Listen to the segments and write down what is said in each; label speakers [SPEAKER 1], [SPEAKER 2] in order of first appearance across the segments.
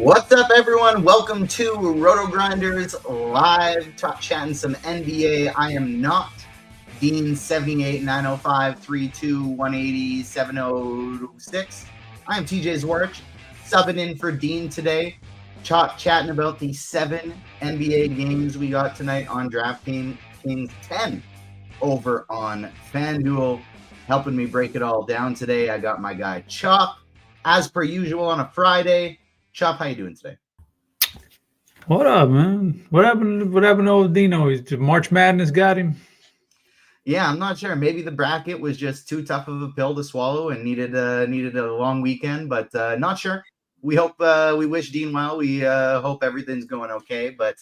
[SPEAKER 1] What's up, everyone? Welcome to RotoGrinders live, chatting some NBA. I am not Dean 78 905 32 180 706. I am TJ Zwarich, subbing in for Dean today, chatting about the 7 NBA games we got tonight on DraftKings, 10 over on FanDuel. Helping me break it all down today, I got my guy Chop, as per usual on a Friday. Chop, how you doing today?
[SPEAKER 2] What up, man? What happened to old Dino? March Madness got him?
[SPEAKER 1] Yeah, I'm not sure. Maybe the bracket was just too tough of a pill to swallow and needed a long weekend, but not sure. We hope we wish Dean well. We hope everything's going okay. But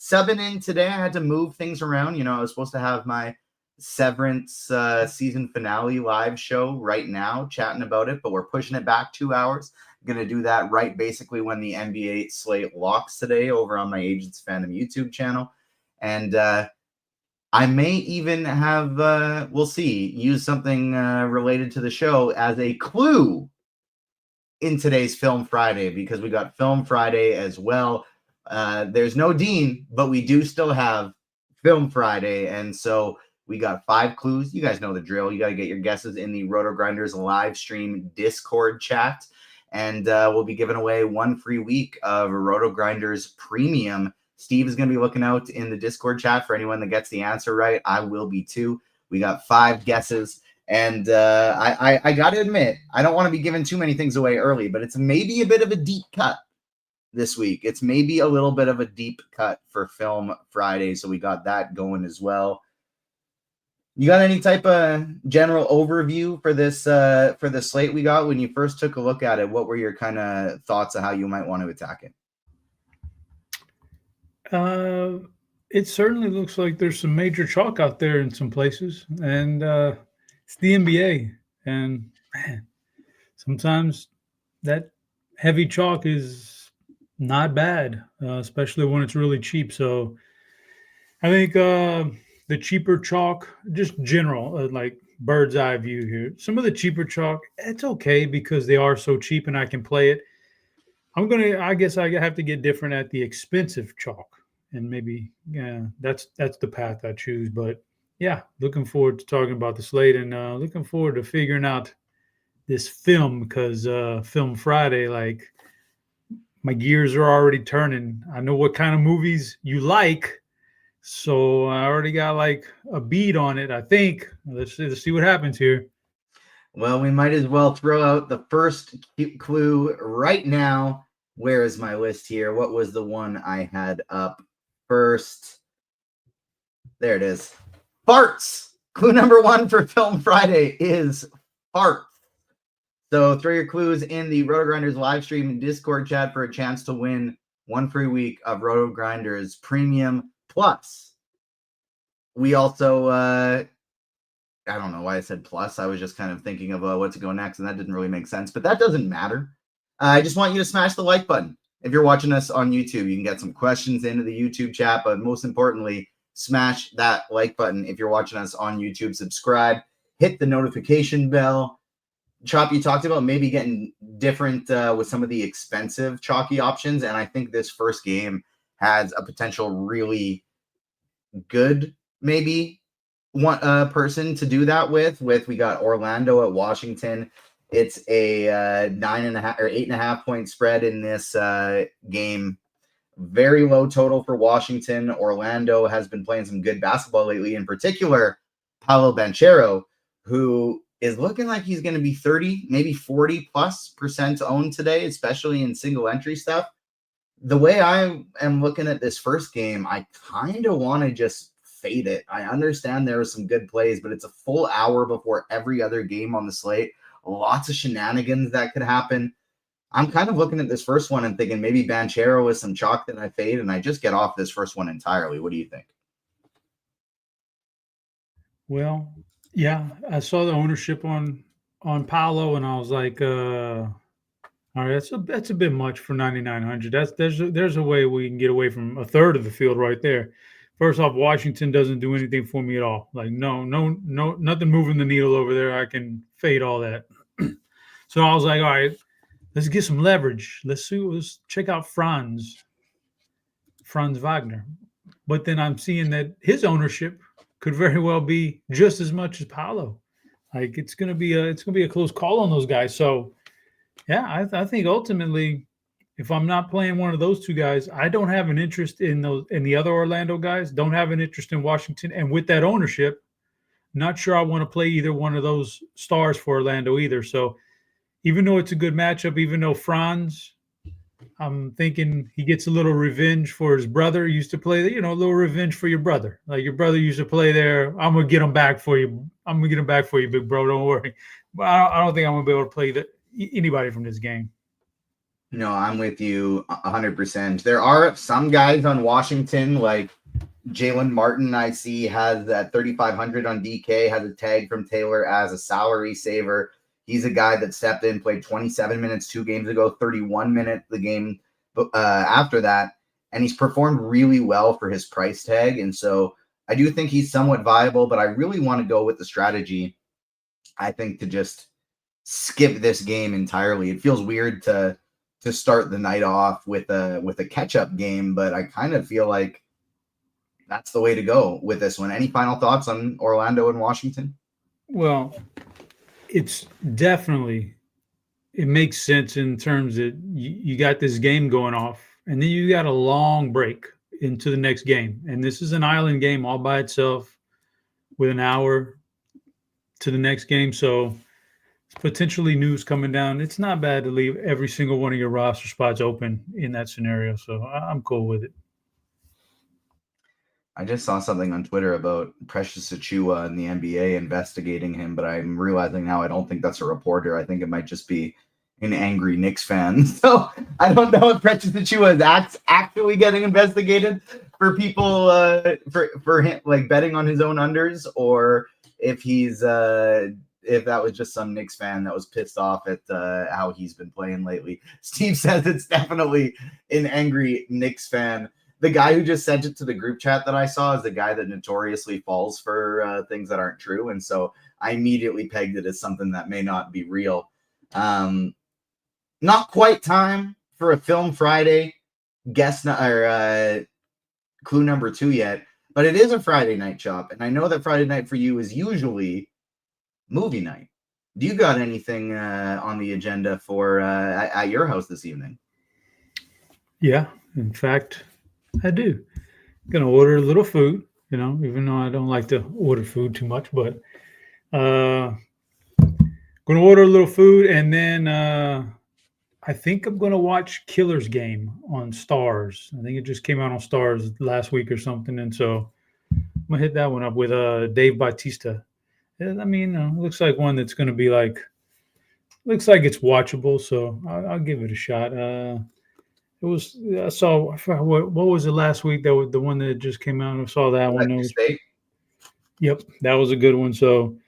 [SPEAKER 1] subbing in today, I had to move things around. You know, I was supposed to have my Severance season finale live show right now, chatting about it, but we're pushing it back 2 hours. Going to do that right basically when the NBA slate locks today over on my Agents Fandom YouTube channel. And I may even have, we'll see, use something related to the show as a clue in today's Film Friday, because we got Film Friday as well. There's no Dean, but we do still have Film Friday. And so we got 5 clues. You guys know the drill. You got to get your guesses in the RotoGrinders live stream Discord chat. And we'll be giving away 1 free week of RotoGrinders Premium. Steve is going to be looking out in the Discord chat for anyone that gets the answer right. I will be too. We got 5 guesses. And I got to admit, I don't want to be giving too many things away early, but it's maybe a bit of a deep cut this week. It's maybe a little bit of a deep cut for Film Friday. So we got that going as well. You got any type of general overview for this for the slate we got when you first took a look at it? What were your kind of thoughts of how you might want to attack
[SPEAKER 2] it? It certainly looks like there's some major chalk out there in some places, and it's the NBA. And man, sometimes that heavy chalk is not bad, especially when it's really cheap. So I think the cheaper chalk, just general, like bird's eye view here. Some of the cheaper chalk, it's okay because they are so cheap and I can play it. I guess I have to get different at the expensive chalk, and maybe that's the path I choose. But yeah, looking forward to talking about the slate, and looking forward to figuring out this film, because Film Friday, like, my gears are already turning. I know what kind of movies you like. So I already got like a bead on it, I think. Let's see what happens here.
[SPEAKER 1] Well, we might as well throw out the first clue right now. Where is my list here? What was the one I had up first? There it is. Farts. Clue number 1 for Film Friday is farts. So throw your clues in the RotoGrinders live stream and Discord chat for a chance to win 1 free week of RotoGrinders Premium. Plus, we also, I don't know why I said plus. I was just kind of thinking of what to go next, and that didn't really make sense. But that doesn't matter. I just want you to smash the like button. If you're watching us on YouTube, you can get some questions into the YouTube chat. But most importantly, smash that like button. If you're watching us on YouTube, subscribe. Hit the notification bell. Chop, you talked about maybe getting different with some of the expensive chalky options. And I think this first game has a potential really good maybe one person to do that with. We got Orlando at Washington. It's a 9.5 or 8.5 point spread in this game. Very low total for Washington. Orlando has been playing some good basketball lately, in particular Paolo Banchero, who is looking like he's going to be 30, maybe 40+% owned today, especially in single entry stuff. The way I am looking at this first game, I kind of want to just fade it. I understand there are some good plays, but it's a full hour before every other game on the slate. Lots of shenanigans that could happen. I'm kind of looking at this first one and thinking maybe Banchero with some chalk that I fade, and I just get off this first one entirely. What do you think?
[SPEAKER 2] Well, yeah, I saw the ownership on Paolo, and I was like, all right, that's a bit much for 9,900. There's a way we can get away from a third of the field right there. First off, Washington doesn't do anything for me at all. Like no, nothing moving the needle over there. I can fade all that. So I was like, all right, let's get some leverage. Let's check out Franz Wagner. But then I'm seeing that his ownership could very well be just as much as Paolo. Like it's gonna be a close call on those guys. So yeah, I think ultimately, if I'm not playing one of those two guys, I don't have an interest in the other Orlando guys. Don't have an interest in Washington, and with that ownership, not sure I want to play either one of those stars for Orlando either. So even though it's a good matchup, even though Franz, I'm thinking he gets a little revenge for his brother. He used to play, a little revenge for your brother. Like your brother used to play there. I'm gonna get him back for you. I'm gonna get him back for you, big bro. Don't worry. But I don't think I'm gonna be able to play anybody from this game.
[SPEAKER 1] No, I'm with you 100%. There are some guys on Washington, like Jalen Martin, I see has that 3,500 on DK, has a tag from Taylor as a salary saver. He's a guy that stepped in, played 27 minutes 2 games ago, 31 minutes the game after that, and he's performed really well for his price tag. And so I do think he's somewhat viable, but I really want to go with the strategy, I think, to just skip this game entirely. It feels weird to start the night off with a catch-up game, but I kind of feel like that's the way to go with this one. Any final thoughts on Orlando and Washington?
[SPEAKER 2] Well, it's definitely, it makes sense in terms that you got this game going off, and then you got a long break into the next game. And this is an island game all by itself with an hour to the next game. So potentially news coming down. It's not bad to leave every single one of your roster spots open in that scenario. So I'm cool with it.
[SPEAKER 1] I just saw something on Twitter about Precious Achiuwa and the NBA investigating him, but I'm realizing now I don't think that's a reporter. I think it might just be an angry Knicks fan. So I don't know if Precious Achiuwa is actually getting investigated for people for him, like betting on his own unders, or if he's if that was just some Knicks fan that was pissed off at how he's been playing lately. Steve says it's definitely an angry Knicks fan. The guy who just sent it to the group chat that I saw is the guy that notoriously falls for things that aren't true. And so I immediately pegged it as something that may not be real. Not quite time for a Film Friday clue number 2 yet, but it is a Friday night shop. And I know that Friday night for you is usually movie night. Do you got anything on the agenda for at your house this evening?
[SPEAKER 2] Yeah, in fact, I do. Gonna order a little food, even though I don't like to order food too much, but gonna order a little food, and then I think I'm gonna watch Killer's Game on Stars. I think it just came out on Stars last week or something, and so I'm gonna hit that one up with Dave Bautista. I mean, looks like one that's gonna be looks like it's watchable, so I'll give it a shot. I saw what was it last week? That was the one that just came out. I saw that one. Yep, that was a good one. So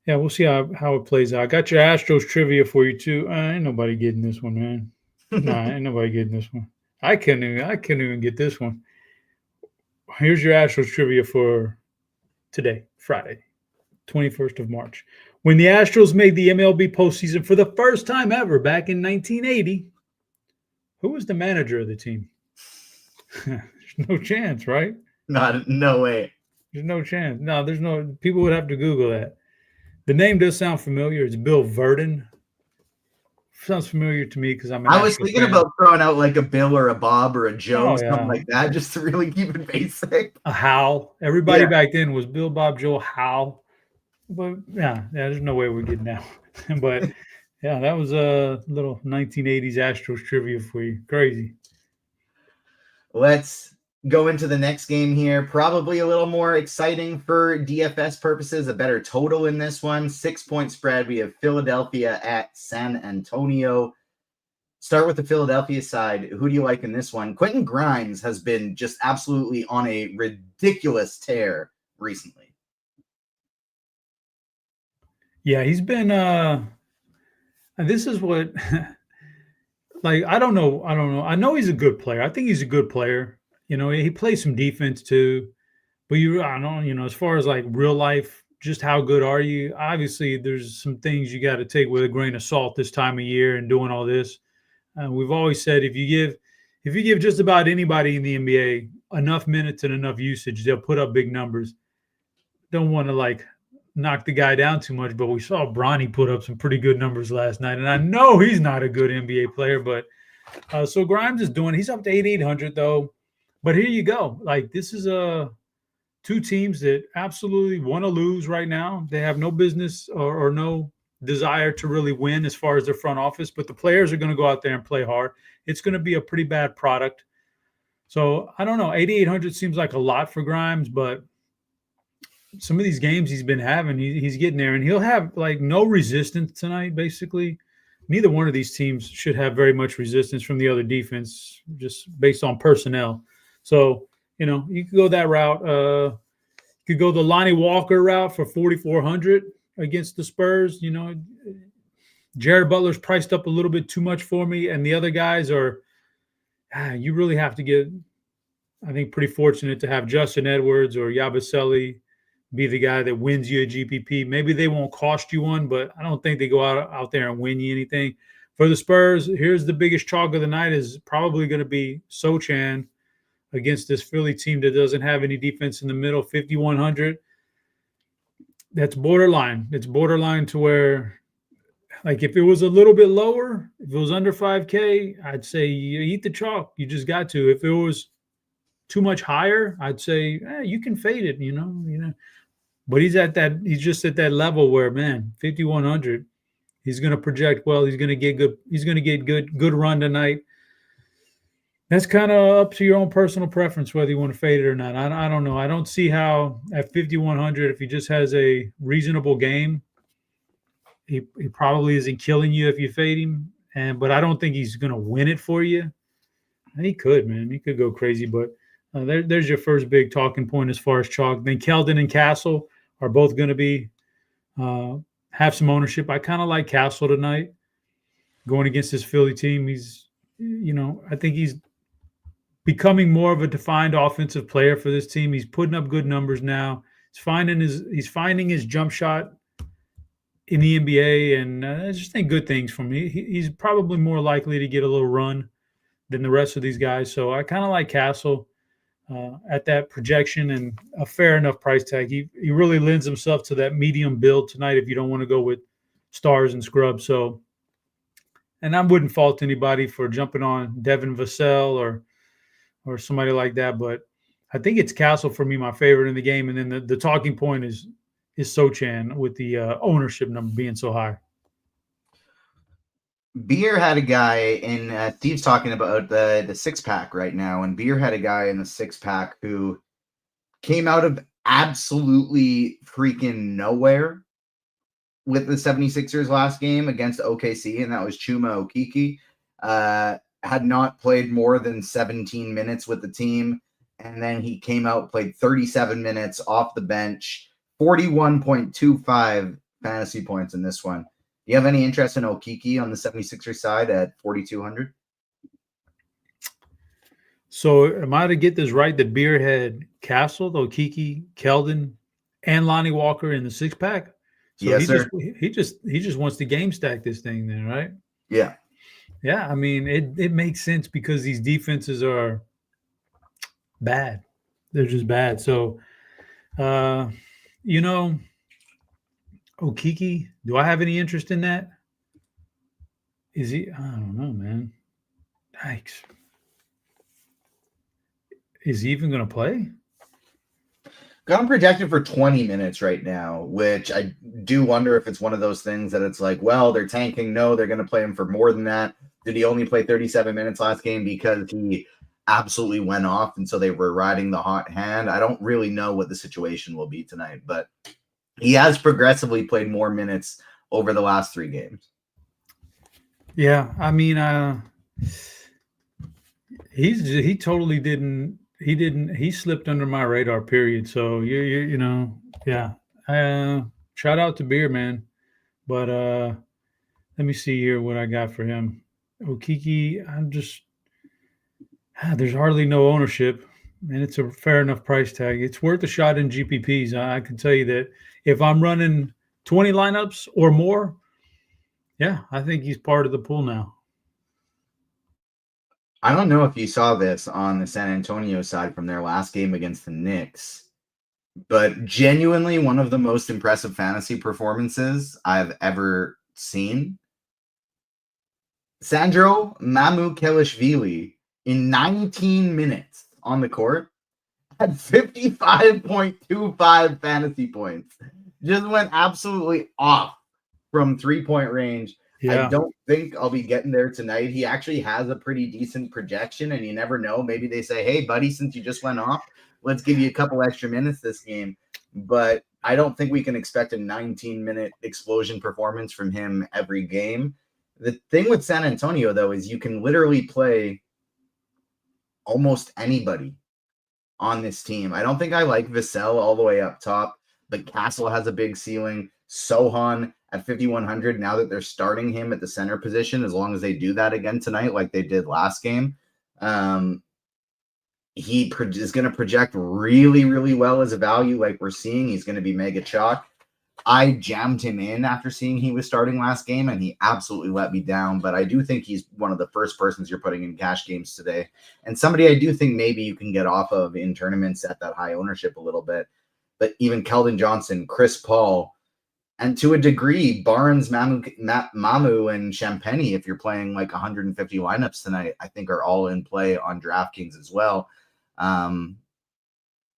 [SPEAKER 2] yeah, we'll see how it plays out. I got your Astros trivia for you too. Ain't nobody getting this one, man. Nah, ain't nobody getting this one. I couldn't even get this one. Here's your Astros trivia for today, Friday, 21st of March. When the Astros made the MLB postseason for the first time ever back in 1980. Who was the manager of the team? There's no chance, right?
[SPEAKER 1] No way.
[SPEAKER 2] There's no chance. No, there's no. People would have to Google that. The name does sound familiar. It's Bill Verdon. Sounds familiar to me because I
[SPEAKER 1] was thinking about throwing out like a Bill or a Bob or a Joe, something like that, just to really keep it basic.
[SPEAKER 2] A Hal. Everybody back then was Bill, Bob, Joe, Hal. But yeah, there's no way we're getting that one. But yeah, that was a little 1980s Astros trivia for you. Crazy.
[SPEAKER 1] Let's go into the next game here. Probably a little more exciting for DFS purposes. A better total in this one. 6-point spread. We have Philadelphia at San Antonio. Start with the Philadelphia side. Who do you like in this one? Quentin Grimes has been just absolutely on a ridiculous tear recently.
[SPEAKER 2] Yeah, he's been this is what I don't know. I know he's a good player. I think he's a good player. He plays some defense too. But I don't, as far as like real life, just how good are you? Obviously, there's some things you got to take with a grain of salt this time of year and doing all this. We've always said if you give just about anybody in the NBA enough minutes and enough usage, they'll put up big numbers. Don't want to like knock the guy down too much, but we saw Bronny put up some pretty good numbers last night, and I know he's not a good NBA player, but so Grimes is doing. He's up to 8,800 though. But here you go. Like this is two teams that absolutely want to lose right now. They have no business or no desire to really win as far as their front office, but the players are going to go out there and play hard. It's going to be a pretty bad product. So I don't know. 8,800 seems like a lot for Grimes, but some of these games he's been having, he's getting there, and he'll have like no resistance tonight. Basically, neither one of these teams should have very much resistance from the other defense, just based on personnel. So you could go that route. You could go the Lonnie Walker route for 4,400 against the Spurs. Jared Butler's priced up a little bit too much for me, and the other guys are. You really have to get, I think, pretty fortunate to have Justin Edwards or Yabusele be the guy that wins you a GPP. Maybe they won't cost you one, but I don't think they go out there and win you anything. For the Spurs, here's the biggest chalk of the night is probably going to be Sochan against this Philly team that doesn't have any defense in the middle, 5,100. That's borderline. It's borderline to where, like, if it was a little bit lower, if it was under 5K, I'd say you eat the chalk. You just got to. If it was too much higher, I'd say you can fade it, But he's just at that level where, man, 5,100, he's going to project well. He's going to get good. He's going to get good run tonight. That's kind of up to your own personal preference whether you want to fade it or not. I don't know. I don't see how at 5,100, if he just has a reasonable game, he probably isn't killing you if you fade him. But I don't think he's going to win it for you. And he could, man. He could go crazy. But there's your first big talking point as far as chalk. Then Keldon and Castle are both going to be have some ownership. I kind of like Castle tonight going against this Philly team. He's, I think he's becoming more of a defined offensive player for this team. He's putting up good numbers now. He's finding his jump shot in the NBA, and I just think good things from him. He's probably more likely to get a little run than the rest of these guys. So I kind of like Castle at that projection and a fair enough price tag. He really lends himself to that medium build tonight if you don't want to go with stars and scrubs. So, and I wouldn't fault anybody for jumping on Devin Vassell or somebody like that, but I think it's Castle for me, my favorite in the game. And then the talking point is Sochan with the ownership number being so high.
[SPEAKER 1] Beer had a guy in Steve's talking about the six pack right now, and Beer had a guy in the six pack who came out of absolutely freaking nowhere with the 76ers last game against OKC, and that was Chuma Okeke. Had not played more than 17 minutes with the team, and then he came out, played 37 minutes off the bench, 41.25 fantasy points in this one. Do you have any interest in Okeke on the 76ers side at 4,200?
[SPEAKER 2] So am I to get this right that Beer had Castle, Okeke, Keldon, and Lonnie Walker in the six pack? So
[SPEAKER 1] yes, sir.
[SPEAKER 2] He just wants to game stack this thing then, right?
[SPEAKER 1] Yeah.
[SPEAKER 2] Yeah, I mean, it makes sense because these defenses are bad. They're just bad. So, Okeke, do I have any interest in that? Is he? I don't know, man. Yikes. Is he even going to play?
[SPEAKER 1] Got him projected for 20 minutes right now, which I do wonder if it's one of those things that it's like, well, they're tanking. No, they're going to play him for more than that. Did he only play 37 minutes last game because he absolutely went off and so they were riding the hot hand? I don't really know what the situation will be tonight, but he has progressively played more minutes over the last three games.
[SPEAKER 2] Yeah, I mean, he totally didn't. He slipped under my radar, period. So yeah. Shout out to Beer, man. But let me see here what I got for him. Okeke, there's hardly no ownership, and it's a fair enough price tag. It's worth a shot in GPPs. I can tell you that if I'm running 20 lineups or more, yeah, I think he's part of the pool now.
[SPEAKER 1] I don't know if you saw this on the San Antonio side from their last game against the Knicks, but genuinely one of the most impressive fantasy performances I've ever seen. Sandro Mamukelishvili in 19 minutes on the court had 55.25 fantasy points. Just went absolutely off from 3-point range. I
[SPEAKER 2] Yeah.
[SPEAKER 1] don't think I'll be getting there tonight. He actually has a pretty decent projection, and you never know. Maybe they say, hey, buddy, since you just went off, let's give you a couple extra minutes this game. But I don't think we can expect a 19-minute explosion performance from him every game. The thing with San Antonio, though, is you can literally play almost anybody on this team. I don't think I like Vassell all the way up top, but Castle has a big ceiling. Sohan at 5,100, now that they're starting him at the center position, as long as they do that again tonight, like they did last game, he is going to project really, really well as a value like we're seeing. He's going to be mega chalk. I jammed him in after seeing he was starting last game, and he absolutely let me down. But I do think he's one of the first persons you're putting in cash games today, and somebody I do think maybe you can get off of in tournaments at that high ownership a little bit. But even Keldon Johnson, Chris Paul, and to a degree, Barnes, Mamu, and Champagny, if you're playing like 150 lineups tonight, I think are all in play on DraftKings as well. The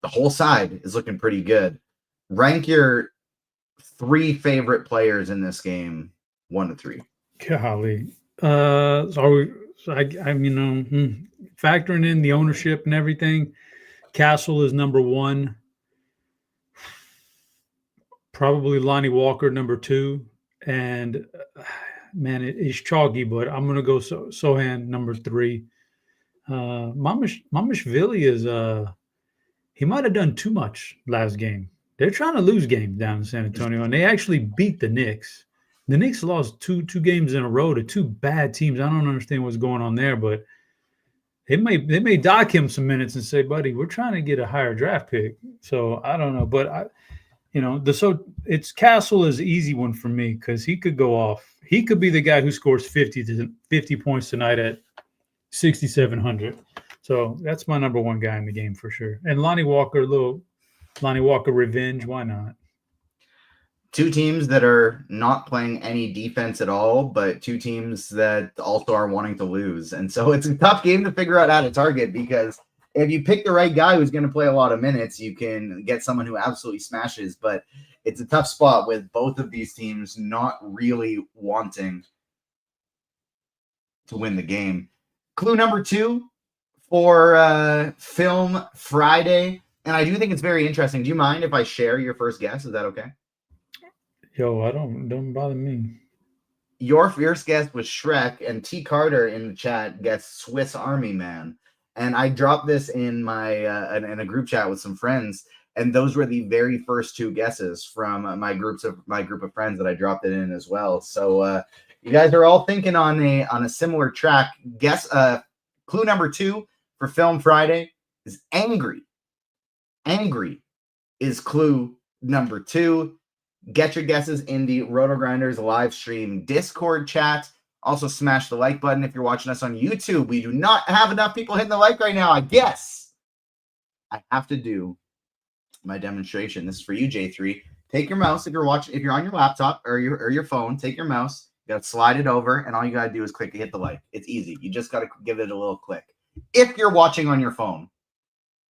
[SPEAKER 1] whole side is looking pretty good. Rank your 3 favorite players in this game, 1 to 3.
[SPEAKER 2] Golly. Factoring in the ownership and everything, Castle is number 1. Probably Lonnie Walker number 2. And man, it's chalky, but I'm gonna go Sohan number 3. Mamashvili is he might have done too much last game. They're trying to lose games down in San Antonio, and they actually beat the Knicks. The Knicks lost two games in a row to 2 bad teams. I don't understand what's going on there, but they may dock him some minutes and say, buddy, we're trying to get a higher draft pick. So I don't know, but it's Castle is an easy one for me because he could go off. He could be the guy who scores 50 points tonight at 6,700. So that's my number 1 guy in the game for sure. And Lonnie Walker, Lonnie Walker revenge. Why not?
[SPEAKER 1] 2 teams that are not playing any defense at all, but 2 teams that also are wanting to lose. And so it's a tough game to figure out how to target, because if you pick the right guy who's going to play a lot of minutes, you can get someone who absolutely smashes. But it's a tough spot with both of these teams not really wanting to win the game. Clue number 2 for Film Friday. And I do think it's very interesting. Do you mind if I share your first guess? Is that okay?
[SPEAKER 2] Yo, don't bother me.
[SPEAKER 1] Your first guess was Shrek, and T. Carter in the chat guessed Swiss Army Man. And I dropped this in my in a group chat with some friends, and those were the very first 2 guesses from my group of friends that I dropped it in as well. So you guys are all thinking on a similar track. Guess clue number 2 for Film Friday is angry. Angry is clue number 2. Get your guesses in the RotoGrinders live stream Discord chat. Also, smash the like button if you're watching us on YouTube. We do not have enough people hitting the like right now. I guess I have to do my demonstration. This is for you, J3. Take your mouse if you're on your laptop or your phone. Take your mouse. You got to slide it over, and all you got to do is click hit the like. It's easy. You just got to give it a little click. If you're watching on your phone,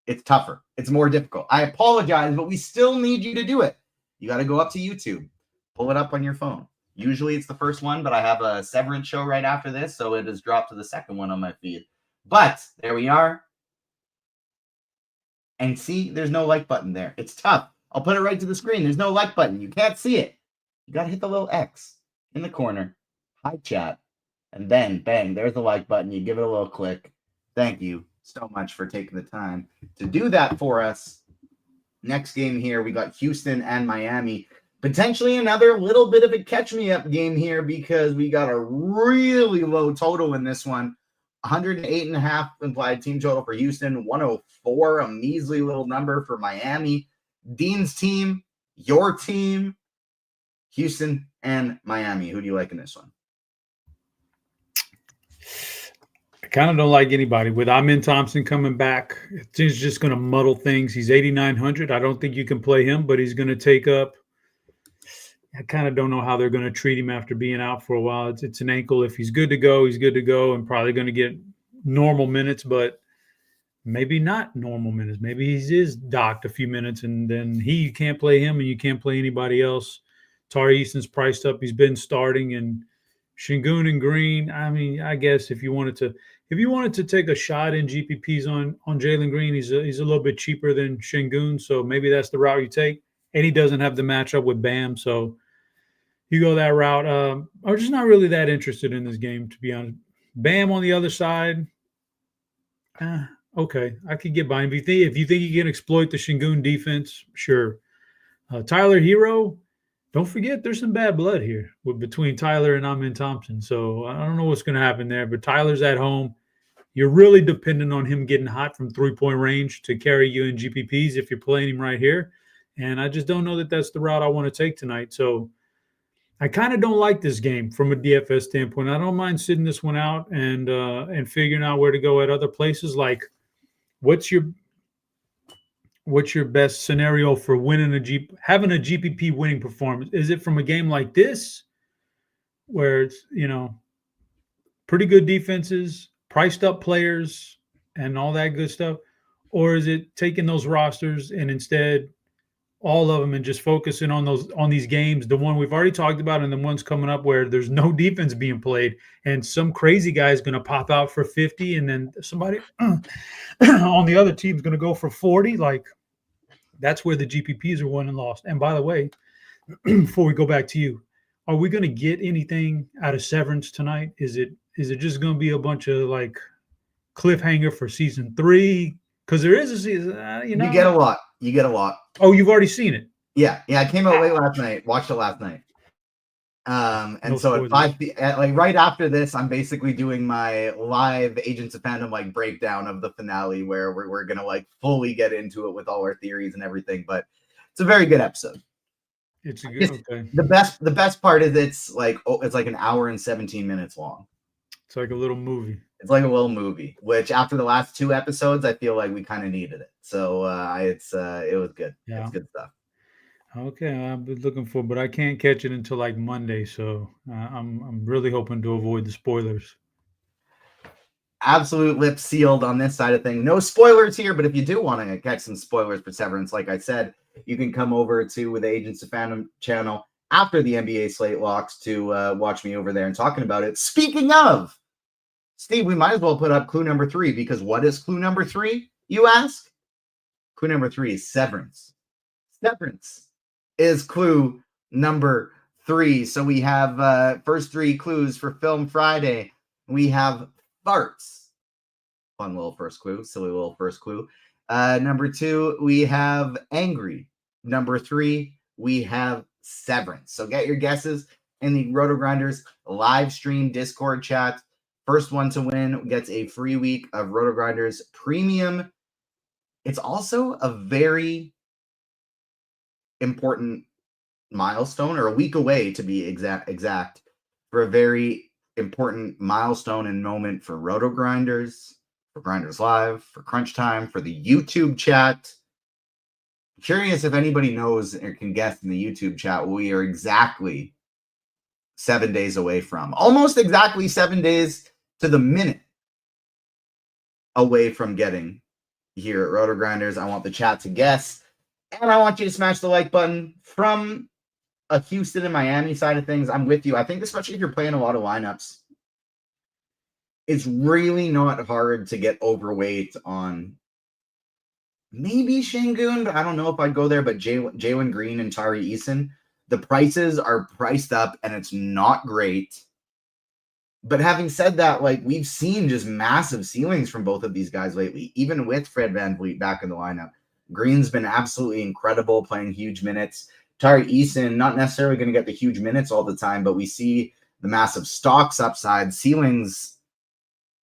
[SPEAKER 1] it's tougher. It's more difficult. I apologize, but we still need you to do it. You got to go up to YouTube, pull it up on your phone. Usually it's the first one, but I have a Severance show right after this, so it has dropped to the second one on my feed. But there we are. And see, there's no like button there. It's tough. I'll put it right to the screen. There's no like button. You can't see it. You got to hit the little X in the corner. Hi, chat. And then, bang, there's the like button. You give it a little click. Thank you so much for taking the time to do that for us. Next game here, we got Houston and Miami. Potentially another little bit of a catch-me-up game here because we got a really low total in this one. 108.5 implied team total for Houston. 104, a measly little number for Miami. Dean's team, your team, Houston and Miami. Who do you like in this one?
[SPEAKER 2] kind of don't like anybody. With Amin Thompson coming back, it's just going to muddle things. He's 8,900. I don't think you can play him, but he's going to take up. I kind of don't know how they're going to treat him after being out for a while. It's an ankle. If he's good to go, he's good to go, and probably going to get normal minutes, but maybe not normal minutes. Maybe he is docked a few minutes, and then you can't play him, and you can't play anybody else. Tari Easton's priced up. He's been starting, and Şengün and Green. I mean, I guess if you wanted to take a shot in GPPs on Jalen Green, he's a little bit cheaper than Şengün, so maybe that's the route you take. And he doesn't have the matchup with Bam, so you go that route. I'm just not really that interested in this game, to be honest. Bam on the other side, okay, I could get by him. If you think you can exploit the Şengün defense, sure. Tyler Hero, don't forget there's some bad blood here between Tyler and Amin Thompson. So I don't know what's going to happen there, but Tyler's at home. You're really dependent on him getting hot from three-point range to carry you in GPPs if you're playing him right here. And I just don't know that that's the route I want to take tonight. So I kind of don't like this game from a DFS standpoint. I don't mind sitting this one out and figuring out where to go at other places. Like, what's your best scenario for having a GPP winning performance? Is it from a game like this where it's, pretty good defenses, priced up players, and all that good stuff? Or is it taking those rosters and instead all of them and just focusing on these games, the one we've already talked about and the ones coming up where there's no defense being played and some crazy guy is going to pop out for 50 and then somebody on the other team is going to go for 40? Like, that's where the GPPs are won and lost. And by the way, before we go back to you, are we going to get anything out of Severance tonight? Is it just going to be a bunch of like cliffhanger for season 3? Because there is a season,
[SPEAKER 1] You get a lot. You get a lot.
[SPEAKER 2] Oh, you've already seen it?
[SPEAKER 1] Yeah. I came out late last night. Watched it last night. So at 5 like right after this, I'm basically doing my live Agents of Fandom like breakdown of the finale, where we're gonna like fully get into it with all our theories and everything. But it's a very good episode.
[SPEAKER 2] It's a good. Okay.
[SPEAKER 1] The best part is it's like an hour and 17 minutes long.
[SPEAKER 2] It's like a little movie.
[SPEAKER 1] It's like a little movie, which after the last 2 episodes, I feel like we kind of needed it. So it was good. Yeah. It's good stuff.
[SPEAKER 2] Okay, I've been looking for, but I can't catch it until like Monday. So I'm really hoping to avoid the spoilers.
[SPEAKER 1] Absolute lips sealed on this side of thing. No spoilers here, but if you do want to catch some spoilers for Severance, like I said, you can come over to the Agents of Fandom channel after the NBA slate locks to watch me over there and talking about it. Speaking of, Steve, we might as well put up clue number 3, because what is clue number 3, you ask? Clue number 3 is Severance. Severance is clue number 3. So we have first 3 clues for Film Friday. We have farts. Fun little first clue. Silly little first clue. Number 2, we have angry. Number 3, we have Severance. So get your guesses in the RotoGrinders live stream Discord chat. First one to win gets a free week of RotoGrinders Premium. It's also a very important milestone, or a week away to be exact, for a very important milestone and moment for RotoGrinders, for GrindersLive, for Crunch Time, for the YouTube chat. Curious if anybody knows or can guess in the YouTube chat what we are exactly 7 days away from. Almost exactly 7 days to the minute away from getting here at RotoGrinders. I want the chat to guess, and I want you to smash the like button. From a Houston and Miami side of things, I'm with you. I think especially if you're playing a lot of lineups, it's really not hard to get overweight on maybe Şengün, but I don't know if I'd go there. But Jalen Green and Tari Eason, the prices are priced up, and it's not great. But having said that, like, we've seen just massive ceilings from both of these guys lately, even with Fred VanVleet back in the lineup. Green's been absolutely incredible, playing huge minutes. Tari Eason, not necessarily going to get the huge minutes all the time, but we see the massive stocks upside, ceilings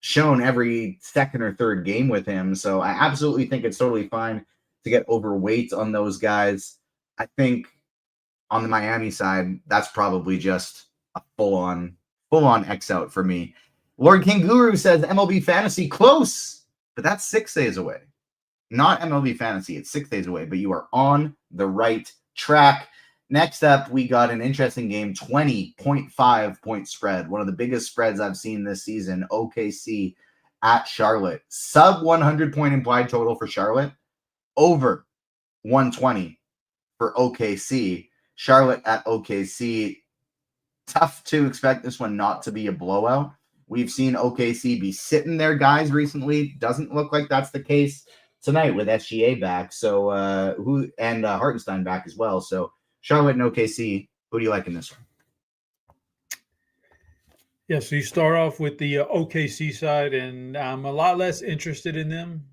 [SPEAKER 1] shown every second or third game with him. So I absolutely think it's totally fine to get overweight on those guys. I think on the Miami side, that's probably just a full-on X out for me. Lord King Guru says MLB Fantasy close, but that's 6 days away. Not MLB Fantasy, it's 6 days away, but you are on the right track. Next up, we got an interesting game, 20.5 point spread. One of the biggest spreads I've seen this season, OKC at Charlotte. Sub 100 point implied total for Charlotte, over 120 for OKC. Charlotte at OKC. Tough to expect this one not to be a blowout. We've seen OKC be sitting their guys recently. Doesn't look like that's the case tonight with SGA back. So Hartenstein back as well. So Charlotte and OKC, who do you like in this one?
[SPEAKER 2] Yeah, so you start off with the OKC side, and I'm a lot less interested in them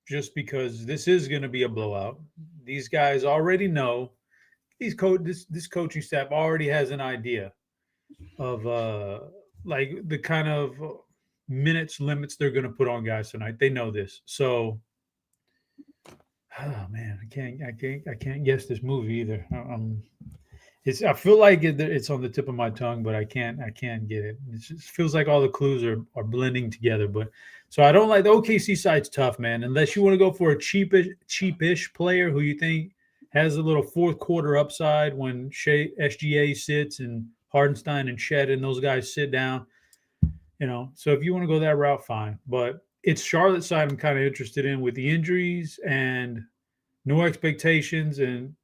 [SPEAKER 2] just because this is going to be a blowout. These guys already know. This coaching staff already has an idea of like the kind of minutes limits they're going to put on guys tonight. They know this. So, oh man, I can't guess this movie either. I feel like it's on the tip of my tongue, but I can't get it. It just feels like all the clues are blending together. But so I don't like the OKC side's tough, man. Unless you want to go for a cheapish player who you think has a little fourth quarter upside when SGA sits and Hardenstein and Shed and those guys sit down. So if you want to go that route, fine. But it's Charlotte's side I'm kind of interested in with the injuries and no expectations and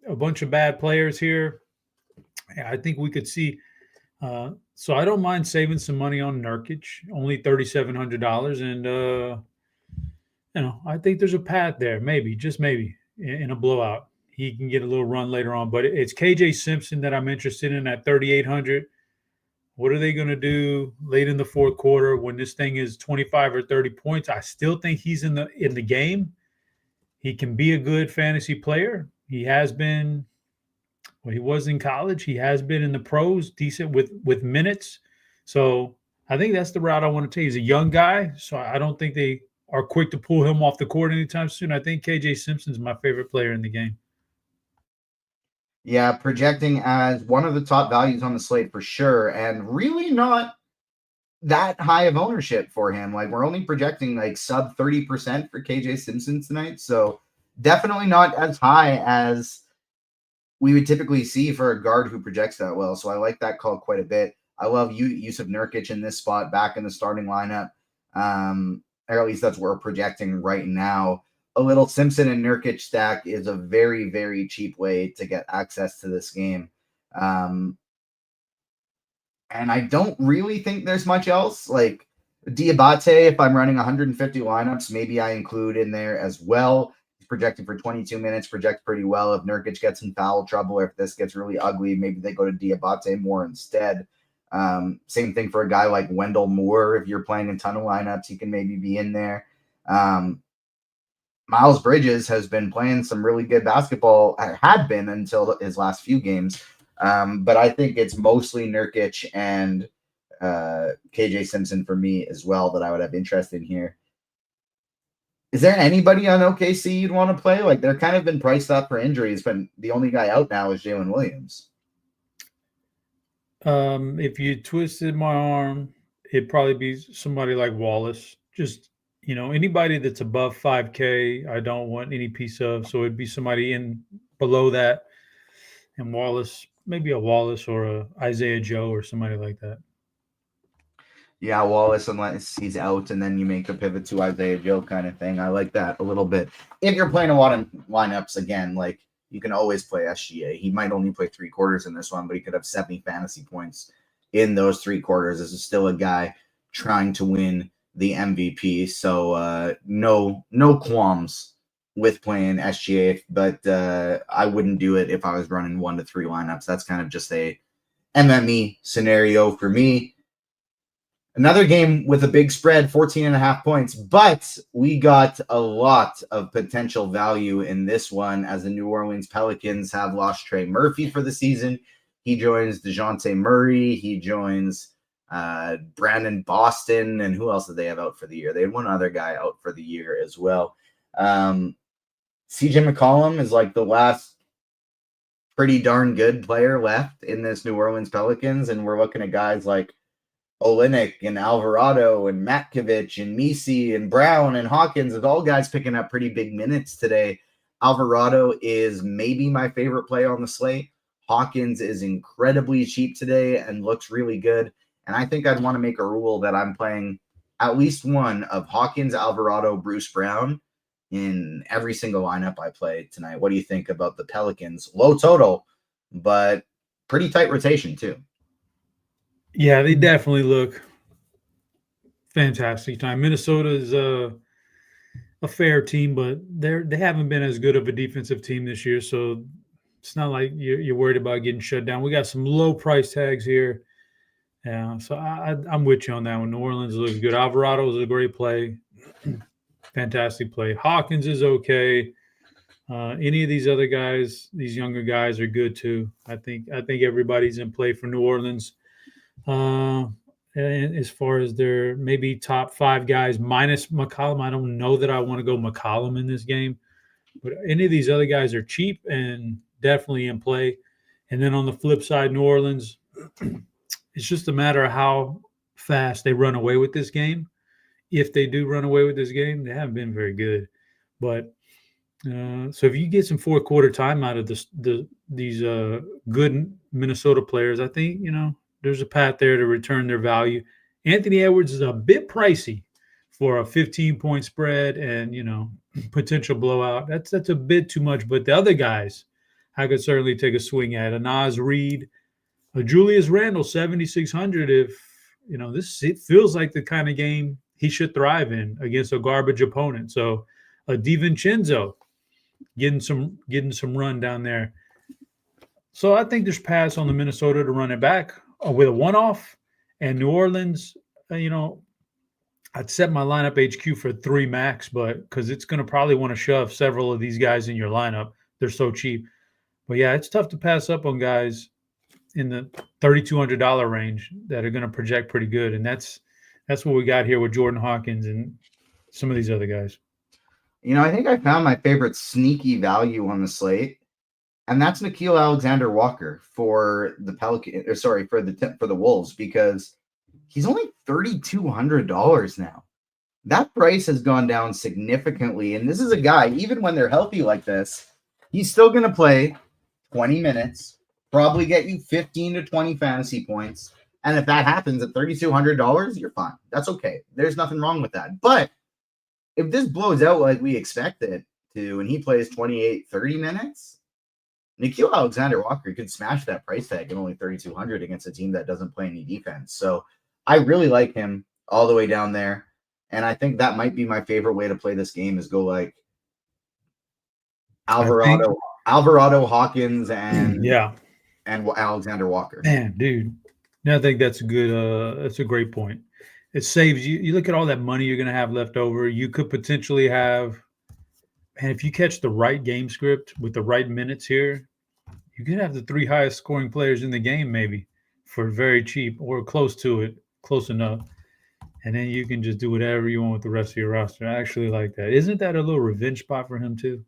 [SPEAKER 2] a bunch of bad players here. I think we could see. So I don't mind saving some money on Nurkic, only $3,700, and I think there's a path there, maybe, just maybe, in a blowout. He can get a little run later on, but it's KJ Simpson that I'm interested in at 3,800. What are they going to do late in the fourth quarter when this thing is 25 or 30 points? I still think he's in the game. He can be a good fantasy player. He has been. Well, he was in college. He has been in the pros, decent with minutes. So I think that's the route I want to take. He's a young guy, so I don't think they are quick to pull him off the court anytime soon. I think KJ Simpson's my favorite player in the game.
[SPEAKER 1] Yeah, projecting as one of the top values on the slate for sure, and really not that high of ownership for him. Like, we're only projecting like sub 30% for KJ Simpson tonight, so definitely not as high as we would typically see for a guard who projects that well. So I like that call quite a bit. I love Yusuf Nurkic in this spot back in the starting lineup. Or at least that's what we're projecting right now. A little Simpson and Nurkic stack is a very, very cheap way to get access to this game. And I don't really think there's much else. Like Diabate, if I'm running 150 lineups, maybe I include in there as well. He's projected for 22 minutes, projects pretty well. If Nurkic gets in foul trouble or if this gets really ugly, maybe they go to Diabate more instead. Same thing for a guy like Wendell Moore. If you're playing a ton of lineups, he can maybe be in there. Miles Bridges has been playing some really good basketball, had been until his last few games. But I think it's mostly Nurkic and KJ Simpson for me as well that I would have interest in here. Is there anybody on OKC you'd want to play? Like, they're kind of been priced up for injuries, but the only guy out now is Jalen Williams.
[SPEAKER 2] If you twisted my arm, it'd probably be somebody like Wallace. Just, anybody that's above 5K, I don't want any piece of. So it'd be somebody in below that. And Wallace, maybe a Wallace or a Isaiah Joe or somebody like that.
[SPEAKER 1] Yeah, Wallace, unless he's out, and then you make the pivot to Isaiah Joe kind of thing. I like that a little bit. If you're playing a lot of lineups, again, like, you can always play SGA. He might only play 3 quarters in this one, but he could have 70 fantasy points in those 3 quarters. This is still a guy trying to win the MVP. So no qualms with playing SGA, but I wouldn't do it if I was running 1 to 3 lineups. That's kind of just a MME scenario for me. Another game with a big spread, 14.5 points, but we got a lot of potential value in this one as the New Orleans Pelicans have lost Trey Murphy for the season. He joins DeJounte Murray. He joins Brandon Boston. And who else did they have out for the year? They had one other guy out for the year as well. CJ McCollum is like the last pretty darn good player left in this New Orleans Pelicans. And we're looking at guys like Olenek and Alvarado and Matkovic and Misi and Brown and Hawkins is all guys picking up pretty big minutes today. Alvarado is maybe my favorite play on the slate. Hawkins is incredibly cheap today and looks really good. And I think I'd want to make a rule that I'm playing at least one of Hawkins, Alvarado, Bruce Brown in every single lineup I play tonight. What do you think about the Pelicans? Low total, but pretty tight rotation too.
[SPEAKER 2] Yeah, they definitely look fantastic tonight. Minnesota is a fair team, but they haven't been as good of a defensive team this year, so it's not like you're worried about getting shut down. We got some low price tags here. Yeah, so I'm with you on that one. New Orleans looks good. Alvarado is a great play. Fantastic play. Hawkins is okay. Any of these other guys, these younger guys, are good too. I think everybody's in play for New Orleans. And as far as their maybe top 5 guys minus McCollum, I don't know that I want to go McCollum in this game, but any of these other guys are cheap and definitely in play. And then on the flip side, New Orleans, it's just a matter of how fast they run away with this game. If they do run away with this game, they haven't been very good. But so if you get some fourth quarter time out of these good Minnesota players, I think, there's a path there to return their value. Anthony Edwards is a bit pricey for a 15-point spread and, potential blowout. That's a bit too much. But the other guys, I could certainly take a swing at. A Naz Reid, a Julius Randle, 7,600. If, it feels like the kind of game he should thrive in against a garbage opponent. So a DiVincenzo getting some run down there. So I think there's paths on the Minnesota to run it back with a one-off. And New Orleans, I'd set my lineup HQ for 3 max, but because it's going to probably want to shove several of these guys in your lineup. They're so cheap. But yeah, it's tough to pass up on guys in the $3,200 range that are going to project pretty good. And that's what we got here with Jordan Hawkins and some of these other guys.
[SPEAKER 1] I think I found my favorite sneaky value on the slate, and that's Nickeil Alexander-Walker for the for the Wolves, because he's only $3,200 now. That price has gone down significantly, and this is a guy, even when they're healthy like this, he's still going to play 20 minutes, probably get you 15 to 20 fantasy points, and if that happens at $3,200, you're fine. That's okay. There's nothing wrong with that. But if this blows out like we expect it to, and he plays 28, 30 minutes, Nickeil Alexander-Walker could smash that price tag at only $3,200 against a team that doesn't play any defense. So I really like him all the way down there. And I think that might be my favorite way to play this game, is go like Alvarado, Hawkins, and Alexander Walker.
[SPEAKER 2] Man, dude. I think that's a good that's a great point. It saves you. You look at all that money you're going to have left over. You could potentially have, and if you catch the right game script with the right minutes here, you could have the 3 highest scoring players in the game maybe for very cheap or close to it, close enough. And then you can just do whatever you want with the rest of your roster. I actually like that. Isn't that a little revenge spot for him too?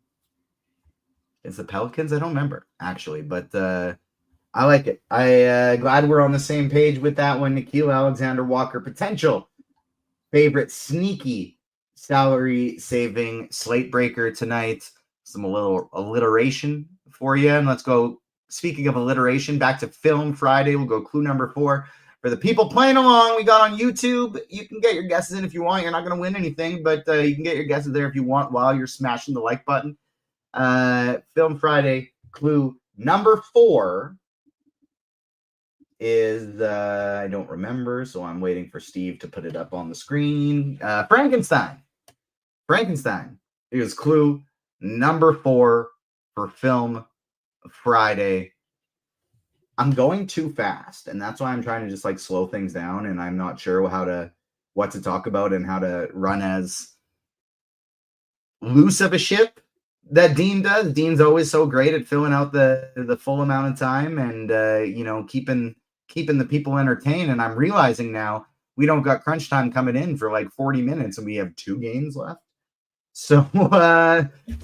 [SPEAKER 1] It's the Pelicans? I don't remember, actually, but I like it. Glad we're on the same page with that one. Nickeil Alexander-Walker, potential favorite sneaky salary saving slate breaker tonight. Some a little alliteration for you. And let's go, speaking of alliteration, back to Film Friday. We'll go clue number 4. For the people playing along, we got on YouTube. You can get your guesses in if you want. You're not going to win anything, but you can get your guesses there if you want while you're smashing the like button. Film Friday, clue number 4 is I don't remember, so I'm waiting for Steve to put it up on the screen. Frankenstein is clue number 4 for Film Friday. I'm going too fast, and that's why I'm trying to just like slow things down, and I'm not sure what to talk about and how to run as loose of a ship that Dean does. Dean's always so great at filling out the full amount of time and keeping the people entertained. And I'm realizing now we don't got crunch time coming in for like 40 minutes, and we have 2 games left. So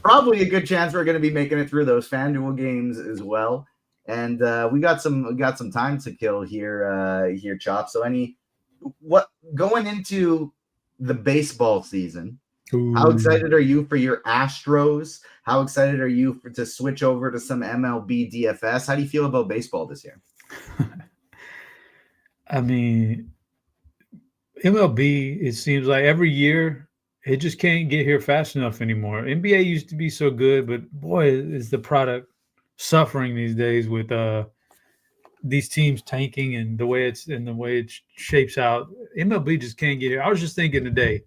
[SPEAKER 1] probably a good chance we're going to be making it through those FanDuel games as well. And we got some time to kill here, Chop. So any what going into the baseball season,
[SPEAKER 2] Ooh.
[SPEAKER 1] how excited are you for your Astros? How excited are you to switch over to some MLB DFS? How do you feel about baseball this year?
[SPEAKER 2] I mean, MLB, it seems like every year it just can't get here fast enough anymore. NBA used to be so good, but boy, is the product suffering these days with these teams tanking and the way it shapes out. MLB just can't get here. I was just thinking today,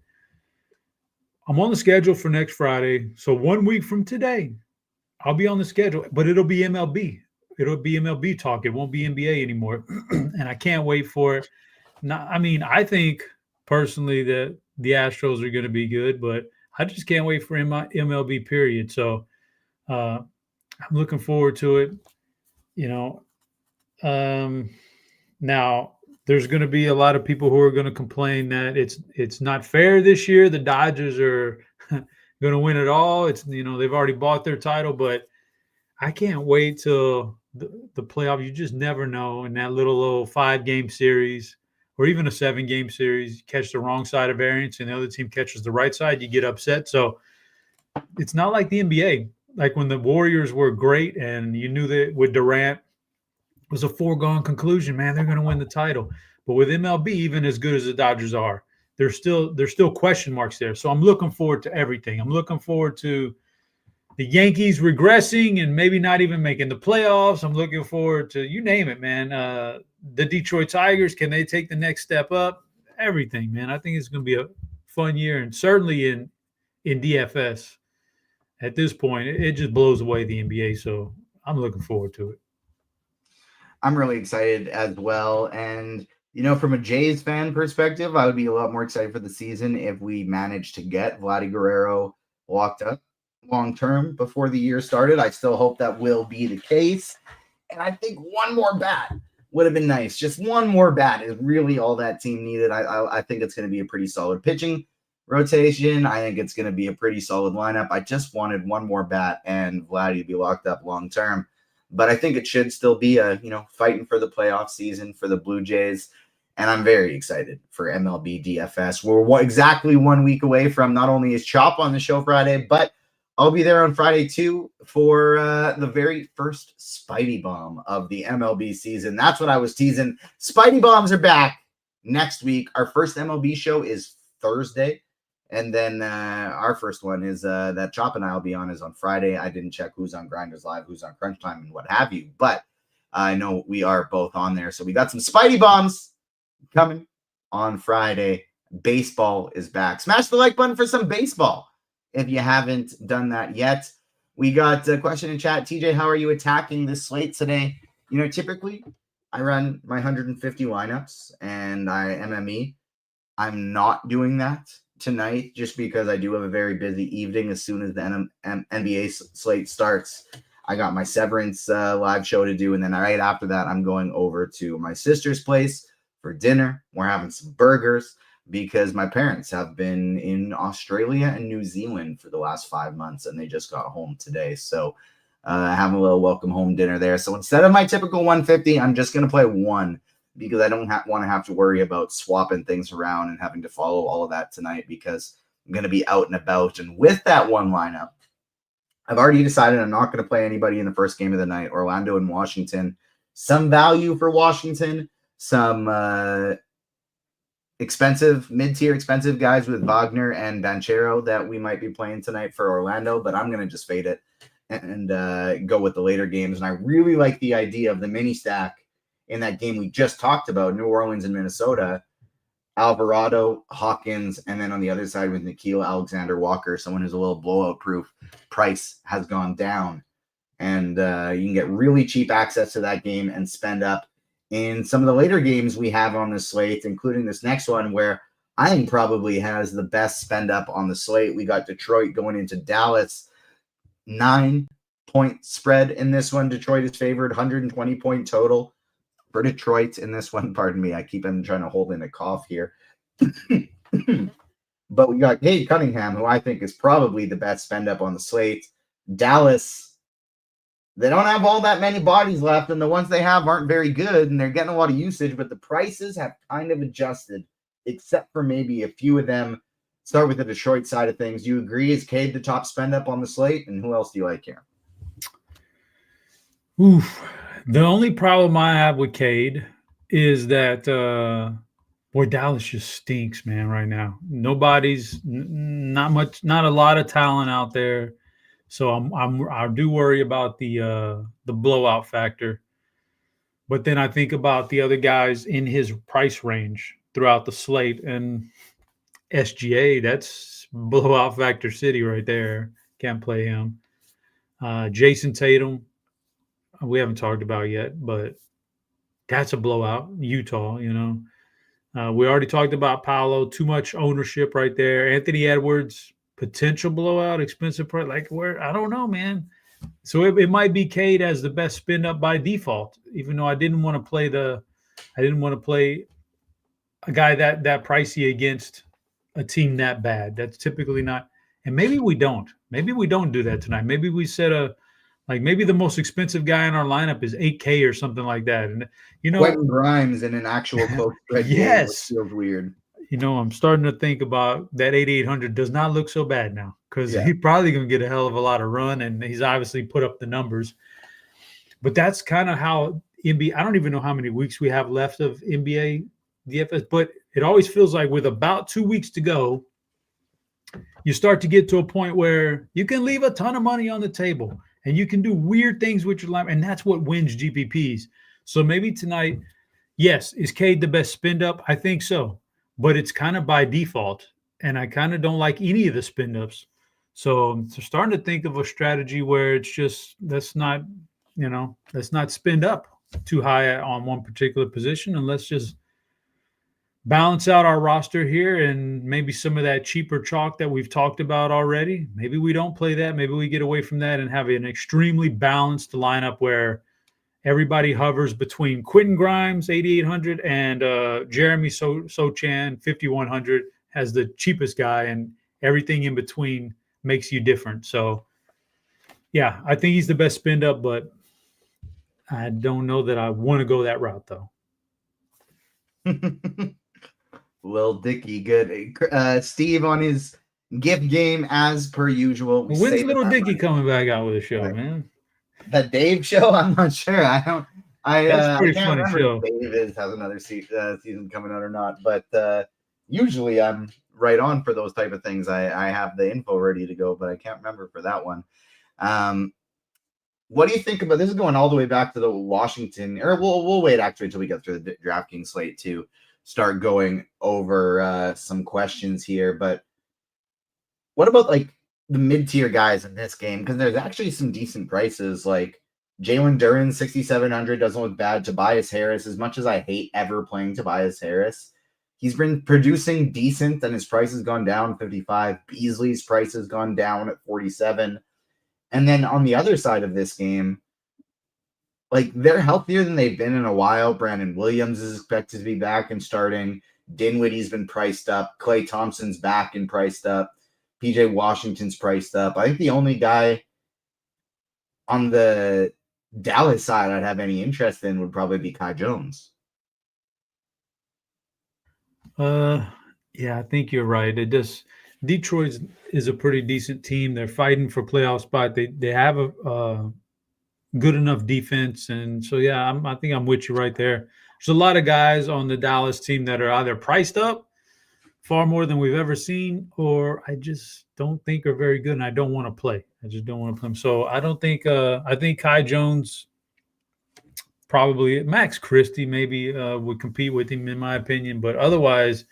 [SPEAKER 2] I'm on the schedule for next Friday. So 1 week from today, I'll be on the schedule, but it'll be MLB. It'll be MLB talk. It won't be NBA anymore. And I can't wait for it. I think personally that the Astros are going to be good, but I just can't wait for MLB period. So I'm looking forward to it. Now there's going to be a lot of people who are going to complain that it's not fair this year. The Dodgers are going to win it all. They've already bought their title, but I can't wait till the playoff. You just never know. In that little 5-game series or even a 7-game series, you catch the wrong side of variance and the other team catches the right side, you get upset. So it's not like the NBA. Like when the Warriors were great and you knew that with Durant, it was a foregone conclusion, man, they're going to win the title. But with MLB, even as good as the Dodgers are, there's still question marks there. So I'm looking forward to everything. I'm looking forward to the Yankees regressing and maybe not even making the playoffs. I'm looking forward to, you name it, man. The Detroit Tigers, can they take the next step up? Everything, man. I think it's going to be a fun year, and certainly in DFS at this point, it just blows away the NBA. So I'm looking forward to it.
[SPEAKER 1] I'm really excited as well. And, from a Jays fan perspective, I would be a lot more excited for the season if we managed to get Vladdy Guerrero locked up long-term before the year started. I still hope that will be the case. And I think one more bat would have been nice. Just one more bat is really all that team needed. I think it's going to be a pretty solid pitching rotation. I think it's going to be a pretty solid lineup. I just wanted one more bat and Vladdy to be locked up long-term. But I think it should still be fighting for the playoff season for the Blue Jays. And I'm very excited for MLB DFS. We're exactly 1 week away from not only is Chop on the show Friday, but I'll be there on Friday too for the very first Spidey Bomb of the MLB season. That's what I was teasing. Spidey Bombs are back next week. Our first MLB show is Thursday. And then our first one is that Chop and I will be on is on Friday. I didn't check who's on GrindersLive, who's on Crunch Time, and what have you. But I know we are both on there. So we got some Spidey Bombs coming on Friday. Baseball is back. Smash the like button for some baseball if you haven't done that yet. We got a question in chat. TJ, how are you attacking this slate today? Typically I run my 150 lineups and I MME. I'm not doing that tonight just because I do have a very busy evening. As soon as the NBA slate starts, I got my Severance live show to do. And then right after that, I'm going over to my sister's place for dinner. We're having some burgers because my parents have been in Australia and New Zealand for the last 5 months, and they just got home today. So having a little welcome home dinner there. So instead of my typical 150, I'm just going to play one because I don't want to have to worry about swapping things around and having to follow all of that tonight because I'm going to be out and about. And with that one lineup, I've already decided I'm not going to play anybody in the first game of the night. Orlando and Washington. Some value for Washington. Some expensive, mid-tier expensive guys with Wagner and Banchero that we might be playing tonight for Orlando, but I'm going to just fade it and go with the later games. And I really like the idea of the mini stack in that game we just talked about, New Orleans and Minnesota, Alvarado, Hawkins, and then on the other side with Nikhil Alexander-Walker, someone who's a little blowout proof. Price has gone down, and you can get really cheap access to that game and spend up in some of the later games we have on the slate, including this next one where I think probably has the best spend up on the slate. We got Detroit going into Dallas, 9-point spread in this one. Detroit is favored, 120-point total for Detroit in this one. Pardon me, I keep trying to hold in a cough here. But we got Cade Cunningham, who I think is probably the best spend up on the slate. Dallas they don't have all that many bodies left, and the ones they have aren't very good, and they're getting a lot of usage, but the prices have kind of adjusted, except for maybe a few of them. Start with the Detroit side of things. You agree, is Cade the top spend up on the slate? And who else do you like here?
[SPEAKER 2] Oof. The only problem I have with Cade is that boy, Dallas just stinks, man, right now. Nobody's not a lot of talent out there. So I do worry about the blowout factor. But then I think about the other guys in his price range throughout the slate, and SGA, that's blowout factor city right there. Can't play him. Jason Tatum, we haven't talked about yet, but that's a blowout. Utah, we already talked about Paolo. Too much ownership right there. Anthony Edwards, potential blowout, expensive price. Like where I don't know, man. So it might be Cade as the best spin up by default, even though I didn't want to play a guy that pricey against a team that bad. That's typically not. And maybe we don't. Maybe we don't do that tonight. Maybe we set maybe the most expensive guy in our lineup is 8K or something like that. And
[SPEAKER 1] Quentin Grimes in an actual close spread game, which feels weird.
[SPEAKER 2] I'm starting to think about that 8,800 does not look so bad now, because he's probably going to get a hell of a lot of run, and he's obviously put up the numbers. But that's kind of how NBA. I don't even know how many weeks we have left of NBA DFS, but it always feels like with about 2 weeks to go, you start to get to a point where you can leave a ton of money on the table and you can do weird things with your lineup, and that's what wins GPPs. So maybe tonight, yes, is Cade the best spin up? I think so, but it's kind of by default, and I kind of don't like any of the spin ups. So I'm starting to think of a strategy where it's just let's not spend up too high on one particular position, and let's just balance out our roster here, and maybe some of that cheaper chalk that we've talked about already. Maybe we don't play that. Maybe we get away from that and have an extremely balanced lineup where everybody hovers between Quentin Grimes, 8,800, and Jeremy Sochan, 5,100, as the cheapest guy, and everything in between makes you different. So, yeah, I think he's the best spin up, but I don't know that I want to go that route, though.
[SPEAKER 1] Lil Dicky, good. Steve on his gift game as per usual.
[SPEAKER 2] When's Little Dicky coming back out with a show, man?
[SPEAKER 1] The Dave show? I'm not sure. That's a
[SPEAKER 2] pretty funny show.
[SPEAKER 1] If Dave has another season coming out or not, but usually I'm right on for those type of things. I have the info ready to go, but I can't remember for that one. What do you think about this? Is going all the way back to the Washington, or we'll wait actually until we get through the DraftKings slate to start going over some questions here. But what about like the mid-tier guys in this game? Because there's actually some decent prices. Like Jalen Duren, 6,700, doesn't look bad. Tobias Harris, as much as I hate ever playing Tobias Harris, he's been producing decent, and his price has gone down 55. Beasley's price has gone down at 47. And then on the other side of this game, like they're healthier than they've been in a while. Brandon Williams is expected to be back and starting. Dinwiddie's been priced up. Klay Thompson's back and priced up. PJ Washington's priced up. I think the only guy on the Dallas side I'd have any interest in would probably be Kai Jones.
[SPEAKER 2] Yeah, I think you're right. Detroit is a pretty decent team. They're fighting for playoff spot. They have a good enough defense, and so yeah, I think I'm with you right there. There's a lot of guys on the Dallas team that are either priced up far more than we've ever seen, or I just don't think are very good, and I don't want to play. I just don't want to play them. So I don't think. I think Kai Jones, probably Max Christie, maybe would compete with him in my opinion, but otherwise.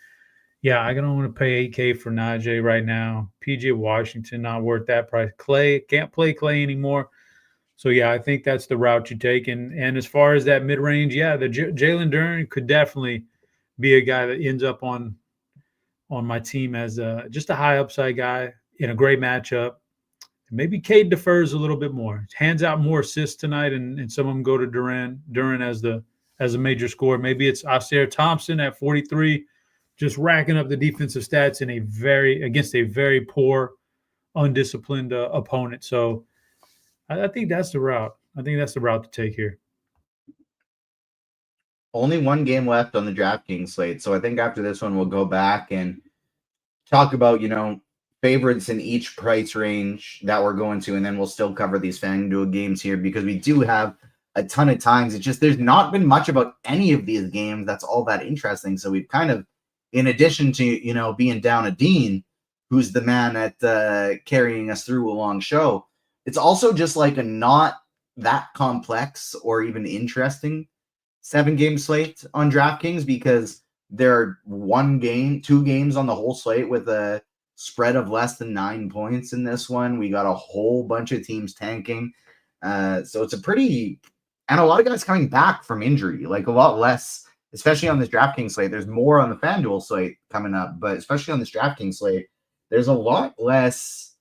[SPEAKER 2] Yeah, I don't want to pay 8K for Najee right now. PJ Washington, not worth that price. Klay, can't play Klay anymore. So, yeah, I think that's the route you take. And as far as that mid-range, yeah, the Jalen Duren could definitely be a guy that ends up on my team as just a high upside guy in a great matchup. Maybe Cade defers a little bit more. Hands out more assists tonight, and some of them go to Duren as a major scorer. Maybe it's Asir Thompson at 43. Just racking up the defensive stats against a very poor, undisciplined opponent. So I think that's the route. I think that's the route to take here.
[SPEAKER 1] Only one game left on the DraftKings slate. So I think after this one, we'll go back and talk about, favorites in each price range that we're going to. And then we'll still cover these FanDuel games here because we do have a ton of times. It's just there's not been much about any of these games that's all that interesting. So we've kind of, in addition to, being down a Dean, who's the man at carrying us through a long show, it's also just like a not that complex or even interesting 7-game slate on DraftKings because there are 2 games on the whole slate with a spread of less than 9 points in this one. We got a whole bunch of teams tanking. So it's and a lot of guys coming back from injury, like a lot less, especially on this DraftKings slate. There's more on the FanDuel slate coming up, but especially on this DraftKings slate, there's a lot less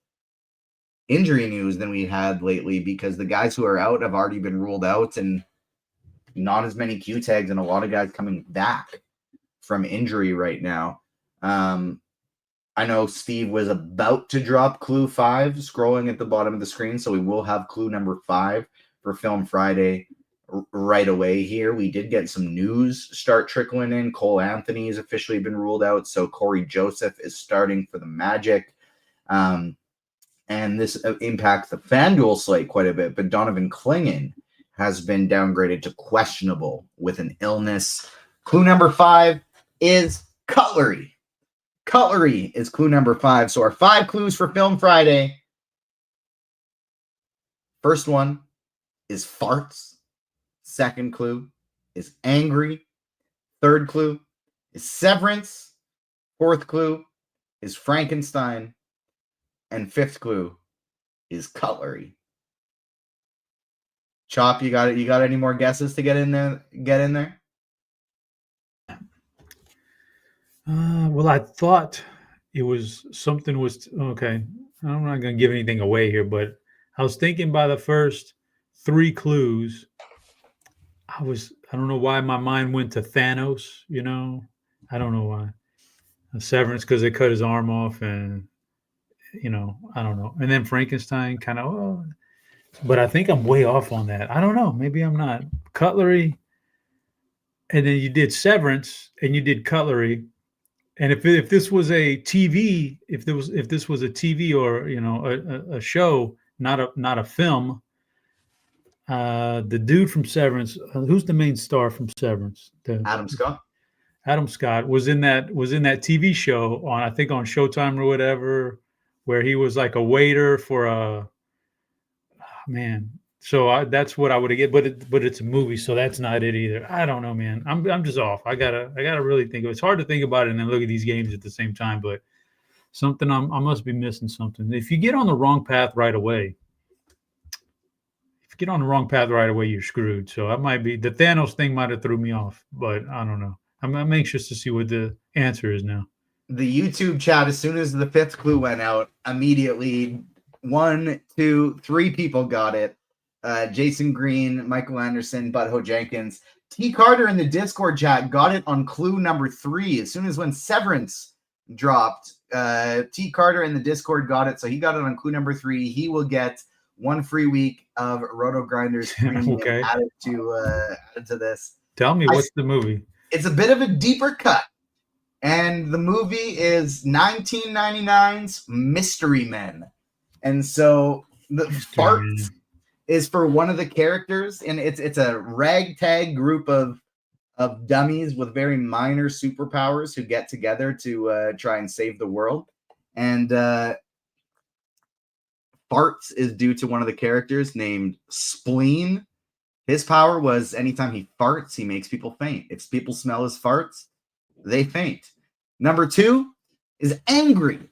[SPEAKER 1] injury news than we had lately because the guys who are out have already been ruled out and not as many Q tags and a lot of guys coming back from injury right now. I know Steve was about to drop clue 5 scrolling at the bottom of the screen. So we will have clue number 5 for Film Friday right away here. We did get some news start trickling in. Cole Anthony has officially been ruled out. So Corey Joseph is starting for the Magic. And this impacts the FanDuel slate quite a bit, but Donovan Clingan has been downgraded to questionable with an illness. Clue number 5 is cutlery. Cutlery is clue number 5. So our 5 clues for Film Friday. First one is farts. Second clue is angry. Third clue is severance. Fourth clue is Frankenstein. And fifth clue is cutlery. Chop, you got it. You got any more guesses to get in there?
[SPEAKER 2] Well, I thought it was something was okay. I'm not going to give anything away here, but I was thinking by the first 3 clues, I don't know why my mind went to Thanos, I don't know why. Severance because they cut his arm off and, I don't know. And then Frankenstein kind of, but I think I'm way off on that. I don't know. Maybe I'm not. Cutlery. And then you did severance and you did cutlery. And if this was a TV, if this was a TV or a show, not a film, the dude from Severance, who's the main star from Severance?
[SPEAKER 1] Adam Scott.
[SPEAKER 2] Adam Scott was in that TV show on Showtime or whatever, where he was like a waiter for a man. So that's what I would have get, but it's a movie, so that's not it either. I don't know, man. I'm just off. I gotta really think of it. It's hard to think about it and then look at these games at the same time, but something I must be missing something. If you get on the wrong path right away, you're screwed. So I might be the Thanos thing might have threw me off, but I don't know. I'm anxious to see what the answer is now.
[SPEAKER 1] The YouTube chat, as soon as the 5th clue went out, immediately 1, 2, 3 people got it. Jason Green, Michael Anderson, Butthole Jenkins. T. Carter in the Discord chat got it on clue number 3. As soon as when Severance dropped, T. Carter in the Discord got it. So he got it on clue number 3. He will get 1 free week of RotoGrinders
[SPEAKER 2] okay.
[SPEAKER 1] added to this.
[SPEAKER 2] Tell me, what's the movie?
[SPEAKER 1] It's a bit of a deeper cut. And the movie is 1999's Mystery Men. And so the farts is for one of the characters, and it's a ragtag group of dummies with very minor superpowers who get together to try and save the world. And farts is due to one of the characters named Spleen. His power was anytime he farts, he makes people faint. If people smell his farts, they faint. Number 2 is angry,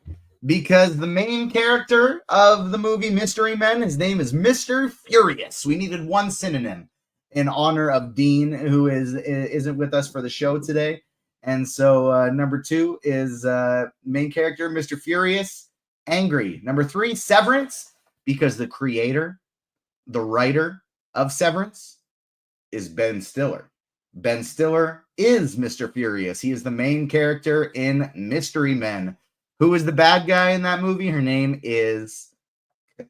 [SPEAKER 1] because the main character of the movie Mystery Men, his name is Mr. Furious. We needed one synonym in honor of Dean, who isn't with us for the show today. And so number 2 is main character, Mr. Furious, angry. Number 3, Severance, because the creator, the writer of Severance is Ben Stiller. Ben Stiller is Mr. Furious. He is the main character in Mystery Men. Who is the bad guy in that movie? Her name is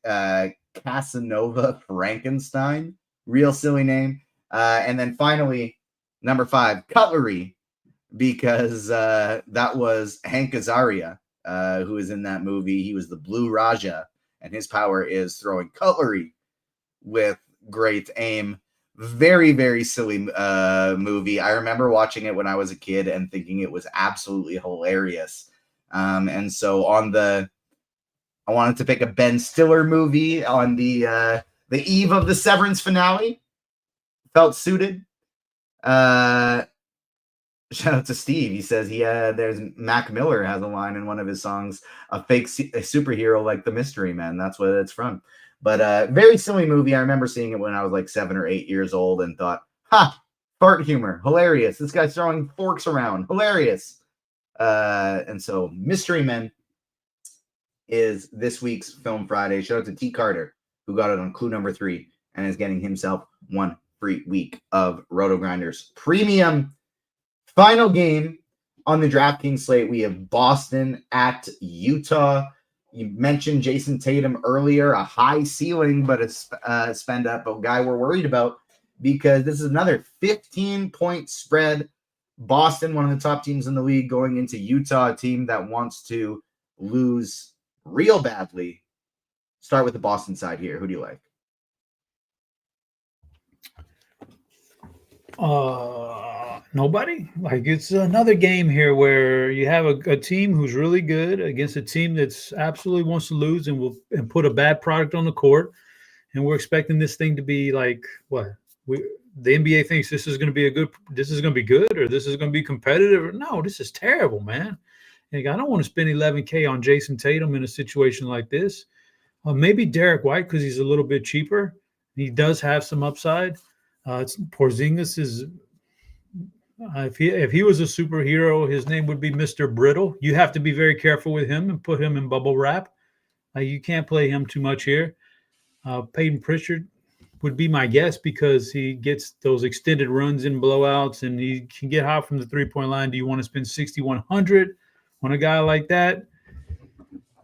[SPEAKER 1] Casanova Frankenstein. Real silly name. And then finally, number 5, Cutlery, because that was Hank Azaria, who was in that movie. He was the Blue Raja, and his power is throwing cutlery with great aim. Very, very silly movie. I remember watching it when I was a kid and thinking it was absolutely hilarious. And so I wanted to pick a Ben Stiller movie on the eve of the Severance finale. Felt suited. Shout out to Steve. He says there's Mac Miller has a line in one of his songs, a fake superhero like the Mystery Man. That's what it's from. But very silly movie. I remember seeing it when I was like 7 or 8 years old and thought, fart humor, hilarious. This guy's throwing forks around, hilarious. And so Mystery Men is this week's Film Friday. Shout out to T. Carter, who got it on clue number 3 and is getting himself 1 free week of RotoGrinders Premium. Final game on the DraftKings slate, we have Boston at Utah. You mentioned Jason Tatum earlier, a high ceiling, but a spend up, a guy we're worried about because this is another 15-point spread. Boston, one of the top teams in the league, going into Utah, a team that wants to lose real badly. Start with the Boston side here. Who do you like?
[SPEAKER 2] Nobody. Like, it's another game here where you have a team who's really good against a team that's absolutely wants to lose and put a bad product on the court, and we're expecting this thing to be like what the NBA thinks this is going to be good, or this is going to be competitive. No, this is terrible, man. Like, I don't want to spend $11K on Jason Tatum in a situation like this. Maybe Derek White because he's a little bit cheaper. He does have some upside. Porzingis is. If he was a superhero, his name would be Mr. Brittle. You have to be very careful with him and put him in bubble wrap. You can't play him too much here. Peyton Pritchard would be my guess because he gets those extended runs and blowouts, and he can get hot from the three-point line. Do you want to spend $6,100 on a guy like that?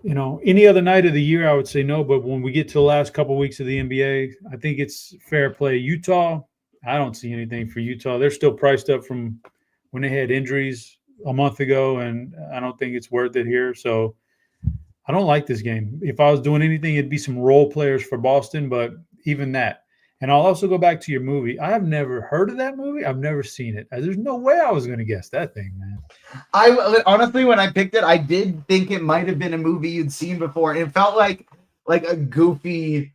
[SPEAKER 2] Any other night of the year, I would say no. But when we get to the last couple of weeks of the NBA, I think it's fair play. Utah, I don't see anything for Utah. They're still priced up from when they had injuries a month ago, and I don't think it's worth it here. So I don't like this game. If I was doing anything, it'd be some role players for Boston, but even that. And I'll also go back to your movie. I have never heard of that movie. I've never seen it. There's no way I was going to guess that thing, man.
[SPEAKER 1] I honestly, when I picked it, I did think it might have been a movie you'd seen before, and it felt like a goofy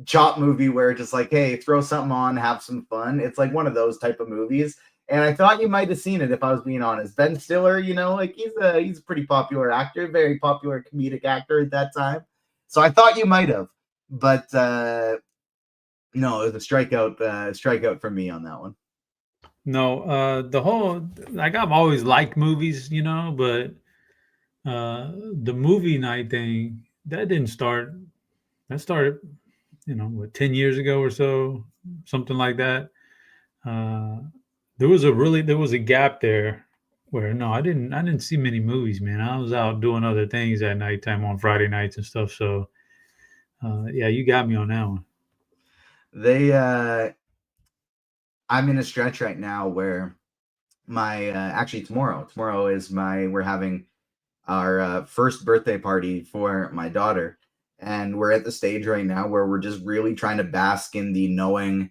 [SPEAKER 1] chop movie where just like, hey, throw something on, have some fun. It's like one of those type of movies. And I thought you might have seen it if I was being honest. Ben Stiller, he's a pretty popular actor, very popular comedic actor at that time. So I thought you might have, but no, it was a strikeout for me on that one.
[SPEAKER 2] No, the whole I've always liked movies, but the movie night thing that didn't start. That started, 10 years ago or so, something like that. There was a gap there where I didn't see many movies, man. I was out doing other things at nighttime on Friday nights and stuff. So, yeah, you got me on that one.
[SPEAKER 1] I'm in a stretch right now where my actually tomorrow is we're having our first birthday party for my daughter, and we're at the stage right now where we're just really trying to bask in the knowing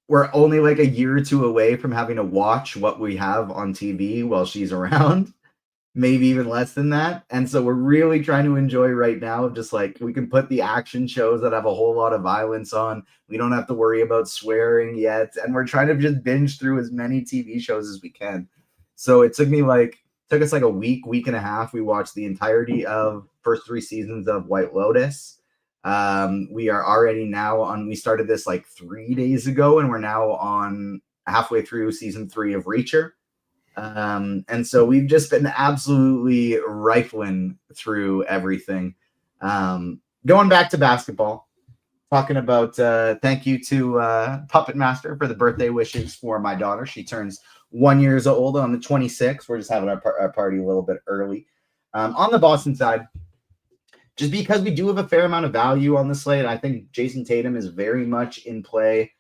[SPEAKER 1] we're only like a year or two away from having to watch what we have on TV while she's around. Maybe even less than that. And so we're really trying to enjoy right now, just like we can put the action shows that have a whole lot of violence on. We don't have to worry about swearing yet. And we're trying to just binge through as many TV shows as we can. So it took us like a week and a half. We watched the entirety of first 3 seasons of White Lotus. We are already now we started this like 3 days ago, and we're now on halfway through season 3 of Reacher. And so we've just been absolutely rifling through everything. Going back to basketball, talking about thank you to Puppet Master for the birthday wishes for my daughter. She turns 1 year old on the 26th. We're just having our party a little bit early. On the Boston side, just because we do have a fair amount of value on the slate, I think Jason Tatum is very much in play.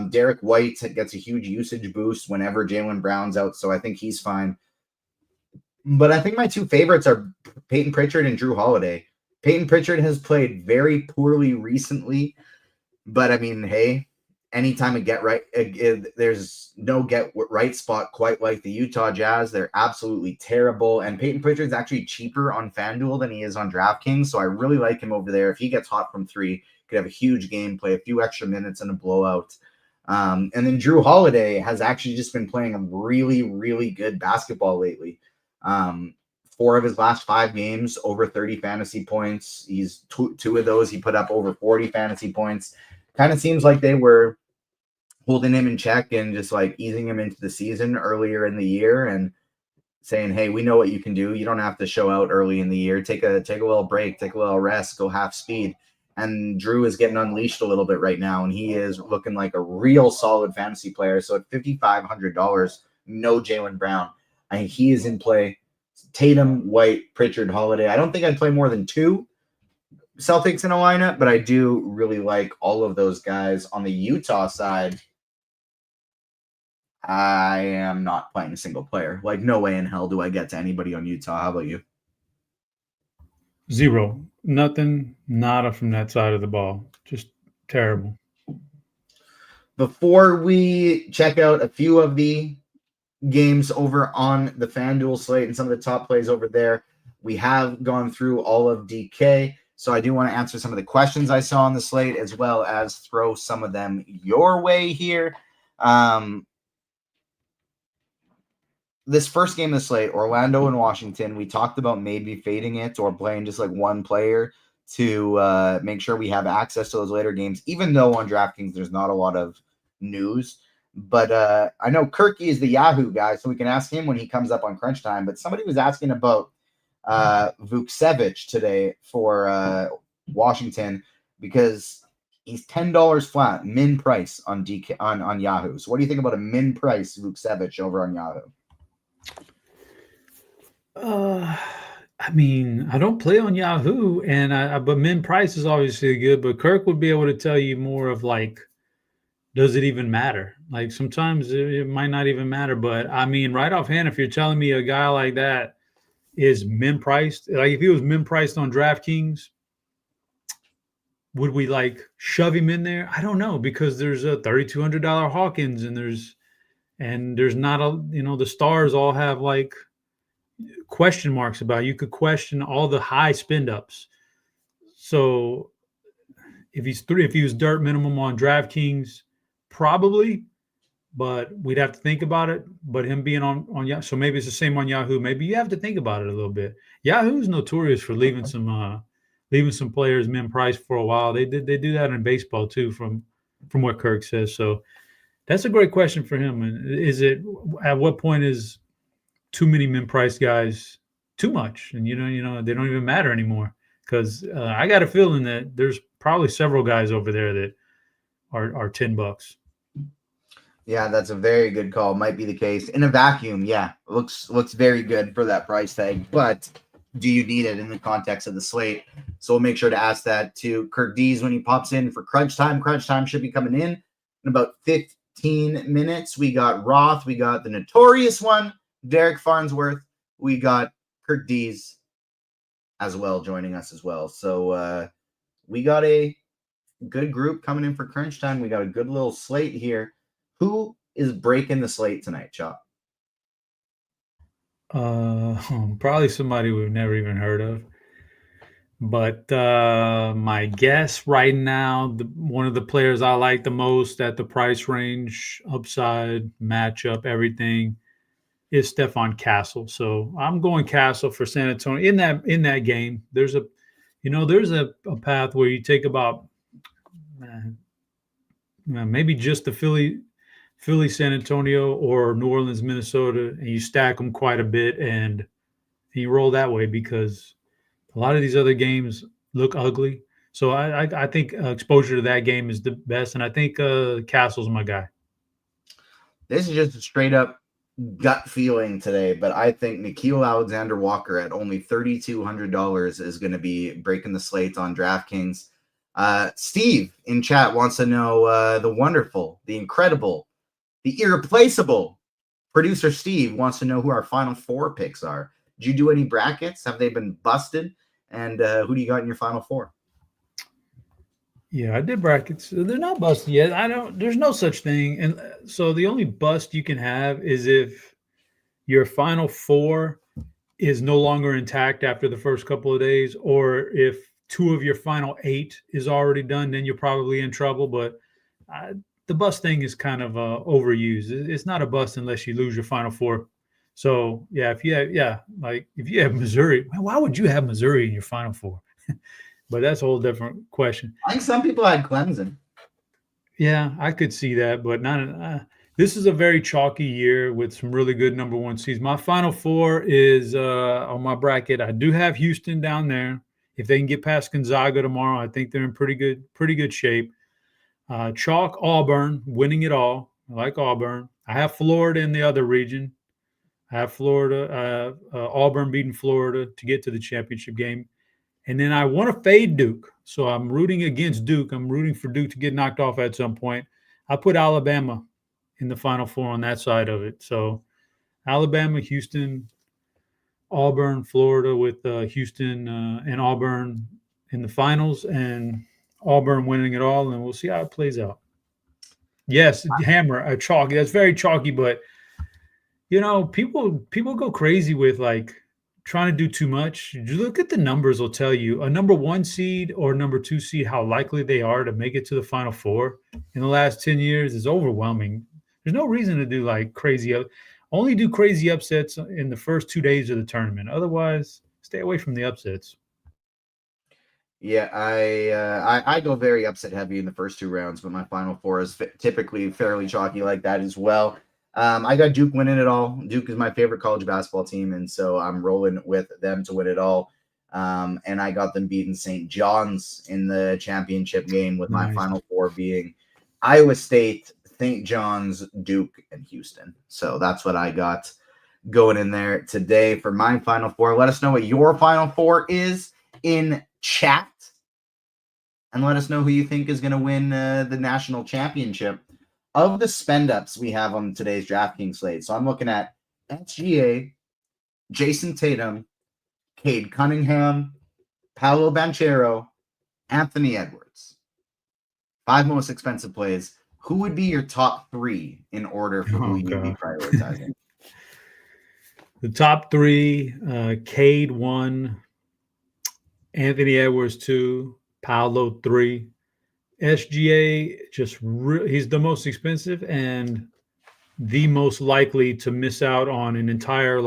[SPEAKER 1] Derek White gets a huge usage boost whenever Jaylen Brown's out, so I think he's fine. But I think my two favorites are Peyton Pritchard and Drew Holiday. Peyton Pritchard has played very poorly recently, but I mean, hey, anytime there's no get right spot quite like the Utah Jazz. They're absolutely terrible, and Peyton Pritchard's actually cheaper on FanDuel than he is on DraftKings, so I really like him over there. If he gets hot from three, could have a huge game, play a few extra minutes and a blowout. And then Drew Holiday has actually just been playing really, really good basketball lately. 4 of his last 5 games, over 30 fantasy points. He's two of those, he put up over 40 fantasy points. Kind of seems like they were holding him in check and just like easing him into the season earlier in the year and saying, hey, we know what you can do. You don't have to show out early in the year. Take a little break, take a little rest, go half speed. And Drew is getting unleashed a little bit right now, and he is looking like a real solid fantasy player. So at $5,500, no Jaylen Brown. He is in play. Tatum, White, Pritchard, Holiday. I don't think I'd play more than 2 Celtics in a lineup, but I do really like all of those guys. On the Utah side, I am not playing a single player. Like, no way in hell do I get to anybody on Utah. How about you?
[SPEAKER 2] 0. Nothing, nada from that side of the ball. Just terrible.
[SPEAKER 1] Before we check out a few of the games over on the FanDuel slate and some of the top plays over there, we have gone through all of DK. So I do want to answer some of the questions I saw on the slate, as well as throw some of them your way here. This first game of the slate, Orlando and Washington, we talked about maybe fading it or playing just like one player to make sure we have access to those later games, even though on DraftKings there's not a lot of news. But I know Kirkdiese is the Yahoo guy, so we can ask him when he comes up on crunch time. But somebody was asking about Vukcevic today for Washington because he's $10 flat, min price on DK on Yahoo. So what do you think about a min price Vukcevic over on Yahoo?
[SPEAKER 2] I mean, I don't play on Yahoo, and but min price is obviously good. But Kirk would be able to tell you more of like, does it even matter? Like sometimes it might not even matter. But I mean, right offhand, if you're telling me a guy like that is min priced, like if he was min priced on DraftKings, would we like shove him in there? I don't know, because there's a $3,200 Hawkins, and there's not a, the stars all have like question marks about it. You could question all the high spend ups. So if he was dirt minimum on DraftKings, probably, but we'd have to think about it. But him being on Yahoo, so maybe it's the same on Yahoo. Maybe you have to think about it a little bit. Yahoo's notorious for leaving some players min price for a while. They do that in baseball too, from what Kirk says. So that's a great question for him. And is it, at what point is too many min price guys too much? And they don't even matter anymore, because I got a feeling that there's probably several guys over there that are $10.
[SPEAKER 1] Yeah, that's a very good call. Might be the case in a vacuum. Yeah, looks very good for that price tag. But do you need it in the context of the slate? So we'll make sure to ask that to Kirkdiese when he pops in for crunch time. Crunch time should be coming in about 15 minutes. We got Roth. We got the Notorious one, Derek Farnsworth. We got Kirkdiese as well joining us as well. So we got a good group coming in for crunch time. We got a good little slate here. Who is breaking the slate tonight, Chop?
[SPEAKER 2] Probably somebody we've never even heard of. But my guess right now, one of the players I like the most at the price range, upside, matchup, everything, is Stefan Castle. So I'm going Castle for San Antonio in that game. There's a path where you take about maybe just the Philly, San Antonio, or New Orleans, Minnesota, and you stack them quite a bit, and you roll that way, because a lot of these other games look ugly. So I think exposure to that game is the best, and I think Castle's my guy.
[SPEAKER 1] This is just a straight up gut feeling today, but I think Nickeil Alexander-Walker at only $3,200 is going to be breaking the slate on DraftKings. Steve in chat wants to know the wonderful, the incredible, the irreplaceable producer Steve wants to know who our final four picks are. Did you do any brackets? Have they been busted? And who do you got in your final four?
[SPEAKER 2] Yeah, I did brackets. They're not busted yet. There's no such thing. And so the only bust you can have is if your final four is no longer intact after the first couple of days, or if two of your final 8 is already done, then you're probably in trouble. But the bust thing is kind of overused. It's not a bust unless you lose your final four. So yeah, if you have Missouri, why would you have Missouri in your final four? But that's a whole different question.
[SPEAKER 1] I think some people had Clemson.
[SPEAKER 2] Yeah, I could see that, but not. This is a very chalky year with some really good number one seeds. My final four is on my bracket. I do have Houston down there. If they can get past Gonzaga tomorrow, I think they're in pretty good shape. Chalk Auburn, winning it all. I like Auburn. I have Florida in the other region. I have Florida, Auburn beating Florida to get to the championship game. And then I want to fade Duke. So I'm rooting against Duke. I'm rooting for Duke to get knocked off at some point. I put Alabama in the final four on that side of it. So Alabama, Houston, Auburn, Florida with Houston and Auburn in the finals, and Auburn winning it all. And we'll see how it plays out. Yes, hammer, a chalky. That's very chalky, but people go crazy with like trying to do too much. Look at the numbers will tell you a number one seed or number two seed, how likely they are to make it to the final four in the last 10 years is overwhelming. There's no reason to do like crazy. Only do crazy upsets in the first 2 days of the tournament. Otherwise, stay away from the upsets.
[SPEAKER 1] Yeah, I go very upset heavy in the first 2 rounds, but my final four is typically fairly chalky like that as well. I got Duke winning it all. Duke is my favorite college basketball team, and so I'm rolling with them to win it all. And I got them beating St. John's in the championship game with my final four being Iowa State, St. John's, Duke, and Houston. So that's what I got going in there today for my final four. Let us know what your final four is in chat, and let us know who you think is going to win the national championship of the spend ups we have on today's DraftKings slate. So I'm looking at SGA, Jason Tatum, Cade Cunningham, Paolo Banchero, Anthony Edwards. 5 most expensive plays. Who would be your top 3 in order for who you'd be prioritizing?
[SPEAKER 2] The top 3, Cade 1, Anthony Edwards 2, Paolo 3. SGA he's the most expensive and the most likely to miss out on an entire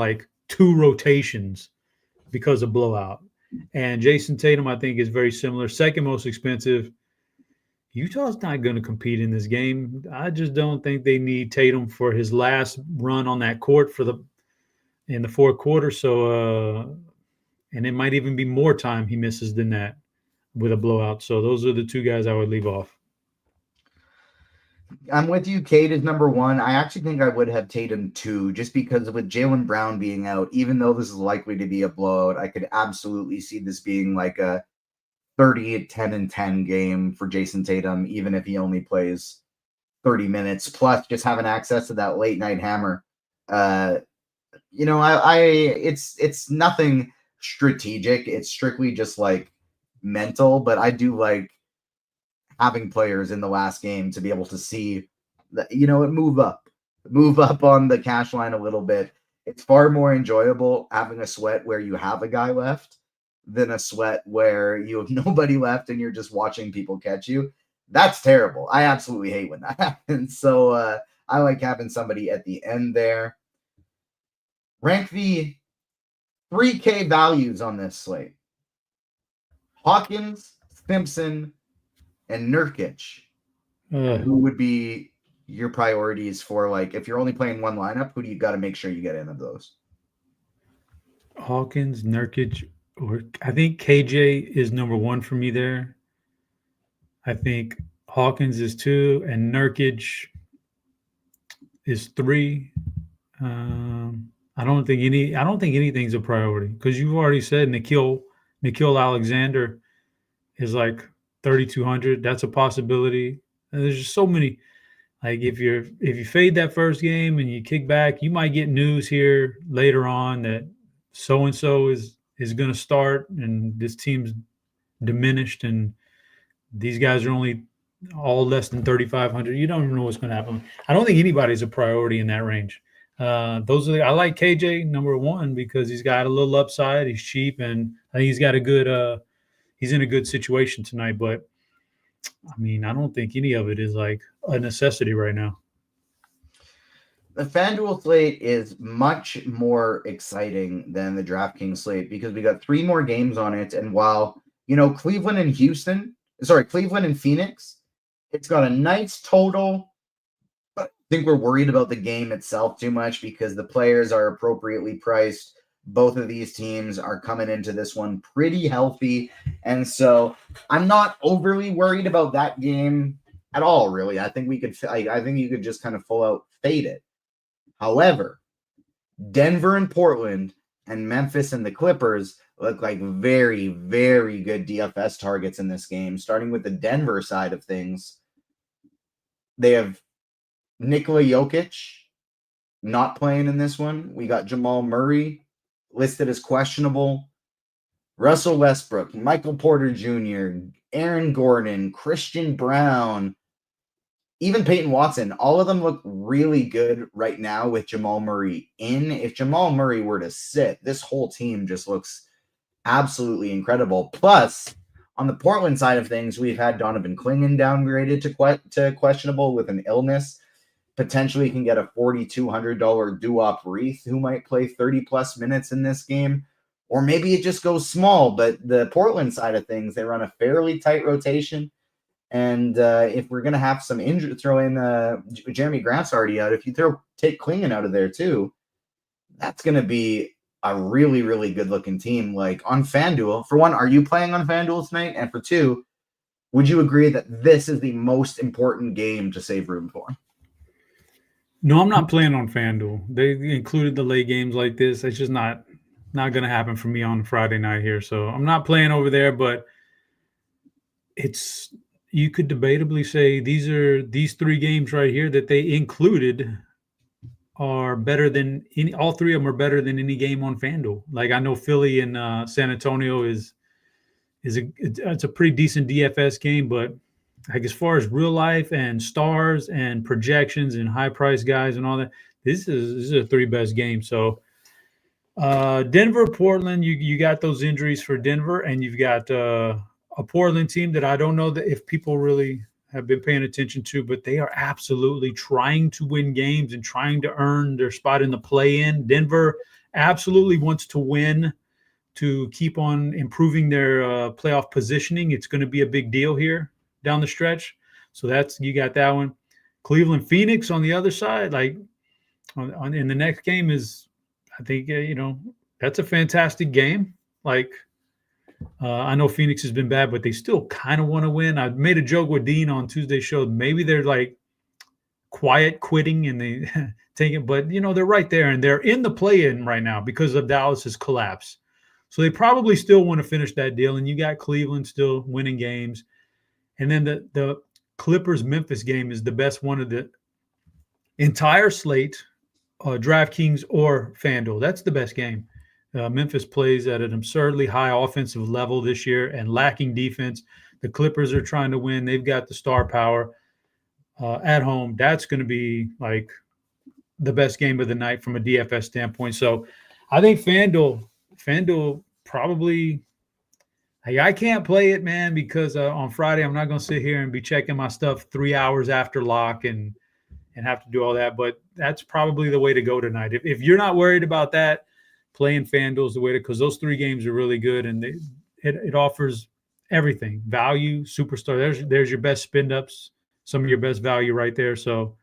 [SPEAKER 2] 2 rotations because of blowout. And Jason Tatum, I think, is very similar. Second most expensive. Utah's not going to compete in this game. I just don't think they need Tatum for his last run on that court in the fourth quarter. So, and it might even be more time he misses than that with a blowout. So those are the 2 guys I would leave off.
[SPEAKER 1] I'm with you. Cade is number 1. I actually think I would have Tatum 2, just because with Jaylen Brown being out, even though this is likely to be a blowout, I could absolutely see this being like a 30, 10, and 10 game for Jason Tatum, even if he only plays 30 minutes, plus just having access to that late night hammer. It's nothing strategic. It's strictly just mental, but I do like having players in the last game to be able to see that, move up on the cash line a little bit. It's far more enjoyable having a sweat where you have a guy left than a sweat where you have nobody left and you're just watching people catch you. That's terrible. I absolutely hate when that happens. So I like having somebody at the end there. Rank the 3K values on this slate. Hawkins, Simpson, and Nurkic. Who would be your priorities for, if you're only playing one lineup, who do you got to make sure you get in of those?
[SPEAKER 2] Hawkins, Nurkic, or I think KJ is number 1 for me there. I think Hawkins is 2, and Nurkic is 3. I don't think anything's a priority because you've already said Nikhil Alexander is like 3,200. That's a possibility. And there's just so many. Like if you fade that first game and you kick back, you might get news here later on that so and so is going to start and this team's diminished and these guys are only all less than 3,500. You don't even know what's going to happen. I don't think anybody's a priority in that range. I like KJ number one because he's got a little upside. He's cheap and I think he's got a good. He's in a good situation tonight. But I mean, I don't think any of it is like a necessity right now.
[SPEAKER 1] The FanDuel slate is much more exciting than the DraftKings slate because we got 3 more games on it. And while, Cleveland and Phoenix, it's got a nice total. But I think we're worried about the game itself too much because the players are appropriately priced. Both of these teams are coming into this one pretty healthy. And so I'm not overly worried about that game at all, really. I think you could just kind of full out fade it. However, Denver and Portland and Memphis and the Clippers look like very, very good DFS targets in this game. Starting with the Denver side of things, they have Nikola Jokic not playing in this one. We got Jamal Murray listed as questionable. Russell Westbrook, Michael Porter Jr., Aaron Gordon, Christian Brown, even Peyton Watson, all of them look really good right now with Jamal Murray in. If Jamal Murray were to sit, this whole team just looks absolutely incredible. Plus, on the Portland side of things, we've had Donovan Clingan downgraded to questionable with an illness. Potentially can get a $4,200 Duop Reith who might play 30-plus minutes in this game. Or maybe it just goes small. But the Portland side of things, they run a fairly tight rotation. And if we're going to have some injury, throw in Jeremy Grant's already out. If you take Clingan out of there too, that's going to be a really, really good-looking team. Like on FanDuel, for one, are you playing on FanDuel tonight? And for two, would you agree that this is the most important game to save room for?
[SPEAKER 2] No, I'm not playing on FanDuel. They included the late games like this. It's just not going to happen for me on Friday night here. So I'm not playing over there, but you could debatably say these 3 games right here that they included are better than all 3 of them are better than any game on FanDuel. Like I know Philly and San Antonio it's a pretty decent DFS game, but like as far as real life and stars and projections and high price guys and all that, this is a 3 best game. So Denver, Portland, you got those injuries for Denver, and you've got a Portland team that I don't know that if people really have been paying attention to, but they are absolutely trying to win games and trying to earn their spot in the play-in. Denver absolutely wants to win to keep on improving their playoff positioning. It's going to be a big deal here down the stretch. So you got that one. Cleveland, Phoenix on the other side, like in the next game is, I think, that's a fantastic game. Like, I know Phoenix has been bad, but they still kind of want to win. I made a joke with Dean on Tuesday's show. Maybe they're like quiet quitting and they take it, but they're right there and they're in the play-in right now because of Dallas's collapse. So they probably still want to finish that deal. And you got Cleveland still winning games. And then the Clippers-Memphis game is the best one of the entire slate, DraftKings or FanDuel. That's the best game. Memphis plays at an absurdly high offensive level this year and lacking defense. The Clippers are trying to win. They've got the star power at home. That's going to be like the best game of the night from a DFS standpoint. So I think FanDuel probably – I can't play it, man, because on Friday I'm not going to sit here and be checking my stuff 3 hours after lock and have to do all that. But that's probably the way to go tonight. If you're not worried about that, playing FanDuel is the way to, because those 3 games are really good and it offers everything. Value, superstar. There's your best spin ups, some of your best value right there. So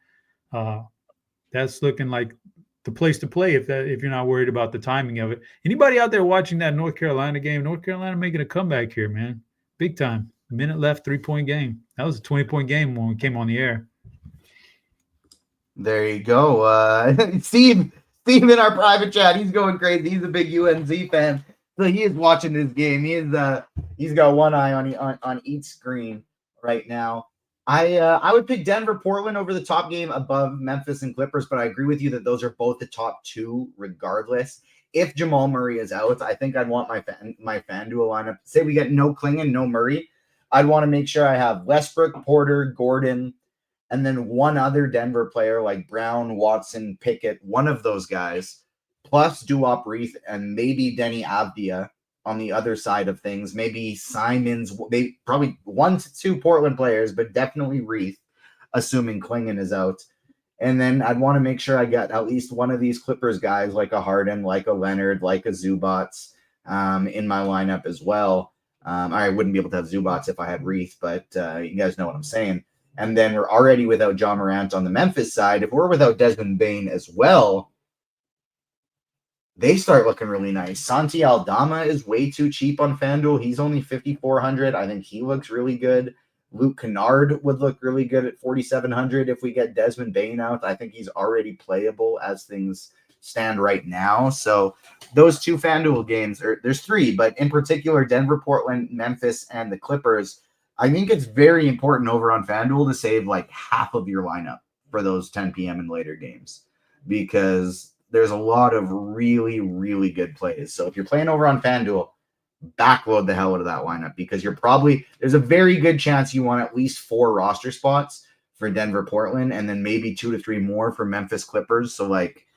[SPEAKER 2] that's looking like the place to play if you're not worried about the timing of it. Anybody out there watching that North Carolina game? North Carolina making a comeback here, man. Big time. A minute left, 3-point game. That was a 20-point game when we came on the air.
[SPEAKER 1] There you go. Steve, Steve in our private chat, he's going crazy. He's a big UNC fan, so he is watching this game. He's got one eye on each screen right now. I would pick Denver, Portland over the top game above Memphis and Clippers, but I agree with you that those are both the top two regardless. If Jamal Murray is out, I think I'd want my FanDuel lineup. Say we get no Klingon, no Murray. I'd want to make sure I have Westbrook, Porter, Gordon, and then one other Denver player like Brown, Watson, Pickett, one of those guys, plus Duop Reith and maybe Denny Avdia on the other side of things. Maybe Simons, probably 1 to 2 Portland players, but definitely Reith, assuming Klingon is out. And then I'd want to make sure I got at least one of these Clippers guys, like a Harden, like a Leonard, like a Zubats, in my lineup as well. I wouldn't be able to have Zubats if I had Reith, but you guys know what I'm saying. And then we're already without John Morant on the Memphis side. If we're without Desmond Bane as well, they start looking really nice. Santi Aldama is way too cheap on FanDuel. He's only 5,400. I think he looks really good. Luke Kennard would look really good at 4,700 if we get Desmond Bane out. I think he's already playable as things stand right now. So those two FanDuel games, or there's three, but in particular, Denver, Portland, Memphis, and the Clippers, I think it's very important over on FanDuel to save like half of your lineup for those 10 p.m. and later games, because there's a lot of really, really good plays. So if you're playing over on FanDuel, backload the hell out of that lineup, because there's a very good chance you want at least 4 roster spots for Denver, Portland, and then maybe 2 to 3 more for Memphis Clippers. So like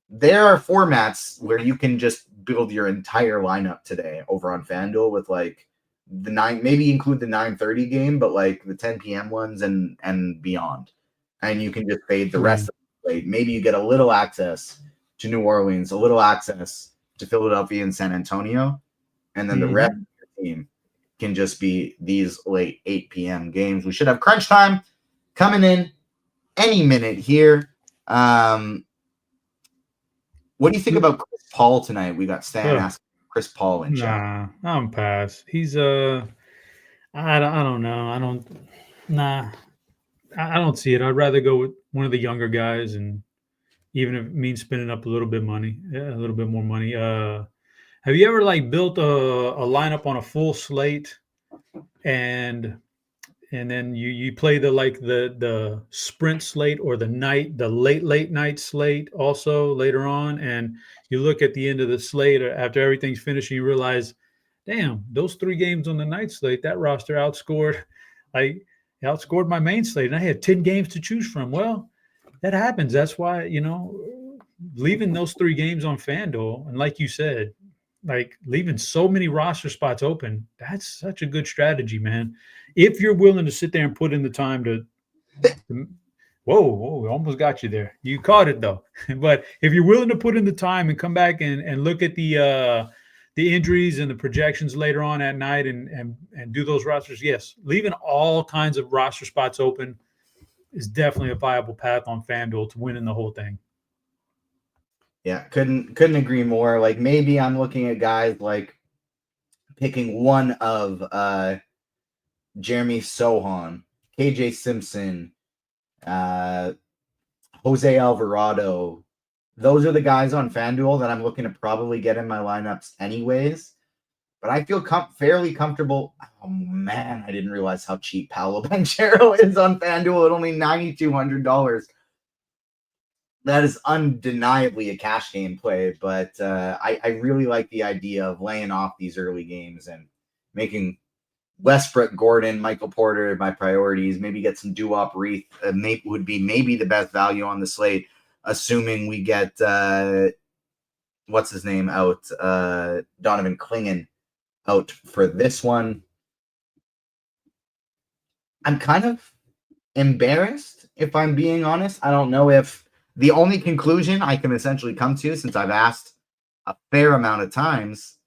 [SPEAKER 1] there are formats where you can just build your entire lineup today over on FanDuel with like maybe include the 9:30 game, but like the 10 p.m. ones and beyond. And you can just fade the rest of the slate. Maybe you get a little access to New Orleans, a little access to Philadelphia and San Antonio. And then the rest of the team can just be these late 8 p.m. games. We should have crunch time coming in any minute here. What do you think about Chris Paul tonight? We got Stan asking Chris Paul in chat.
[SPEAKER 2] Nah, I'm pass. He's I don't know. I don't see it. I'd rather go with one of the younger guys, and even if it means spending up a little bit more money. Have you ever like built a lineup on a full slate, and then you play the sprint slate or the late night slate also later on, and you look at the end of the slate after everything's finished and you realize, damn, those 3 games on the night slate, that roster outscored my main slate, and I had 10 games to choose from. Well, that happens. That's why, leaving those 3 games on FanDuel, and like you said, like leaving so many roster spots open, that's such a good strategy, man. If you're willing to sit there and put in the time to whoa, almost got you there. You caught it though. But if you're willing to put in the time and come back and look at the injuries and the projections later on at night and do those rosters, yes, leaving all kinds of roster spots open is definitely a viable path on FanDuel to winning the whole thing.
[SPEAKER 1] Yeah, couldn't agree more. Like maybe I'm looking at guys like picking one of Jeremy Sohan, KJ Simpson, Jose Alvarado. Those are the guys on FanDuel that I'm looking to probably get in my lineups anyways. But I feel fairly comfortable. Oh, man, I didn't realize how cheap Paolo Banchero is on FanDuel at only $9,200. That is undeniably a cash game play, but I really like the idea of laying off these early games and making Westbrook, Gordon, Michael Porter my priorities. Maybe get some Duop Reith. Would be maybe the best value on the slate, assuming we get what's his name out, Donovan Klingon out for this one. I'm kind of embarrassed, if I'm being honest. I don't know if the only conclusion I can essentially come to, since I've asked a fair amount of times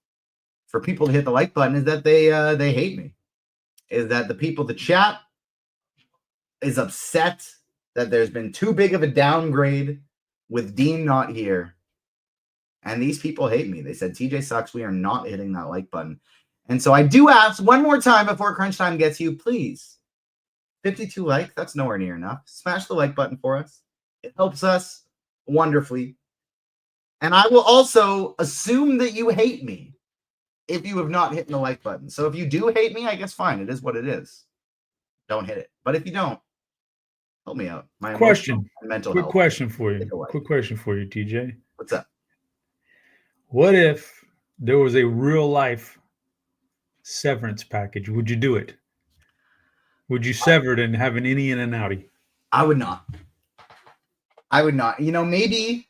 [SPEAKER 1] for people to hit the like button, is that they hate me. Is that the chat is upset that there's been too big of a downgrade with Dean not here. And these people hate me. They said, TJ sucks. We are not hitting that like button. And so I do ask one more time before crunch time gets you, please. 52 likes. That's nowhere near enough. Smash the like button for us. It helps us wonderfully. And I will also assume that you hate me if you have not hit the like button. So if you do hate me, I guess fine. It is what it is. Don't hit it. But if you don't, help me out. My emotional and mental
[SPEAKER 2] Quick
[SPEAKER 1] health.
[SPEAKER 2] question for you.
[SPEAKER 1] Take a like.
[SPEAKER 2] Quick question for you, TJ.
[SPEAKER 1] What's up?
[SPEAKER 2] What if there was a real life severance package? Would you do it? Would you sever it and have an innie and an outie?
[SPEAKER 1] I would not. I would not. You know, maybe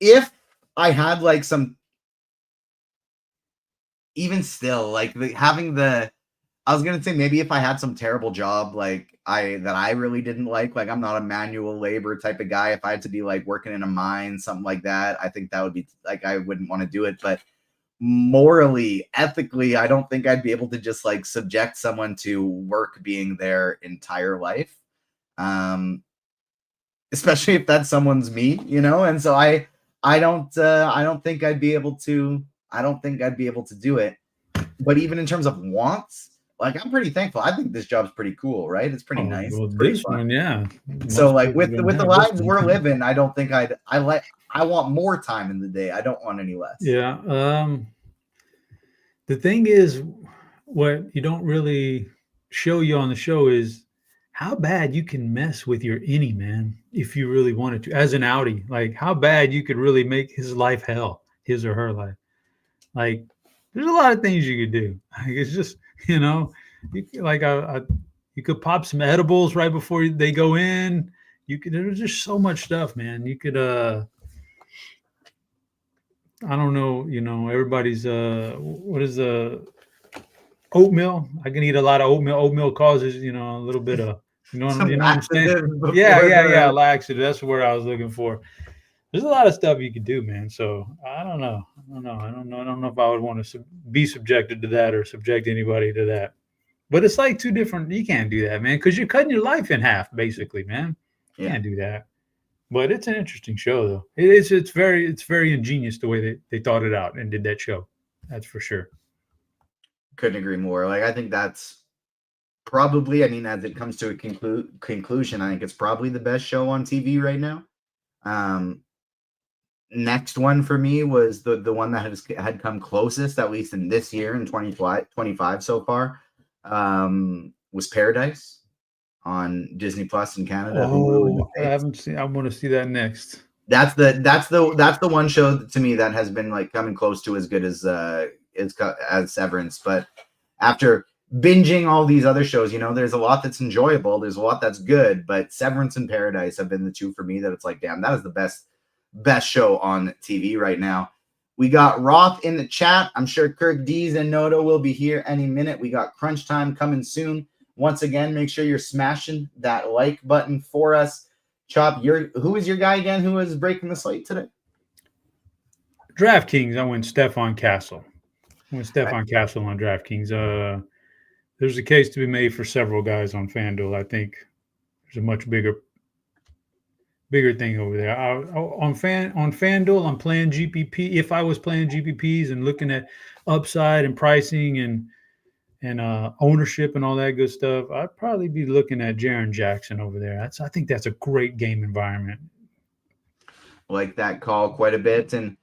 [SPEAKER 1] if I had like some, even still, like having the, I was gonna say maybe if I had some terrible job like that I really didn't like I'm not a manual labor type of guy. If I had to be like working in a mine, something like that, I think that would be like I wouldn't want to do it. But morally, ethically, I don't think I'd be able to just like subject someone to work being their entire life. Especially if that someone's me, you know? And so I don't think I'd be able to do it. But even in terms of wants, like I'm pretty thankful. I think this job's pretty cool, right? It's pretty nice.
[SPEAKER 2] Well,
[SPEAKER 1] It's pretty
[SPEAKER 2] this
[SPEAKER 1] fun.
[SPEAKER 2] one, yeah.
[SPEAKER 1] So like with the lives we're living, I don't think I want more time in the day. I don't want any less.
[SPEAKER 2] Yeah. The thing is, what you don't really show you on the show is how bad you can mess with your innie, man, if you really wanted to, as an outie. Like how bad you could really make his life hell, his or her life. Like there's a lot of things you could do. Like, it's just, you know, you could pop some edibles right before they go in. There's just so much stuff, man. You could I don't know, you know, everybody's what is oatmeal? I can eat a lot of oatmeal. Oatmeal causes, you know, a little bit of, you know what I'm saying? Yeah, laxative. That's what I was looking for. There's a lot of stuff you could do, man. So I don't know. I don't know if I would want to be subjected to that or subject anybody to that. But it's like two different. You can't do that, man, because you're cutting your life in half, basically, man. You can't do that. But it's an interesting show, though. It's very ingenious the way they thought it out and did that show. That's for sure.
[SPEAKER 1] Couldn't agree more. Like I think that's probably, I mean, as it comes to a conclusion, I think it's probably the best show on TV right now. Next one for me was the one that had come closest, at least in this year in 2025 so far, was Paradise on Disney Plus in Canada.
[SPEAKER 2] Oh, I haven't seen. I want to see that next.
[SPEAKER 1] That's the one show to me that has been like coming close to as good as Severance. But after binging all these other shows, you know, there's a lot that's enjoyable, there's a lot that's good, but Severance and Paradise have been the two for me that it's like, damn, that is the best show on TV right now. We got Roth in the chat. I'm sure Kirkdiese and Noto will be here any minute. We got crunch time coming soon. Once again, make sure you're smashing that like button for us. Chop, who is your guy again who is breaking the slate today?
[SPEAKER 2] DraftKings, I went Stefan Castle. Castle on DraftKings. There's a case to be made for several guys on FanDuel. I think there's a much bigger thing over there. On FanDuel, I'm playing GPP. If I was playing GPPs and looking at upside and pricing and ownership and all that good stuff, I'd probably be looking at Jaren Jackson over there. I think that's a great game environment.
[SPEAKER 1] Like that call quite a bit. And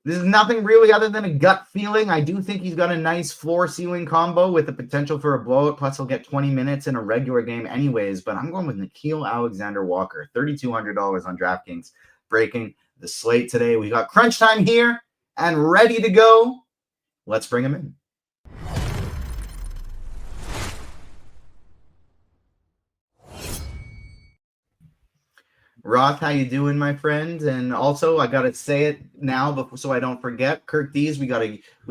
[SPEAKER 1] this is nothing really other than a gut feeling. I do think he's got a nice floor-ceiling combo with the potential for a blowout. Plus, he'll get 20 minutes in a regular game anyways. But I'm going with Nickeil Alexander-Walker, $3,200 on DraftKings, breaking the slate today. We got crunch time here and ready to go. Let's bring him in. Roth, how you doing, my friend? And also, I gotta say it now, so I don't forget. Kirkdiese, we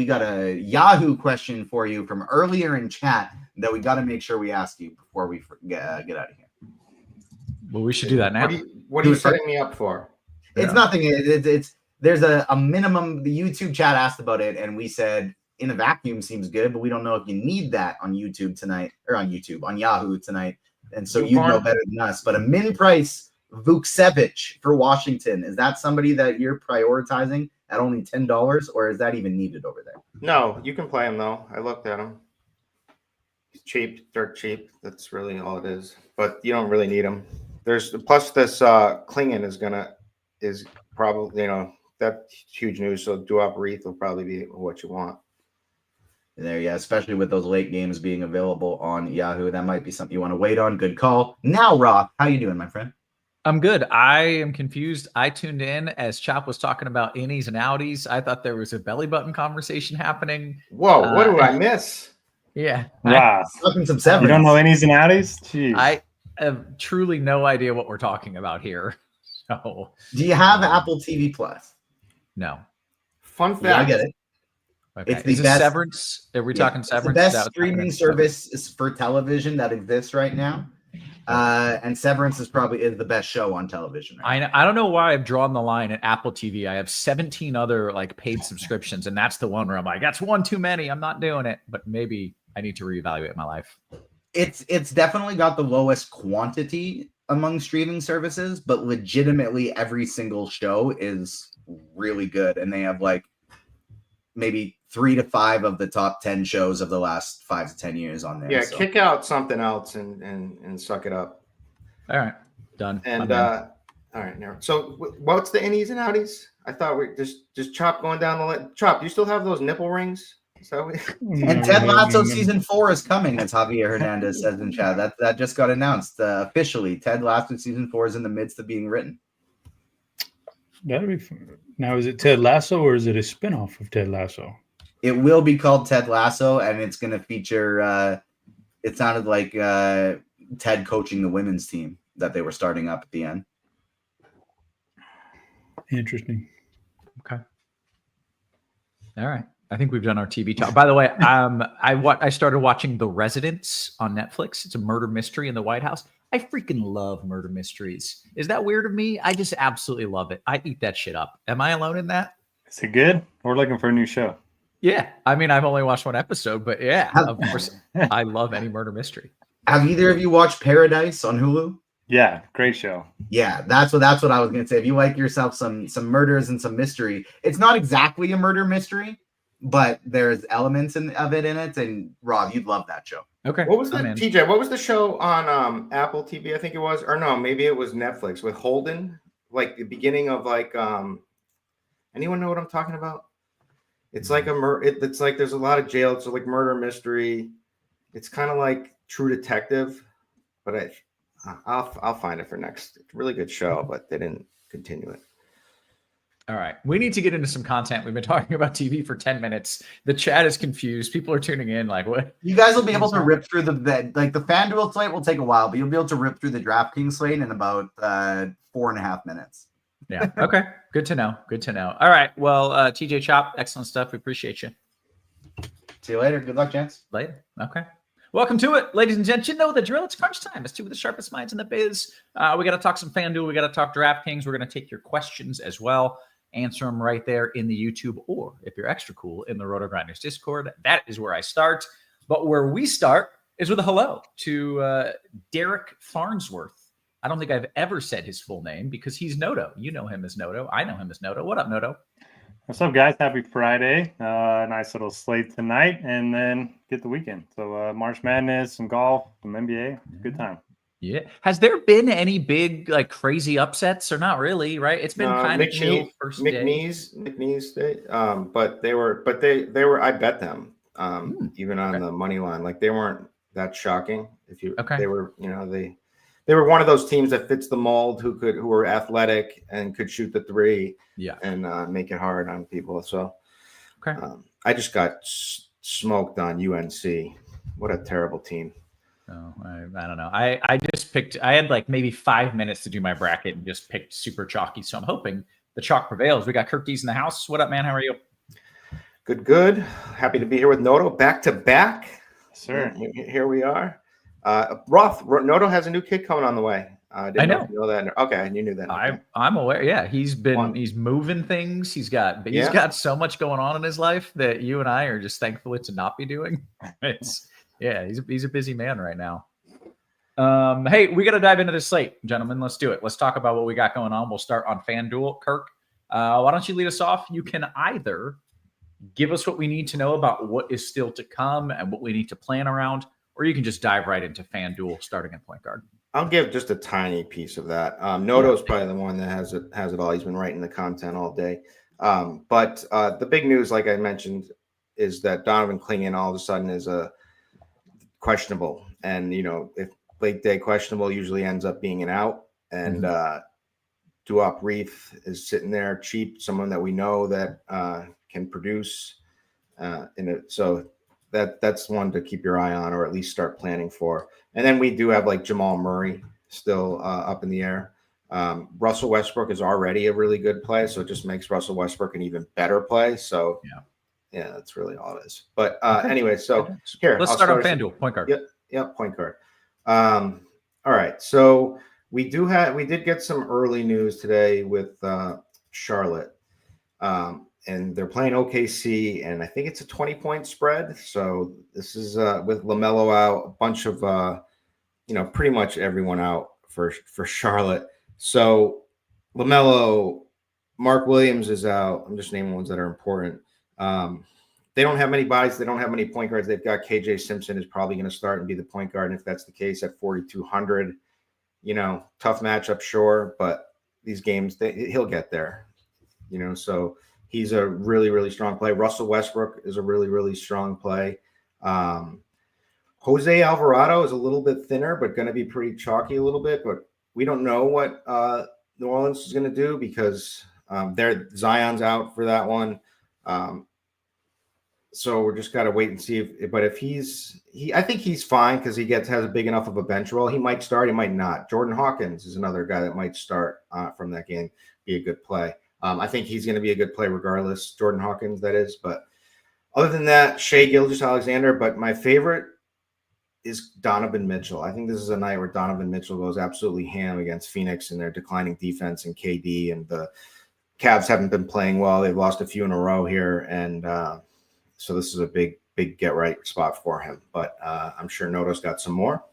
[SPEAKER 1] got a Yahoo question for you from earlier in chat that we got to make sure we ask you before we get out of here.
[SPEAKER 3] Well, we should do that now.
[SPEAKER 4] What are you setting me up for?
[SPEAKER 1] It's nothing. It's there's a minimum. The YouTube chat asked about it, and we said in a vacuum seems good, but we don't know if you need that on YouTube tonight or on Yahoo tonight. And so you know better than us. But a min price Vukcevic for Washington, is that somebody that you're prioritizing at only $10, or is that even needed over there?
[SPEAKER 4] No, you can play him though. I looked at him. He's cheap, dirt cheap. That's really all it is. But you don't really need him. There's plus this Klingon is probably, that's huge news. So Duop Reith will probably be what you want.
[SPEAKER 1] There, yeah, especially with those late games being available on Yahoo. That might be something you want to wait on. Good call. Now, Roth, how you doing, my friend?
[SPEAKER 3] I'm good. I am confused. I tuned in as Chop was talking about innies and outies. I thought there was a belly button conversation happening.
[SPEAKER 4] Whoa, what did I miss?
[SPEAKER 3] Yeah.
[SPEAKER 5] Ross,
[SPEAKER 1] Talking some
[SPEAKER 5] you
[SPEAKER 1] severance.
[SPEAKER 5] don't know innies and outies? Jeez.
[SPEAKER 3] I have truly no idea what we're talking about here. So,
[SPEAKER 1] Do you have Apple TV Plus?
[SPEAKER 3] no.
[SPEAKER 4] Fun
[SPEAKER 1] Yeah, I
[SPEAKER 4] fact.
[SPEAKER 1] get it.
[SPEAKER 3] Okay.
[SPEAKER 1] It's the
[SPEAKER 3] Is this
[SPEAKER 1] best-
[SPEAKER 3] Severance? Are we talking
[SPEAKER 1] It's
[SPEAKER 3] Severance?
[SPEAKER 1] the
[SPEAKER 3] Is
[SPEAKER 1] best
[SPEAKER 3] that what's
[SPEAKER 1] streaming
[SPEAKER 3] happening?
[SPEAKER 1] service is for television that exists right now. And Severance is probably the best show on television. Right
[SPEAKER 3] I don't know why I've drawn the line at Apple TV. I have 17 other like paid subscriptions, and that's the one where I'm like, that's one too many. I'm not doing it. But maybe I need to reevaluate my life.
[SPEAKER 1] It's definitely got the lowest quantity among streaming services, but legitimately every single show is really good, and they have like maybe 3 to 5 of the top 10 shows of the last 5 to 10 years on there.
[SPEAKER 4] Yeah,
[SPEAKER 1] so.
[SPEAKER 4] kick out something else and suck it up.
[SPEAKER 3] All right, done.
[SPEAKER 4] And all right, now. So what's the innies and outies? I thought we just Chop going down the line. Chop, do you still have those nipple rings? So
[SPEAKER 1] And Ted Lasso season 4 is coming, as Javier Hernandez says in chat. That just got announced officially. Ted Lasso season 4 is in the midst of being written.
[SPEAKER 2] That'd be fun. Now, is it Ted Lasso or is it a spinoff of Ted Lasso?
[SPEAKER 1] It will be called Ted Lasso, and it's going to feature. It sounded like Ted coaching the women's team that they were starting up at the end.
[SPEAKER 2] Interesting.
[SPEAKER 3] Okay. All right. I think we've done our TV talk. By the way, I started watching The Residence on Netflix. It's a murder mystery in the White House. I freaking love murder mysteries. Is that weird of me? I just absolutely love it. I eat that shit up. Am I alone in that?
[SPEAKER 5] Is it good? We're looking for a new show.
[SPEAKER 3] Yeah. I mean, I've only watched one episode, but yeah, of course, I love any murder mystery.
[SPEAKER 1] Have either of you watched Paradise on Hulu?
[SPEAKER 5] Yeah, great show.
[SPEAKER 1] Yeah, that's what I was going to say. If you like yourself some murders and some mystery, it's not exactly a murder mystery, but there's elements of it in it. And Rob, you'd love that show.
[SPEAKER 3] Okay.
[SPEAKER 4] what was the TJ? What was the show on Apple TV? I think it was, or no, maybe it was Netflix with Holden. Like the beginning of like anyone know what I'm talking about? It's like it's like there's a lot of jail. It's like murder mystery. It's kind of like True Detective, but I'll find it for next. It's a really good show, but they didn't continue it.
[SPEAKER 3] All right. We need to get into some content. We've been talking about TV for 10 minutes. The chat is confused. People are tuning in like, what?
[SPEAKER 1] You guys will be able to rip through the FanDuel slate will take a while, but you'll be able to rip through the DraftKings slate in about 4.5 minutes.
[SPEAKER 3] Yeah. Okay. Good to know. Good to know. All right. Well, TJ Chop, excellent stuff. We appreciate you.
[SPEAKER 1] See you later. Good luck, gents.
[SPEAKER 3] Later. Okay. Welcome to it, ladies and gents. You know the drill. It's crunch time. It's two of the sharpest minds in the biz. We got to talk some FanDuel. We got to talk DraftKings. We're going to take your questions as well. Answer them right there in the YouTube, or if you're extra cool, in the RotoGrinders Discord. That is where I start. But where we start is with a hello to Derek Farnsworth. I don't think I've ever said his full name because he's Noto. You know him as Noto. I know him as Noto. What up, Noto?
[SPEAKER 5] What's up, guys? Happy Friday. Nice little slate tonight, and then get the weekend. So March Madness, some golf, some NBA. Good time.
[SPEAKER 3] Yeah. Has there been any big, like, crazy upsets or not really, right? It's been kind of chill first day.
[SPEAKER 4] McNeese Day. But they were, I bet them, even on the money line. Like they weren't that shocking. They were, they were one of those teams that fits the mold who were athletic and could shoot the three and make it hard on people. So I just got smoked on UNC. What a terrible team.
[SPEAKER 3] Oh, I don't know. I just picked, I had like maybe 5 minutes to do my bracket and just picked super chalky. So I'm hoping the chalk prevails. We got Kirkdiese in the house. What up, man? How are you?
[SPEAKER 4] Good. Happy to be here with Noto back to back.
[SPEAKER 5] Sir.
[SPEAKER 4] Here we are. Noto has a new kid coming on the way. I know. Know that. Okay, you knew that. Okay.
[SPEAKER 3] I'm aware. Yeah, he's moving things. He's got so much going on in his life that you and I are just thankful to not be doing. He's a busy man right now. Hey, we got to dive into this slate, gentlemen. Let's do it. Let's talk about what we got going on. We'll start on FanDuel. Kirk, why don't you lead us off? You can either give us what we need to know about what is still to come and what we need to plan around, or you can just dive right into FanDuel starting at point guard.
[SPEAKER 4] I'll give just a tiny piece of that. Noto is probably the one that has it all. He's been writing the content all day. But the big news, like I mentioned, is that Donovan Clingan all of a sudden is a questionable. And, if late day questionable usually ends up being an out. And Duop Reith is sitting there cheap, someone that we know that can produce. So that's one to keep your eye on, or at least start planning for. And then we do have like Jamal Murray still up in the air. Russell Westbrook is already a really good play, so it just makes Russell Westbrook an even better play. So yeah, that's really all it is. But anyway, so here
[SPEAKER 3] let's start on FanDuel point guard.
[SPEAKER 4] Yep, point guard. All right, so we did get some early news today with Charlotte. And they're playing OKC, and I think it's a 20-point spread. So this is with LaMelo out, a bunch of pretty much everyone out for Charlotte. So LaMelo, Mark Williams is out. I'm just naming ones that are important. They don't have many buys. They don't have many point guards. They've got KJ Simpson is probably going to start and be the point guard. And if that's the case at 4,200, tough matchup, sure, but these games he'll get there. So. He's a really, really strong play. Russell Westbrook is a really, really strong play. Jose Alvarado is a little bit thinner, but going to be pretty chalky a little bit. But we don't know what New Orleans is going to do because Zion's out for that one. So we're just got to wait and see if I think he's fine because he has a big enough of a bench role. He might start, he might not. Jordan Hawkins is another guy that might start from that game, be a good play. I think he's going to be a good play regardless, Jordan Hawkins, that is. But other than that, Shai Gilgeous-Alexander. But my favorite is Donovan Mitchell. I think this is a night where Donovan Mitchell goes absolutely ham against Phoenix and their declining defense and KD. And the Cavs haven't been playing well. They've lost a few in a row here. And so this is a big get-right spot for him. But I'm sure Noto's got some more.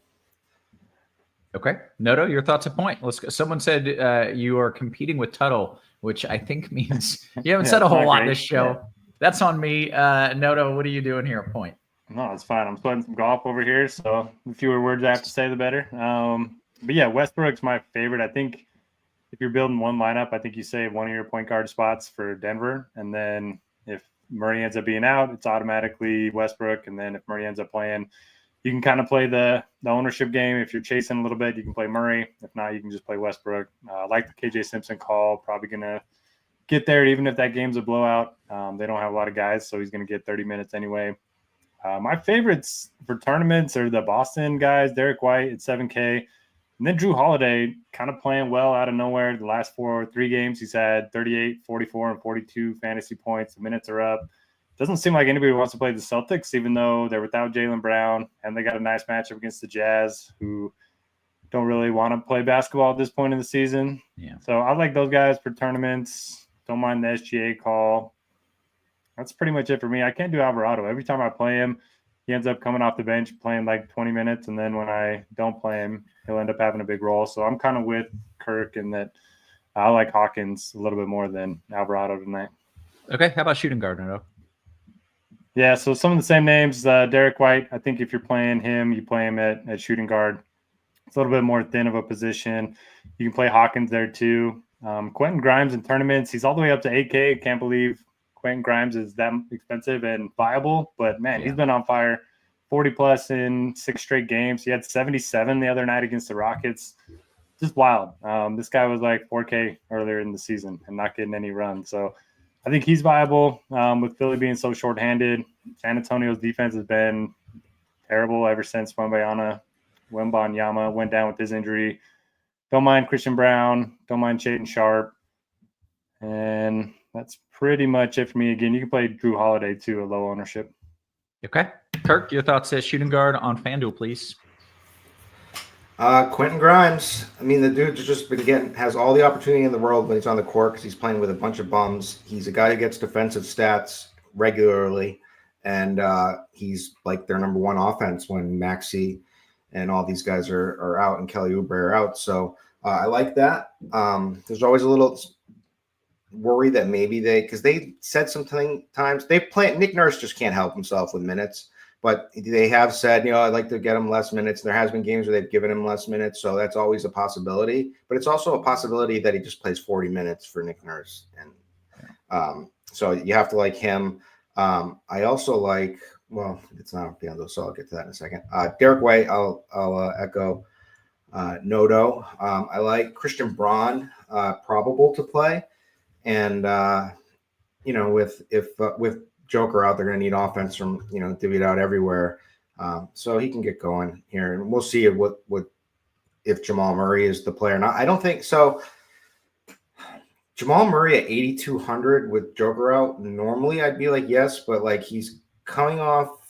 [SPEAKER 3] Okay. Noto, your thoughts at point. Let's go. Someone said you are competing with Tuttle, which I think means you haven't said a whole lot this show. Yeah. That's on me. Noto, what are you doing here at point?
[SPEAKER 5] No, it's fine. I'm playing some golf over here, so the fewer words I have to say, the better. But yeah, Westbrook's my favorite. I think if you're building one lineup, I think you save one of your point guard spots for Denver. And then if Murray ends up being out, it's automatically Westbrook. And then if Murray ends up playing, you can kind of play the ownership game. If you're chasing a little bit, you can play Murray. If not, you can just play Westbrook. Like the KJ Simpson call, probably going to get there even if that game's a blowout. They don't have a lot of guys, so he's going to get 30 minutes anyway. My favorites for tournaments are the Boston guys, Derek White at 7K. And then Drew Holiday kind of playing well out of nowhere. The last 3 games, he's had 38, 44, and 42 fantasy points. The minutes are up. Doesn't seem like anybody wants to play the Celtics, even though they're without Jaylen Brown, and they got a nice matchup against the Jazz, who don't really want to play basketball at this point in the season.
[SPEAKER 3] Yeah.
[SPEAKER 5] So I like those guys for tournaments. Don't mind the SGA call. That's pretty much it for me. I can't do Alvarado. Every time I play him, he ends up coming off the bench playing like 20 minutes, and then when I don't play him, he'll end up having a big role. So I'm kind of with Kirk in that I like Hawkins a little bit more than Alvarado tonight.
[SPEAKER 3] Okay, how about shooting guard, Noto?
[SPEAKER 5] Yeah, so some of the same names. Derek White, I think if you're playing him, you play him at shooting guard. It's a little bit more thin of a position. You can play Hawkins there too. Quentin Grimes in tournaments, he's all the way up to 8K. Can't believe Quentin Grimes is that expensive and viable. But, man, he's been on fire. 40-plus in 6 straight games. He had 77 the other night against the Rockets. Just wild. This guy was like 4K earlier in the season and not getting any run. So, I think he's viable with Philly being so shorthanded. San Antonio's defense has been terrible ever since Wembanyama went down with his injury. Don't mind Christian Brown. Don't mind Chayton Sharp. And that's pretty much it for me. Again, you can play Drew Holiday too, a low ownership.
[SPEAKER 3] Okay. Kirk, your thoughts as shooting guard on FanDuel, please.
[SPEAKER 4] Quentin Grimes. I mean, the dude's just has all the opportunity in the world when he's on the court because he's playing with a bunch of bums. He's a guy who gets defensive stats regularly, and he's like their number one offense when Maxey and all these guys are out and Kelly Oubre are out. So I like that. There's always a little worry that maybe because they said times they play. Nick Nurse just can't help himself with minutes. But they have said, I'd like to get him less minutes. There has been games where they've given him less minutes, so that's always a possibility. But it's also a possibility that he just plays 40 minutes for Nick Nurse, and so you have to like him. I also like. Well, it's not a field, so I'll get to that in a second. Derek White, I'll echo. Noto. I like Christian Braun, probable to play, and with Joker out, they're going to need offense from divvied out everywhere, so he can get going here, and we'll see if Jamal Murray is the player or not. I don't think so. Jamal Murray at 8,200 with Joker out. Normally, I'd be like yes, but like he's coming off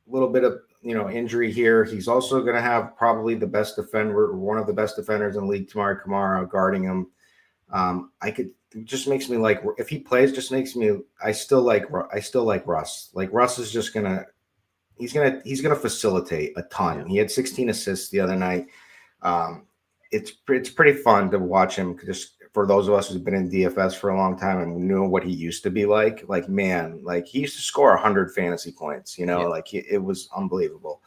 [SPEAKER 4] a little bit of injury here. He's also going to have probably the best defender, one of the best defenders in the league, Tamari Kamara, guarding him. It just makes me like, if he plays, just makes me, I still like Russ. Like Russ is just he's going to facilitate a ton. He had 16 assists the other night. It's pretty fun to watch him, just for those of us who've been in DFS for a long time and knew what he used to be like man, like he used to score 100 fantasy points, it was unbelievable.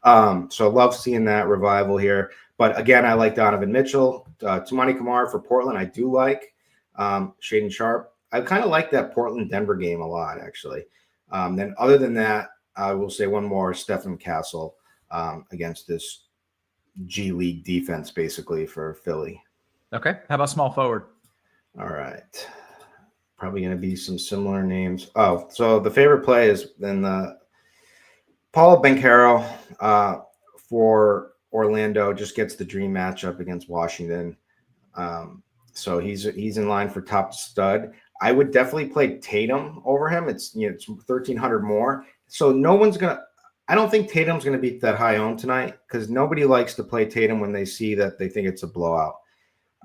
[SPEAKER 4] So I love seeing that revival here. But again, I like Donovan Mitchell, Tamani Kamara for Portland. I do like Shaden Sharp. I kind of like that Portland-Denver game a lot, actually. Then other than that, I will say one more, Stephen Castle against this G League defense, basically, for Philly.
[SPEAKER 3] Okay. How about small forward?
[SPEAKER 4] All right. Probably going to be some similar names. Oh, so the favorite play is then Paulo Banchero for Orlando. Just gets the dream matchup against Washington. So he's in line for top stud. I would definitely play Tatum over him. It's 1,300 more. So no one's going to. I don't think Tatum's going to be that high owned tonight, because nobody likes to play Tatum when they see that they think it's a blowout.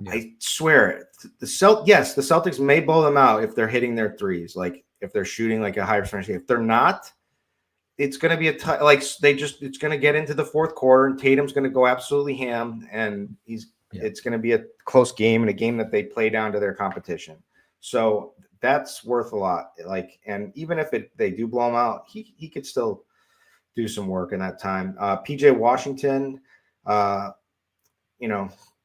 [SPEAKER 4] Yeah. I swear, the Celtics may blow them out if they're hitting their threes, like if they're shooting like a high percentage. If they're not, it's going to be it's going to get into the fourth quarter, and Tatum's going to go absolutely ham, and it's going to be a close game, and a game that they play down to their competition. So that's worth a lot. And even if they do blow him out, he could still do some work in that time. PJ Washington,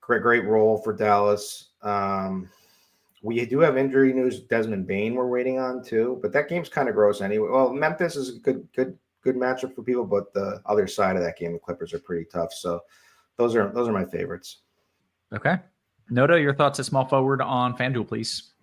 [SPEAKER 4] great role for Dallas. We do have injury news. Desmond Bane we're waiting on too, but that game's kind of gross anyway. Well, Memphis is a good matchup for people, but the other side of that game, the Clippers, are pretty tough. So those are my favorites.
[SPEAKER 3] Okay. Noto, your thoughts as small forward on FanDuel, please.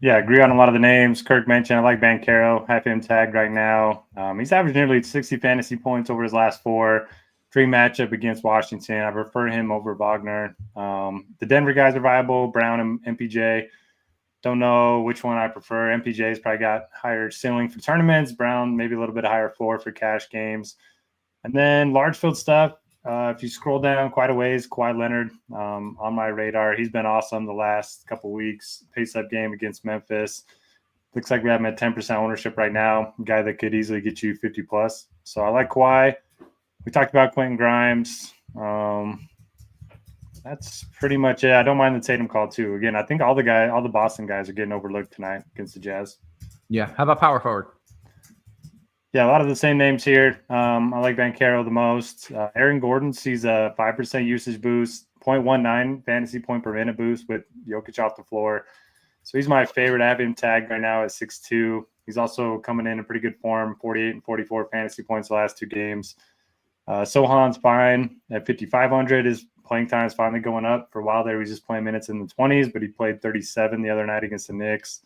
[SPEAKER 5] Yeah, I agree on a lot of the names Kirk mentioned. I like Banchero. Have him tagged right now. He's averaged nearly 60 fantasy points over his last 4. Dream matchup against Washington. I prefer him over Wagner. The Denver guys are viable. Brown and MPJ. Don't know which one I prefer. MPJ's probably got higher ceiling for tournaments. Brown maybe a little bit higher floor for cash games. And then large field stuff. If you scroll down quite a ways, Kawhi Leonard on my radar. He's been awesome the last couple weeks. Pace-up game against Memphis. Looks like we have him at 10% ownership right now. A guy that could easily get you 50+. So I like Kawhi. We talked about Quentin Grimes. That's pretty much it. I don't mind the Tatum call too. Again, I think all the Boston guys are getting overlooked tonight against the Jazz.
[SPEAKER 3] Yeah. How about power forward?
[SPEAKER 5] Yeah, a lot of the same names here. I like Banchero the most. Aaron Gordon sees a 5% usage boost, 0.19 fantasy point per minute boost with Jokic off the floor. So he's my favorite. I have him tagged right now at 6'2". He's also coming in pretty good form, 48 and 44 fantasy points the last 2 games. Sohan's fine at 5,500. His playing time is finally going up. For a while there, he was just playing minutes in the 20s, but he played 37 the other night against the Knicks.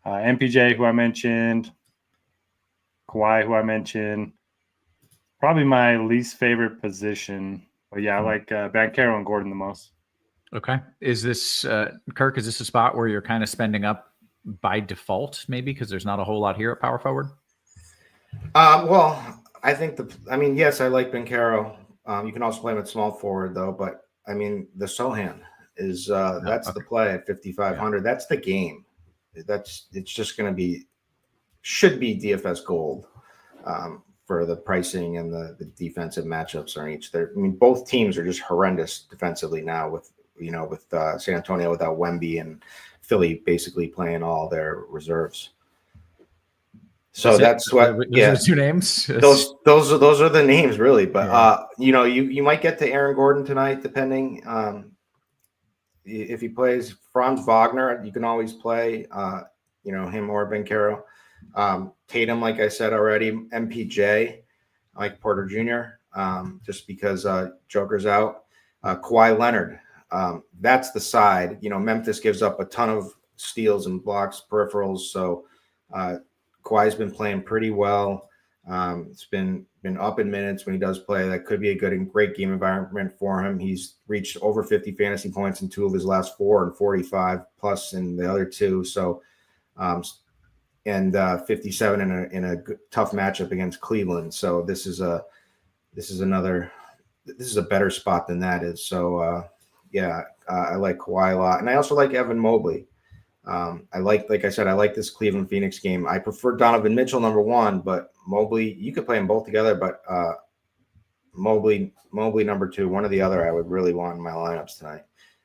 [SPEAKER 5] MPJ, who I mentioned. Kawhi, who I mentioned. Probably my least favorite position. But yeah, I like Banchero and Gordon the most.
[SPEAKER 3] Okay. Is this, Kirk, is this a spot where you're kind of spending up by default, maybe, because there's not a whole lot here at power forward?
[SPEAKER 4] Well, I think yes, I like Banchero. You can also play him at small forward though, but I mean the Sohan is that's the play at 5,500. Yeah. That's the game. It's just going to should be DFS gold for the pricing and the defensive matchups on each. Both teams are just horrendous defensively now with San Antonio without Wemby and Philly basically playing all their reserves. So that's what.
[SPEAKER 3] Those are the two names.
[SPEAKER 4] Those are the names, really. But you might get to Aaron Gordon tonight, depending. If he plays Franz Wagner, you can always play. Him or Bencaro. Tatum, like I said already, MPJ, Mike Porter Jr. Just because Joker's out. Kawhi Leonard. That's the side. Memphis gives up a ton of steals and blocks, peripherals. So Kawhi's been playing pretty well. It's been up in minutes when he does play. That could be a good and great game environment for him. He's reached over 50 fantasy points in 2 of his last 4 and 45 plus in the other 2. So, and 57 in a tough matchup against Cleveland. So this is a better spot than that is. So I like Kawhi a lot, and I also like Evan Mobley. I like I said, I like this Cleveland Phoenix game. I prefer Donovan Mitchell number 1, but Mobley, you could play them both together, but Mobley number 2, one or the other, I would really want in my lineups tonight.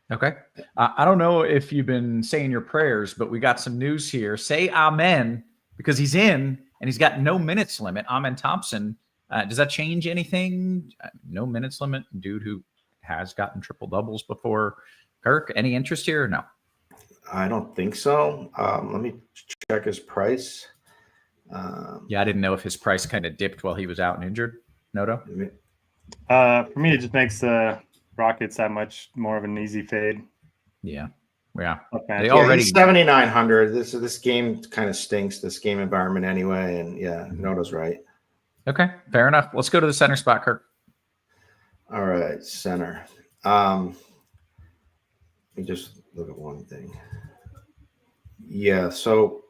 [SPEAKER 3] Okay. I don't know if you've been saying your prayers, but we got some news here. Say amen, because he's in and he's got no minutes limit. Amen Thompson. Does that change anything? No minutes limit, dude who has gotten triple doubles before. Kirk, any interest here or no?
[SPEAKER 4] I don't think so. Let me check his price.
[SPEAKER 3] I didn't know if his price kind of dipped while he was out and injured. Noto?
[SPEAKER 5] For me, it just makes the Rockets that much more of an easy fade.
[SPEAKER 3] Yeah.
[SPEAKER 4] They already 7,900. This game kind of stinks. This game environment anyway, and Noto's right.
[SPEAKER 3] Okay, fair enough. Let's go to the center spot, Kirk.
[SPEAKER 4] All right, center. Let me just look at one thing. Yeah, so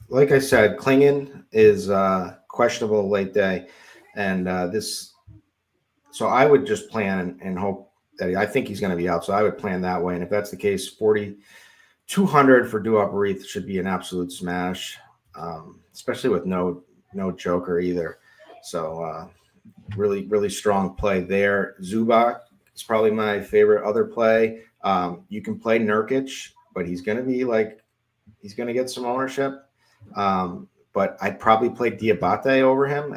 [SPEAKER 4] like I said, Klingon is questionable late day, and so I would just plan and hope that I think he's going to be out. So I would plan that way, and if that's the case, 4,200 for Duop Reith should be an absolute smash, especially with no Joker either. So really, really strong play there. Zubac is probably my favorite other play. You can play Nurkic, but he's going to get some ownership. But I'd probably play Diabate over him,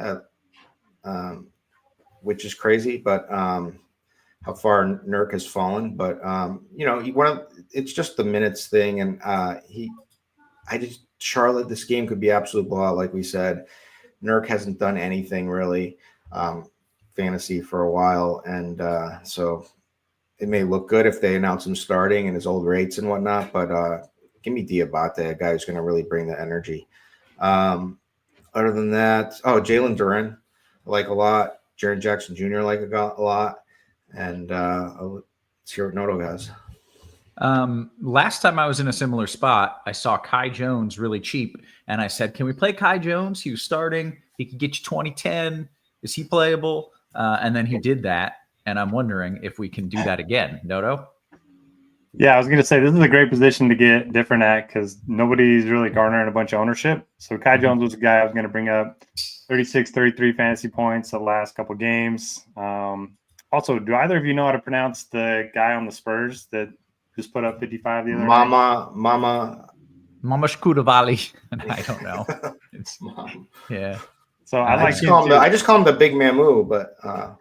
[SPEAKER 4] which is crazy, but how far Nurk has fallen. But it's just the minutes thing, and Charlotte, this game could be absolute blowout, like we said. Nurk hasn't done anything really fantasy for a while, and so it may look good if they announce him starting and his old rates and whatnot, but give me Diabate, a guy who's going to really bring the energy. Other than that, Jalen Duren, I like a lot. Jaren Jackson Jr. I like a lot. And let's hear what Noto has.
[SPEAKER 3] Last time I was in a similar spot, I saw Kai Jones really cheap, and I said, can we play Kai Jones? He was starting. He could get you 2010. Is he playable? And then he did that, and I'm wondering if we can do that again. Noto?
[SPEAKER 5] Yeah, I was going to say this is a great position to get different at because nobody's really garnering a bunch of ownership. So Kai Jones was a guy I was going to bring up 36, 33 fantasy points the last couple games. Also, do either of you know how to pronounce the guy on the Spurs that just put up 55 the other
[SPEAKER 4] night?
[SPEAKER 3] Mama Shkudavali. I don't know. Yeah.
[SPEAKER 5] So
[SPEAKER 4] I just call him the Big Mamu, but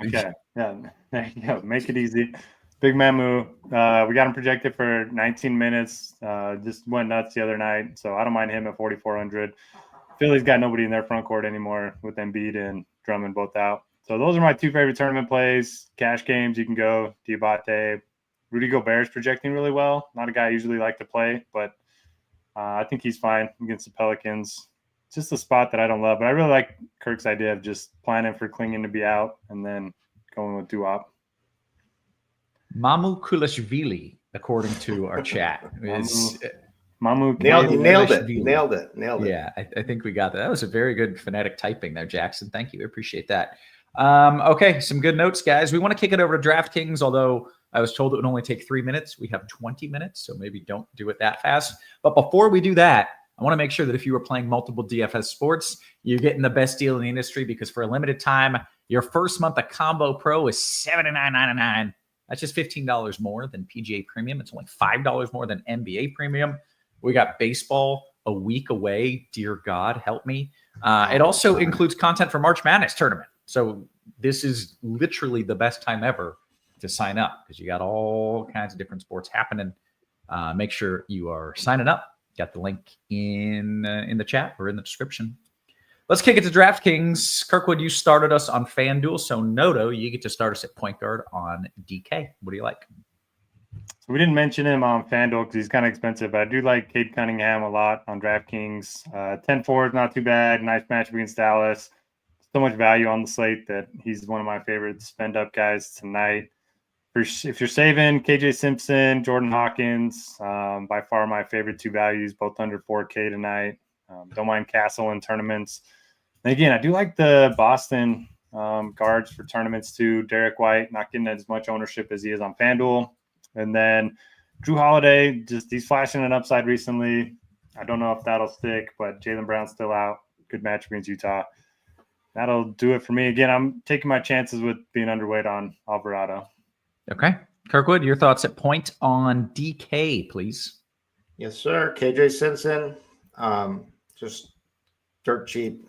[SPEAKER 5] okay. Yeah. There you go. Make it easy. Big Mamu. We got him projected for 19 minutes. Just went nuts the other night. So I don't mind him at 4,400. Philly's got nobody in their front court anymore with Embiid and Drummond both out. So those are my 2 favorite tournament plays. Cash games, you can go Diabate. Rudy Gobert's projecting really well. Not a guy I usually like to play, but I think he's fine against the Pelicans. It's just a spot that I don't love, but I really like Kirk's idea of just planning for Klingon to be out and then going with Duop.
[SPEAKER 3] Mamu Kulashvili, according to our chat.
[SPEAKER 5] Mamu
[SPEAKER 4] nailed it.
[SPEAKER 3] Yeah, I think we got that. That was a very good phonetic typing there, Jackson. Thank you. I appreciate that. Okay, some good notes, guys. We want to kick it over to DraftKings, although I was told it would only take 3 minutes. We have 20 minutes, so maybe don't do it that fast. But before we do that, I want to make sure that if you are playing multiple DFS sports, you're getting the best deal in the industry because for a limited time, your first month of Combo Pro is $79.99. That's just $15 more than PGA Premium. It's only $5 more than NBA Premium. We got baseball a week away. Dear God, help me. It also includes content for March Madness tournament. So this is literally the best time ever to sign up because you got all kinds of different sports happening. Make sure you are signing up. Got the link in the chat or in the description. Let's kick it to DraftKings. Kirkwood, you started us on FanDuel. So Noto, you get to start us at point guard on DK. What do you like?
[SPEAKER 5] So we didn't mention him on FanDuel because he's kind of expensive, but I do like Cade Cunningham a lot on DraftKings. 10-4 is not too bad. Nice matchup against Dallas. So much value on the slate that he's one of my favorite spend up guys tonight. If you're saving KJ Simpson, Jordan Hawkins, by far my favorite two values, both under 4K tonight. Don't mind Castle in tournaments. And again, I do like the Boston guards for tournaments too. Derek White, not getting as much ownership as he is on FanDuel. And then Drew Holiday, he's flashing an upside recently. I don't know if that'll stick, but Jaylen Brown's still out. Good match against Utah. That'll do it for me. Again, I'm taking my chances with being underweight on Alvarado.
[SPEAKER 3] Okay. Kirkwood, your thoughts at point on DK, please.
[SPEAKER 4] Yes, sir. KJ Simpson, just dirt cheap.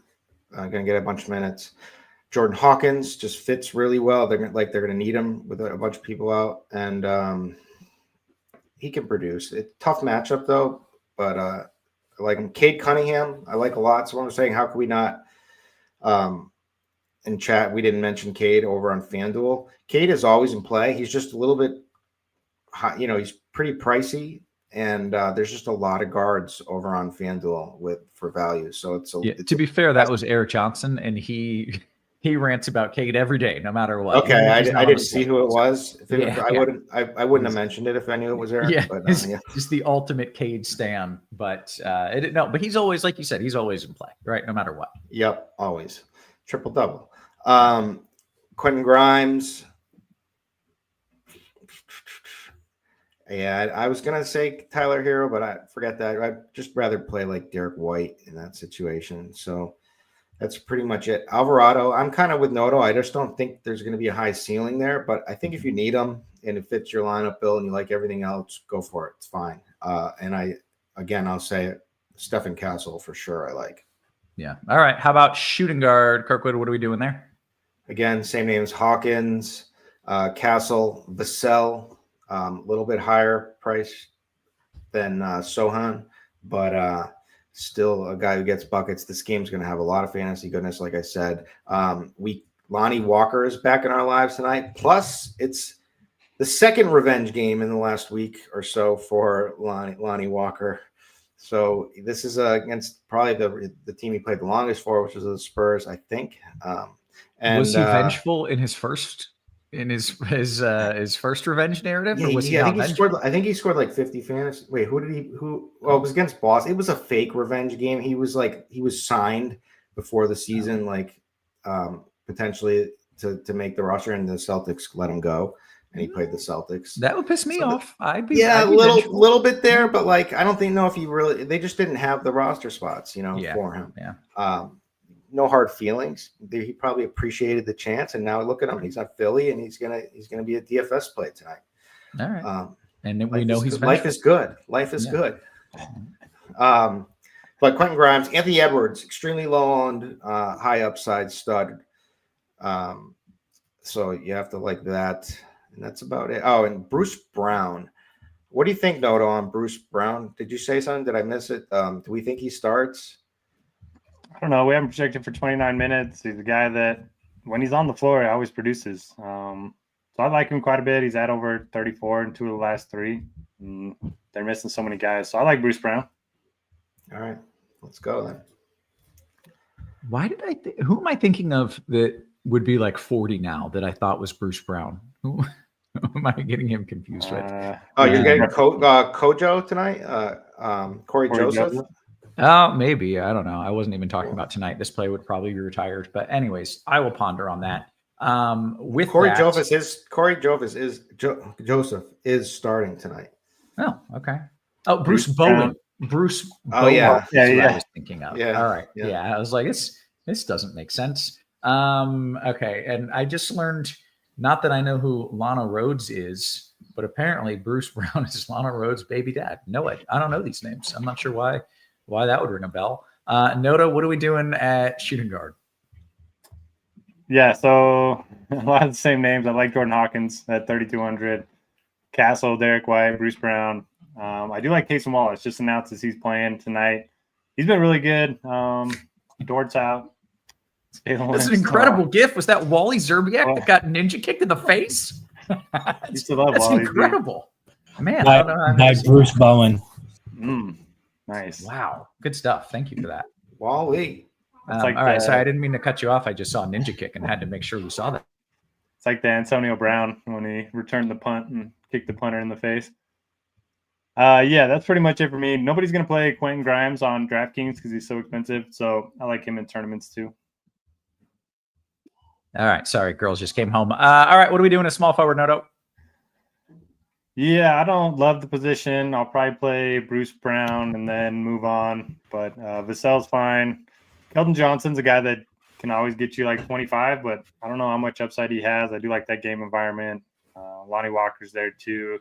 [SPEAKER 4] Going to get a bunch of minutes. Jordan Hawkins just fits really well. They're going to need him with a bunch of people out, and he can produce. It's tough matchup though, but I like him. Cade Cunningham, I like a lot. So I'm saying, how could we not? In chat, we didn't mention Cade over on FanDuel. Cade is always in play. He's just a little bit high, he's pretty pricey, and there's just a lot of guards over on FanDuel for value. So
[SPEAKER 3] to be fair, that was Eric Johnson, and he rants about Cade every day, no matter what.
[SPEAKER 4] Okay, I didn't see who it was. I wouldn't have mentioned it if I knew it was Eric.
[SPEAKER 3] Yeah,
[SPEAKER 4] but,
[SPEAKER 3] it's the ultimate Cade stan. But but he's always, like you said, he's always in play, right? No matter what.
[SPEAKER 4] Yep, always triple double. Quentin Grimes. Yeah, I was gonna say Tyler Hero, but I forget that. I'd just rather play like Derek White in that situation. So that's pretty much it. Alvarado, I'm kind of with Noto. I just don't think there's going to be a high ceiling there. But I think if you need him and it fits your lineup, Bill, and you like everything else, go for it. It's fine. And I'll say it, Stephen Castle for sure. I like.
[SPEAKER 3] Yeah. All right. How about shooting guard, Kirkwood? What are we doing there?
[SPEAKER 4] Again, same names: Hawkins, Castle, Vassell. A little bit higher price than Sohan, but still a guy who gets buckets. This game's going to have a lot of fantasy goodness, like I said. Lonnie Walker is back in our lives tonight. Plus, it's the second revenge game in the last week or so for Lonnie Walker. So this is against probably the team he played the longest for, which is the Spurs, I think. And
[SPEAKER 3] was he vengeful in his first first revenge narrative?
[SPEAKER 4] Yeah,
[SPEAKER 3] or was he
[SPEAKER 4] I think he scored like 50 fantasy. Wait, well, it was against Boston. It was a fake revenge game. He was signed before the season, potentially to make the roster, and the Celtics let him go, and he played the Celtics.
[SPEAKER 3] That would piss me off. I'd be
[SPEAKER 4] a little bit there, but I don't know if they just didn't have the roster spots, for him.
[SPEAKER 3] Yeah.
[SPEAKER 4] No hard feelings. He probably appreciated the chance, and now look at him. He's on Philly, and he's gonna be a DFS play tonight.
[SPEAKER 3] All right. And then we know
[SPEAKER 4] life is good. Life is good. But Quentin Grimes, Anthony Edwards, extremely low owned, high upside stud. So you have to like that, and that's about it. Oh, and Bruce Brown. What do you think, Noto, on Bruce Brown? Did you say something? Did I miss it? Do we think he starts?
[SPEAKER 5] I don't know. We haven't projected for 29 minutes. He's a guy that when he's on the floor, he always produces. So I like him quite a bit. He's at over 34 in 2 of the last 3. They're missing so many guys. So I like Bruce Brown.
[SPEAKER 4] All right. Let's go then.
[SPEAKER 3] Why did who am I thinking of that would be like 40 now that I thought was Bruce Brown? Who am I getting him confused with?
[SPEAKER 4] You're getting Kojo tonight? Corey Joseph?
[SPEAKER 3] Maybe. I don't know. I wasn't even talking about tonight. This play would probably be retired. But anyways, I will ponder on that. With
[SPEAKER 4] Corey Joseph is starting tonight.
[SPEAKER 3] Oh, okay. Oh, Bruce Bowen. Bruce.
[SPEAKER 4] Oh, yeah.
[SPEAKER 3] I was thinking of.
[SPEAKER 4] Yeah.
[SPEAKER 3] All right. Yeah. I was like, this doesn't make sense. Okay. And I just learned, not that I know who Lana Rhodes is, but apparently Bruce Brown is Lana Rhodes' baby dad. No, I don't know these names. I'm not sure why Why that would ring a bell. Noto, what are we doing at shooting guard?
[SPEAKER 5] Yeah, so a lot of the same names. I like Jordan Hawkins at 3,200. Castle, Derek White, Bruce Brown. I do like Casey Wallace. Just announces he's playing tonight. He's been really good. Dort's out.
[SPEAKER 3] That's an incredible gift. Was that Wally Zerbiak that got ninja kicked in the face? That's incredible. Man,
[SPEAKER 6] by Bruce Bowen.
[SPEAKER 5] Nice.
[SPEAKER 3] Wow. Good stuff. Thank you for that.
[SPEAKER 4] Wally.
[SPEAKER 3] All right. Sorry, I didn't mean to cut you off. I just saw a ninja kick and had to make sure we saw that.
[SPEAKER 5] It's like the Antonio Brown when he returned the punt and kicked the punter in the face. Yeah, that's pretty much it for me. Nobody's going to play Quentin Grimes on DraftKings because he's so expensive. So I like him in tournaments too.
[SPEAKER 3] All right. Sorry, girls just came home. All right. What are we doing? A small forward, Noto?
[SPEAKER 5] Yeah, I don't love the position. I'll probably play Bruce Brown and then move on. But Vassell's fine. Keldon Johnson's a guy that can always get you like 25, but I don't know how much upside he has. I do like that game environment. Lonnie Walker's there too.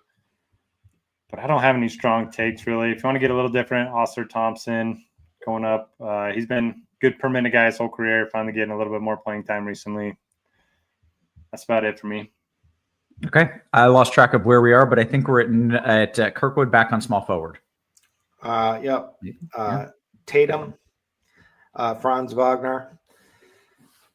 [SPEAKER 5] But I don't have any strong takes, really. If you want to get a little different, Oscar Thompson going up. He's been good per minute guy his whole career, finally getting a little bit more playing time recently. That's about it for me.
[SPEAKER 3] Okay. I lost track of where we are, but I think we're at Kirkwood back on small forward.
[SPEAKER 4] Yep. Tatum, Franz Wagner,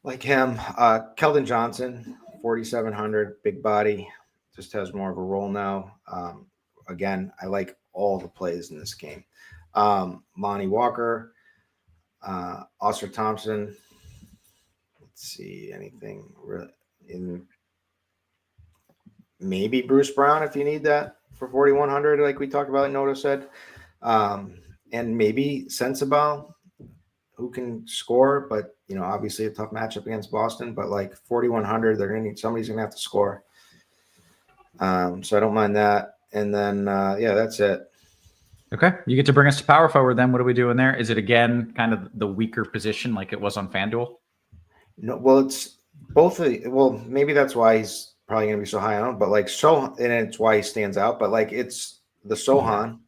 [SPEAKER 4] like him. Keldon Johnson, 4,700, big body, just has more of a role now. Again, I like all the plays in this game. Lonnie Walker, Oscar Thompson. Let's see, anything in maybe Bruce Brown if you need that for 4,100, like we talked about, Noto said. And maybe Sensabaugh, who can score, but obviously a tough matchup against Boston. But like 4,100, they're gonna need somebody's gonna have to score. So I don't mind that. And then yeah, that's it.
[SPEAKER 3] Okay, you get to bring us to power forward. Then what are we doing there? Is it again kind of the weaker position like it was on FanDuel?
[SPEAKER 4] No, well, it's both. Well, maybe that's why he's probably going to be so high on him. But like and it's why he stands out. But like it's the Sohan.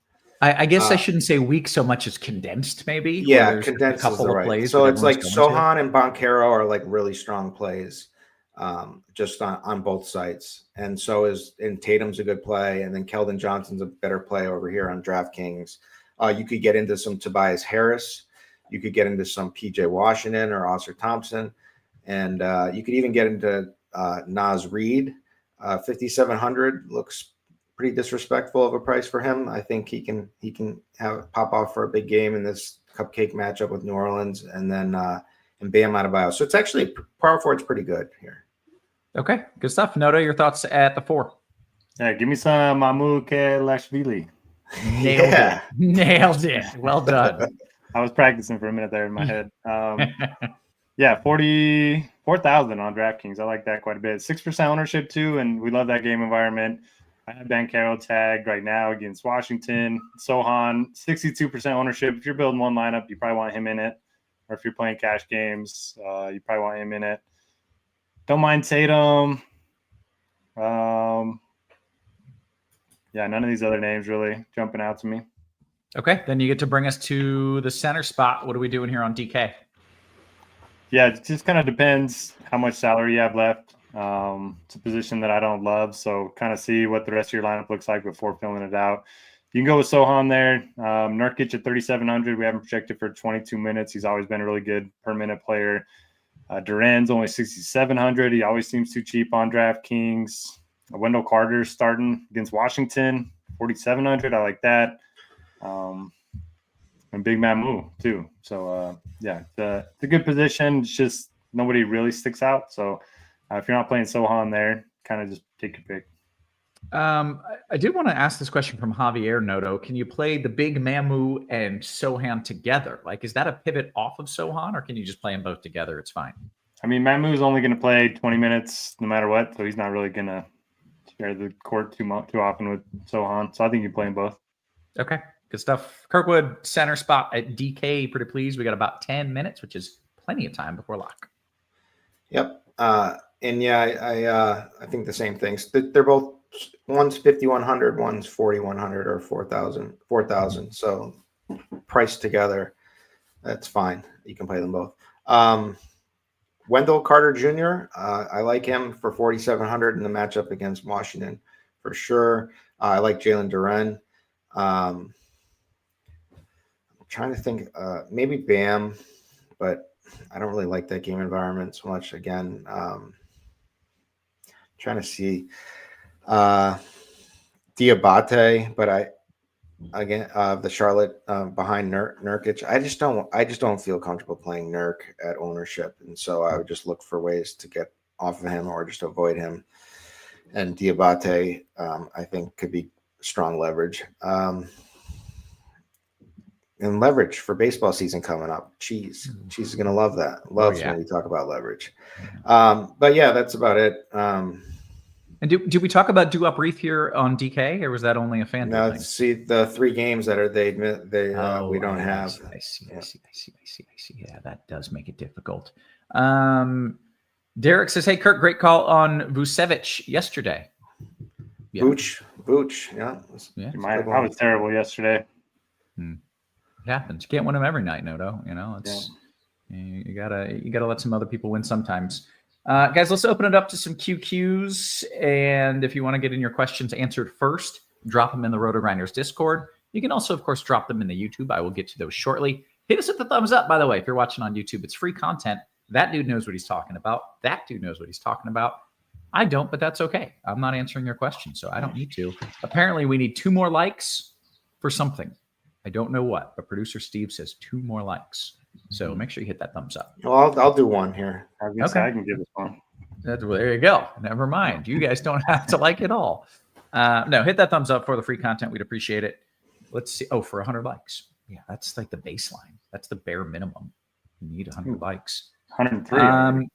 [SPEAKER 3] I guess I shouldn't say weak so much as condensed, maybe.
[SPEAKER 4] Yeah, condensed is the right. Plays so it's like Sohan and Banchero are like really strong plays, just on both sides. And so Tatum's a good play, and then Keldon Johnson's a better play over here on DraftKings. You could get into some Tobias Harris, you could get into some PJ Washington or Oscar Thompson, and you could even get into Naz Reid. 5,700 looks pretty disrespectful of a price for him. I think he can have pop off for a big game in this cupcake matchup with New Orleans, and then and Bam Adebayo. So it's actually power forward's pretty good here.
[SPEAKER 3] Okay, good stuff. Noto, your thoughts at the 4?
[SPEAKER 5] Yeah, give me some Mahmoud Kelashvili.
[SPEAKER 3] Nailed it. Well done.
[SPEAKER 5] I was practicing for a minute there in my head. Yeah, 44,000 on DraftKings. I like that quite a bit. 6% ownership too, and we love that game environment. I have Banchero tagged right now against Washington. Sohan, 62% ownership. If you're building one lineup, you probably want him in it. Or if you're playing cash games, you probably want him in it. Don't mind Tatum. Yeah, none of these other names really jumping out to me.
[SPEAKER 3] Okay, then you get to bring us to the center spot. What are we doing here on DK?
[SPEAKER 5] Yeah, it just kind of depends how much salary you have left. It's a position that I don't love, so kind of see what the rest of your lineup looks like before filling it out. You can go with Sohan there. Nurkic at 3,700. We haven't projected for 22 minutes. He's always been a really good per-minute player. Duran's only 6,700. He always seems too cheap on DraftKings. Wendell Carter starting against Washington, 4,700. I like that. And Big Mamu too. So yeah, it's a good position. It's just nobody really sticks out. So if you're not playing Sohan there, kind of just take your pick.
[SPEAKER 3] I did want to ask this question from Javier Noto. Can you play the Big Mamu and Sohan together? Like, is that a pivot off of Sohan, or can you just play them both together? It's fine.
[SPEAKER 5] I mean, Mamu's only going to play 20 minutes no matter what, so he's not really going to share the court too often with Sohan. So I think you play them both. Okay,
[SPEAKER 3] good stuff. Kirkwood, center spot at DK. Pretty pleased. We got about 10 minutes, which is plenty of time before lock.
[SPEAKER 4] Yep. And yeah, I think the same things. They're both, one's 5,100, one's 4,100 or 4,000. So priced together, that's fine. You can play them both. Wendell Carter Jr., I like him for 4,700 in the matchup against Washington for sure. I like Jalen Duren. I'm trying to think, maybe Bam, but I don't really like that game environment so much. Again, trying to see Diabate, but the Charlotte behind Nurkic. I just don't feel comfortable playing Nurk at ownership, and so I would just look for ways to get off of him or just avoid him. And Diabate, I think, could be strong leverage. And leverage for baseball season coming up. Cheese is gonna love that. Loves when we talk about leverage. But yeah, that's about it.
[SPEAKER 3] And did we talk about Do Up Reef here on DK, or was that only a fan?
[SPEAKER 4] No, see the 3 games that are we don't have.
[SPEAKER 3] I see. Yeah, that does make it difficult. Derek says, "Hey Kirk, great call on Vucevic yesterday."
[SPEAKER 4] Yeah. Booch. Yeah.
[SPEAKER 5] I was terrible yesterday.
[SPEAKER 3] It happens. You can't win them every night, Noto. You know, you gotta let some other people win sometimes. Guys, let's open it up to some QQs. And if you want to get in your questions answered first, drop them in the RotoGrinders Discord. You can also, of course, drop them in the YouTube. I will get to those shortly. Hit us with the thumbs up, by the way. If you're watching on YouTube, it's free content. That dude knows what he's talking about. That dude knows what he's talking about. I don't, but that's okay. I'm not answering your question, so I don't need to. Apparently, we need 2 more likes for something. I don't know what, but producer Steve says 2 more likes. So make sure you hit that thumbs up.
[SPEAKER 4] Well, I'll do one here.
[SPEAKER 5] Okay. I can give this one.
[SPEAKER 3] There you go. Never mind. You guys don't have to like it all. No, hit that thumbs up for the free content. We'd appreciate it. Let's see. Oh, for 100 likes. Yeah, that's like the baseline. That's the bare minimum. You need 100 likes.
[SPEAKER 5] 103.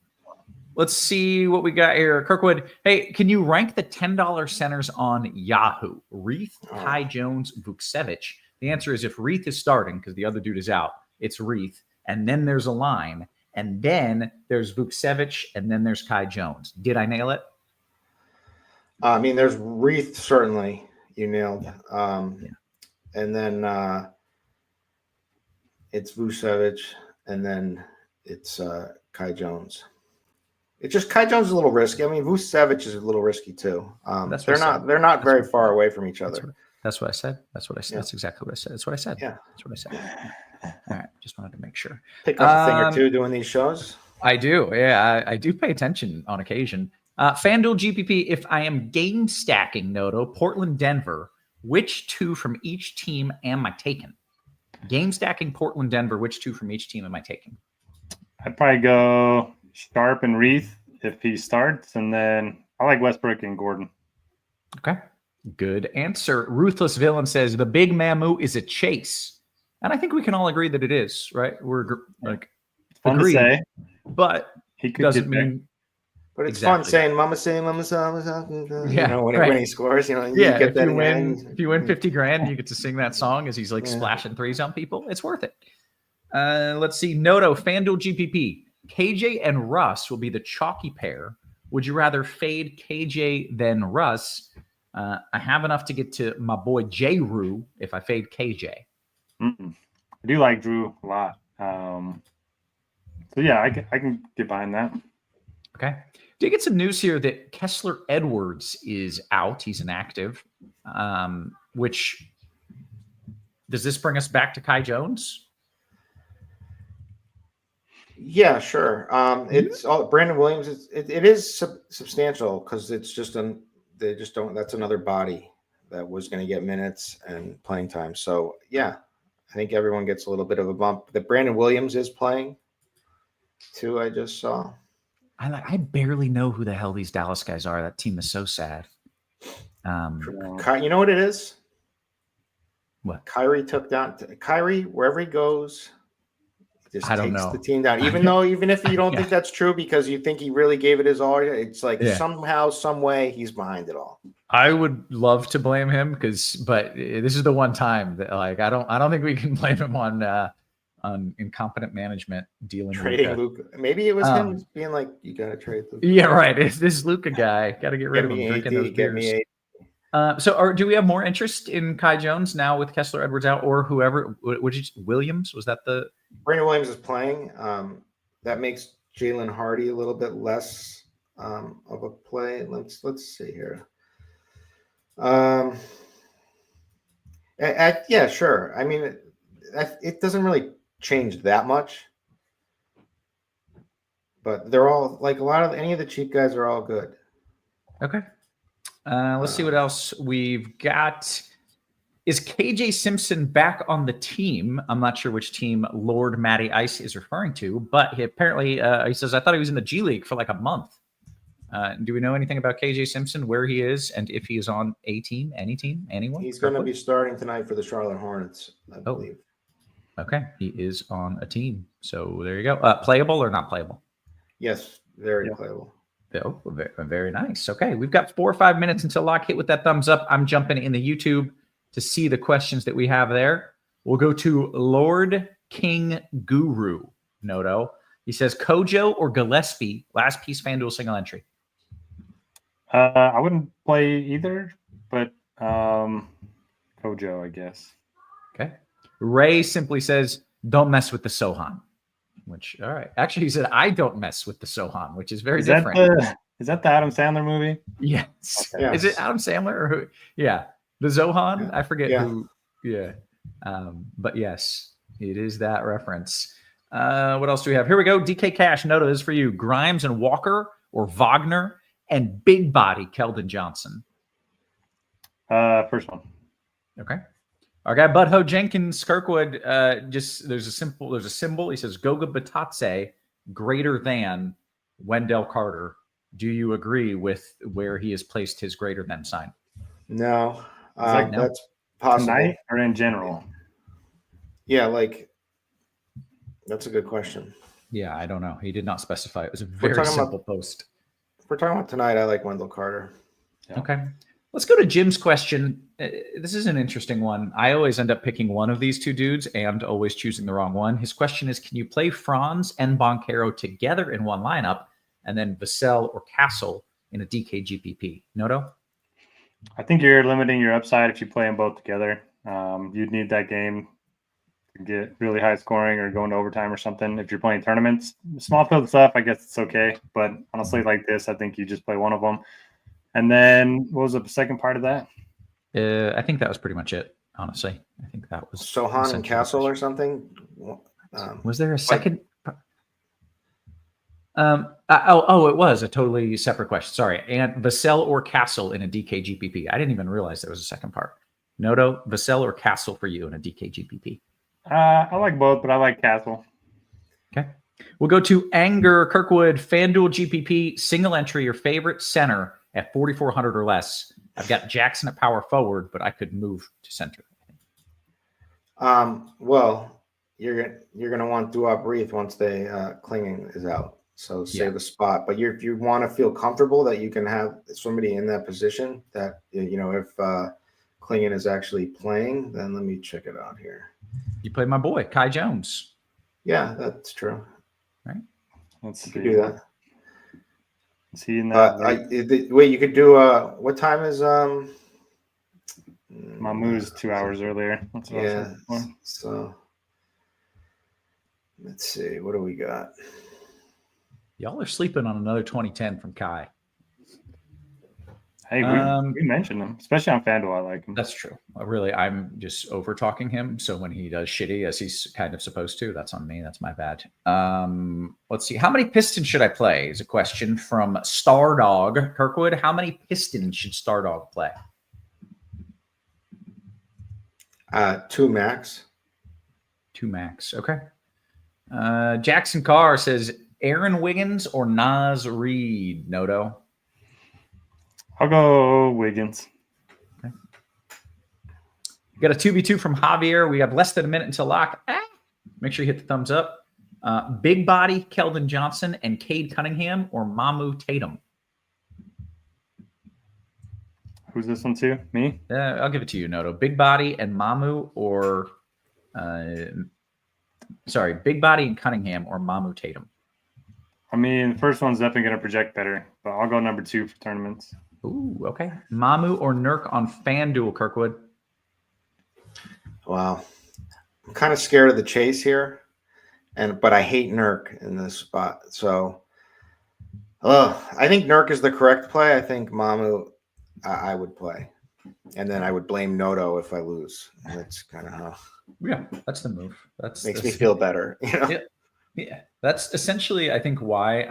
[SPEAKER 3] Let's see what we got here. Kirkwood, hey, can you rank the $10 centers on Yahoo? Reith, Kai Jones, Vucevic. The answer is if Reith is starting because the other dude is out, it's Reith. And then there's a line. And then there's Vucevic. And then there's Kai Jones. Did I nail it?
[SPEAKER 4] I mean, there's Reith, certainly. You nailed. And then it's Vucevic. And then it's Kai Jones. It's just Kai Jones is a little risky. I mean, Vucevic is a little risky too. They're not very far away from each other.
[SPEAKER 3] That's what I said. That's exactly what I said. That's what I said.
[SPEAKER 4] Yeah.
[SPEAKER 3] That's what I said. All right. Just wanted to make sure.
[SPEAKER 4] Pick up a thing or two doing these shows.
[SPEAKER 3] I do. Yeah. I do pay attention on occasion. FanDuel GPP, if I am game stacking, Noto, Portland, Denver, which 2 from each team am I taking? Game stacking Portland, Denver, which 2 from each team am I taking?
[SPEAKER 5] I'd probably go Sharp and Reith if he starts, and then I like Westbrook and Gordon.
[SPEAKER 3] Okay. Good answer. Ruthless Villain says the big Mamu is a chase. And I think we can all agree that it is, right? We're like,
[SPEAKER 5] it's fun to say,
[SPEAKER 3] but
[SPEAKER 5] he could
[SPEAKER 3] doesn't mean.
[SPEAKER 4] But it's fun saying "Mama say, Mama say."
[SPEAKER 3] Yeah,
[SPEAKER 4] when he scores, you
[SPEAKER 3] get
[SPEAKER 4] that
[SPEAKER 3] if you win 50 grand, you get to sing that song as he's like splashing threes on people. It's worth it. Let's see. Noto, FanDuel GPP. KJ and Russ will be the chalky pair. Would you rather fade KJ than Russ? I have enough to get to my boy J. Rue if I fade KJ.
[SPEAKER 5] I do like Drew a lot. So yeah, I can get behind that.
[SPEAKER 3] Okay. Did get some news here that Kessler Edwards is out. He's inactive. Which does this bring us back to Kai Jones?
[SPEAKER 4] Yeah, sure. It's all Brandon Williams. It is substantial because it's just they just don't. That's another body that was going to get minutes and playing time. So yeah, I think everyone gets a little bit of a bump. That Brandon Williams is playing too. I just saw.
[SPEAKER 3] I barely know who the hell these Dallas guys are. That team is so sad.
[SPEAKER 4] You know what it is?
[SPEAKER 3] What?
[SPEAKER 4] Kyrie took down Kyrie wherever he goes. Just
[SPEAKER 3] I don't
[SPEAKER 4] takes
[SPEAKER 3] know.
[SPEAKER 4] the team down. Even if you don't think that's true because you think he really gave it his all, it's like somehow, some way he's behind it all.
[SPEAKER 3] I would love to blame him but this is the one time that like I don't think we can blame him on incompetent management dealing
[SPEAKER 4] trading Luka. Maybe it was him being like, you gotta trade Luka.
[SPEAKER 3] Yeah, right. It's this Luka guy. Gotta get rid of him.
[SPEAKER 4] Get me
[SPEAKER 3] Do we have more interest in Kai Jones now with Kessler Edwards out, or whoever? Williams? Was that the?
[SPEAKER 4] Brandon Williams is playing. That makes Jalen Hardy a little bit less of a play. Let's see here. Yeah, sure. I mean, it doesn't really change that much, but they're all like any of the cheap guys are all good.
[SPEAKER 3] Okay. Let's see what else we've got. Is KJ Simpson back on the team? I'm not sure which team Lord Matty Ice is referring to, but he apparently he says, I thought he was in the G League for like a month. Do we know anything about KJ Simpson, where he is, and if he is on a team, any team, anyone?
[SPEAKER 4] He's going to be starting tonight for the Charlotte Hornets, I believe.
[SPEAKER 3] Okay. He is on a team. So there you go. Playable or not playable?
[SPEAKER 4] Yes, very playable.
[SPEAKER 3] Oh, very nice. Okay. We've got 4 or 5 minutes until lock. Hit with that thumbs up. I'm jumping in the YouTube to see the questions that we have there. We'll go to Lord King Guru Noto. He says Kojo or Gillespie, last piece FanDuel single entry.
[SPEAKER 5] I wouldn't play either, but Kojo, I guess.
[SPEAKER 3] Okay. Ray simply says, don't mess with the Sohan. Which, all right. Actually, he said, I don't mess with the Sohan, which is very different.
[SPEAKER 5] Is that the Adam Sandler movie?
[SPEAKER 3] Yes.
[SPEAKER 4] Okay.
[SPEAKER 3] Is it Adam Sandler or who? Yeah. The Zohan? Yeah. I forget who. Yeah. But yes, it is that reference. What else do we have? Here we go. DK Cash. Noto, this is for you. Grimes and Walker or Wagner and big body Keldon Johnson.
[SPEAKER 5] First one.
[SPEAKER 3] Okay. Our guy Budho Jenkins Kirkwood. There's a symbol. He says Goga Batatse greater than Wendell Carter. Do you agree with where he has placed his greater than sign?
[SPEAKER 4] No.
[SPEAKER 3] No?
[SPEAKER 4] That's possible.
[SPEAKER 5] Tonight or in general?
[SPEAKER 4] Yeah, that's a good question.
[SPEAKER 3] Yeah, I don't know. He did not specify. It was a very simple post.
[SPEAKER 4] If we're talking about tonight, I like Wendell Carter.
[SPEAKER 5] Yeah.
[SPEAKER 3] Okay. Let's go to Jim's question. This is an interesting one. I always end up picking one of these two dudes and always choosing the wrong one. His question is, can you play Franz and Boncaro together in one lineup and then Vassell or Castle in a DK GPP? Noto?
[SPEAKER 5] I think you're limiting your upside if you play them both together. You'd need that game to get really high scoring or go into overtime or something. If you're playing tournaments, small field stuff, I guess it's okay. But on a slate like this, I think you just play one of them. And then what was the second part of that?
[SPEAKER 3] I think that was pretty much it, honestly. I think that was
[SPEAKER 4] Sohan and Castle or something.
[SPEAKER 3] Was there a second? It was a totally separate question. Sorry. And Vassell or Castle in a DK GPP. I didn't even realize there was a second part. Noto, Vassell or Castle for you in a DK GPP?
[SPEAKER 5] I like both, but I like Castle.
[SPEAKER 3] Okay. We'll go to Anger Kirkwood, FanDuel GPP, single entry, your favorite center at 4,400 or less. I've got Jackson at power forward, but I could move to center.
[SPEAKER 4] Well, you're gonna want Duop Reith once they Klingen is out. So save a spot. But if you want to feel comfortable that you can have somebody in that position, that if Klingen is actually playing, then let me check it out here.
[SPEAKER 3] You play my boy Kai Jones.
[SPEAKER 4] Yeah, that's true.
[SPEAKER 3] Right.
[SPEAKER 5] Let's see.
[SPEAKER 4] You could do that.
[SPEAKER 5] See in that.
[SPEAKER 4] Wait, you could do what time is
[SPEAKER 5] Mamu's 2 hours earlier. That's what I was looking for.
[SPEAKER 4] So let's see, what do we got?
[SPEAKER 3] Y'all are sleeping on another 2010 from Kai.
[SPEAKER 5] Hey, we mentioned him, especially on FanDuel. I like him.
[SPEAKER 3] That's true. Really, I'm just over talking him. So when he does shitty, as he's kind of supposed to, that's on me. That's my bad. Let's see. How many Pistons should I play? Is a question from Stardog Kirkwood. How many Pistons should Stardog play?
[SPEAKER 4] 2 max.
[SPEAKER 3] 2 max. Okay. Jackson Carr says Aaron Wiggins or Naz Reid. Noto.
[SPEAKER 5] I'll go Wiggins.
[SPEAKER 3] Okay. Got a 2v2 from Javier. We have less than a minute until lock. Make sure you hit the thumbs up. Big body Keldon Johnson and Cade Cunningham or Mamu Tatum.
[SPEAKER 5] Who's this one to? Me?
[SPEAKER 3] I'll give it to you, Noto. Big body and Mamu or Big body and Cunningham or Mamu Tatum.
[SPEAKER 5] I mean, the first one's definitely going to project better, but I'll go number 2 for tournaments.
[SPEAKER 3] Ooh, okay. Mamu or Nurk on FanDuel, Kirkwood?
[SPEAKER 4] Wow. I'm kind of scared of the chase here, but I hate Nurk in this spot. So I think Nurk is the correct play. I think Mamu I would play. And then I would blame Noto if I lose. And that's kind of how.
[SPEAKER 3] Yeah, that's the move.
[SPEAKER 4] Makes me feel better. You know?
[SPEAKER 3] Yeah. That's essentially, I think, why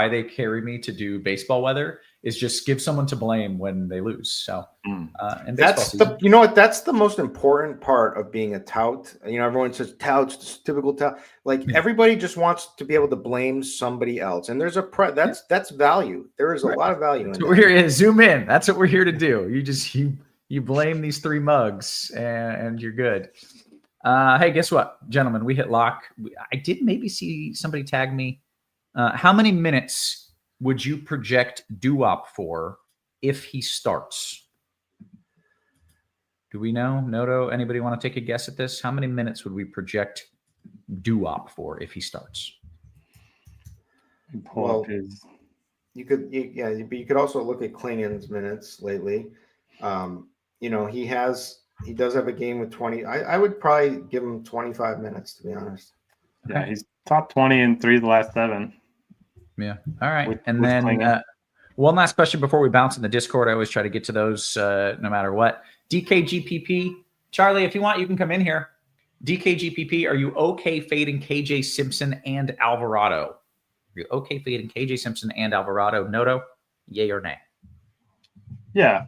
[SPEAKER 3] they carry me to do baseball weather is just give someone to blame when they lose. So, and
[SPEAKER 4] that's you know what? That's the most important part of being a tout. You know, everyone says touts, typical tout. Like everybody just wants to be able to blame somebody else, and there's that's value. There is a lot of value.
[SPEAKER 3] That's what we're here. Zoom in. That's what we're here to do. You blame these 3 mugs, and you're good. Hey, guess what, gentlemen? We hit lock. I did maybe see somebody tag me. How many minutes would you project Duop for if he starts? Do we know? Noto, anybody want to take a guess at this? How many minutes would we project Duop for if he starts?
[SPEAKER 4] Well, you could also look at Klingon's minutes lately. You know, he does have a game with 20. I would probably give him 25 minutes, to be honest.
[SPEAKER 5] Yeah, he's top 20 in 3 of the last 7.
[SPEAKER 3] Yeah. All right. And then one last question before we bounce in the Discord. I always try to get to those no matter what. DKGPP. Charlie, if you want, you can come in here. DKGPP, are you okay fading KJ Simpson and Alvarado? Are you okay fading KJ Simpson and Alvarado? Noto, yay or nay?
[SPEAKER 5] Yeah.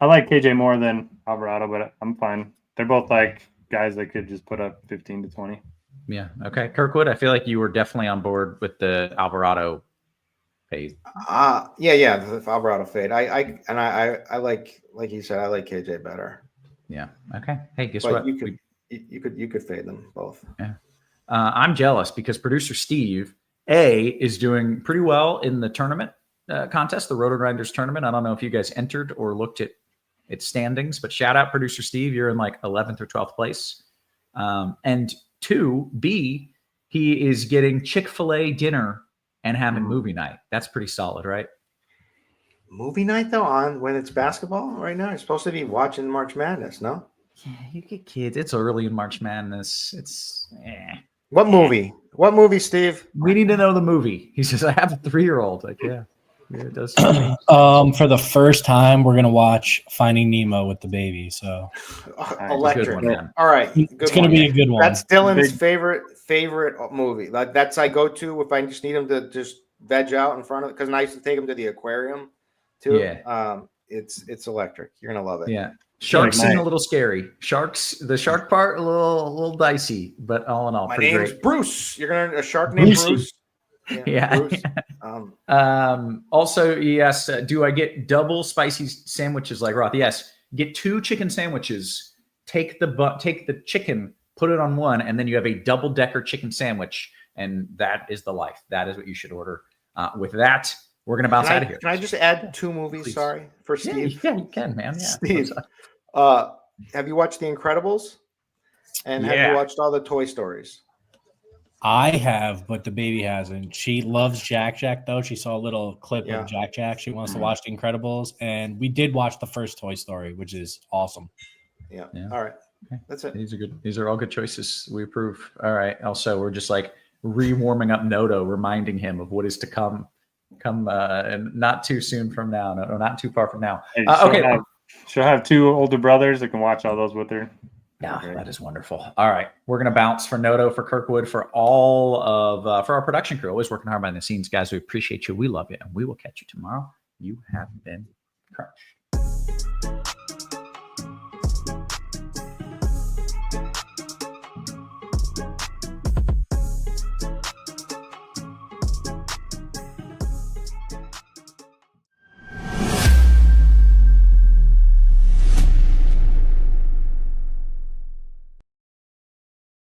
[SPEAKER 5] I like KJ more than Alvarado, but I'm fine. They're both like guys that could just put up 15 to 20.
[SPEAKER 3] Yeah. Okay. Kirkwood, I feel like you were definitely on board with the Alvarado fade.
[SPEAKER 4] The Alvarado fade. I like you said, I like KJ better.
[SPEAKER 3] Yeah. Okay. Hey, guess what?
[SPEAKER 4] You could fade them both.
[SPEAKER 3] Yeah. I'm jealous because producer Steve is doing pretty well in the tournament contest, the RotoGrinders tournament. I don't know if you guys entered or looked at its standings, but shout out producer Steve. You're in like 11th or 12th place. And 2B, he is getting Chick-fil-A dinner and having movie night. That's pretty solid, right?
[SPEAKER 4] Movie night though, on when it's basketball right now? You're supposed to be watching March Madness, no?
[SPEAKER 3] Yeah, you get kids. It's early in March Madness.
[SPEAKER 4] What movie? What movie, Steve?
[SPEAKER 3] We need to know the movie. He says, I have a 3-year-old. Like, yeah, it does.
[SPEAKER 6] For the first time, we're gonna watch Finding Nemo with the baby. So
[SPEAKER 4] electric.
[SPEAKER 3] One,
[SPEAKER 4] all right,
[SPEAKER 6] it's gonna be a good one.
[SPEAKER 4] That's Dylan's favorite movie. That's I go to if I just need him to just veg out in front of it, because I used to take him to the aquarium too.
[SPEAKER 3] Yeah.
[SPEAKER 4] It's electric. You're gonna love it.
[SPEAKER 3] Yeah. Sharks seem a little scary. The shark part a little dicey, but all in all,
[SPEAKER 4] my
[SPEAKER 3] pretty
[SPEAKER 4] name's
[SPEAKER 3] great.
[SPEAKER 4] Bruce. You're gonna a shark named Bruce.
[SPEAKER 3] Yeah.
[SPEAKER 4] Bruce.
[SPEAKER 3] Also, yes. Do I get double spicy sandwiches like Roth? Yes. Get 2 chicken sandwiches. Take the chicken, put it on one, and then you have a double-decker chicken sandwich, and that is the life. That is what you should order. With that, we're gonna bounce out of here.
[SPEAKER 4] Can I just add 2 movies? Please. Sorry, for Steve.
[SPEAKER 3] Yeah, you can, man. Yeah.
[SPEAKER 4] Steve, have you watched The Incredibles? And have you watched all the Toy Stories?
[SPEAKER 6] I have, but the baby hasn't. She loves Jack Jack, though. She saw a little clip of Jack Jack. She wants to watch The Incredibles. And we did watch the first Toy Story, which is awesome.
[SPEAKER 4] Yeah. All right. Okay. That's it.
[SPEAKER 3] These are good. These are all good choices. We approve. All right. Also, we're just like re-warming up Noto, reminding him of what is to come and not too soon from now. No, not too far from now.
[SPEAKER 5] Hey,
[SPEAKER 3] okay.
[SPEAKER 5] She'll have 2 older brothers that can watch all those with her.
[SPEAKER 3] Yeah, that is wonderful. All right. We're going to bounce for Noto, for Kirkwood, for all of, for our production crew, always working hard behind the scenes. Guys, we appreciate you. We love you. And we will catch you tomorrow. You have been crushed.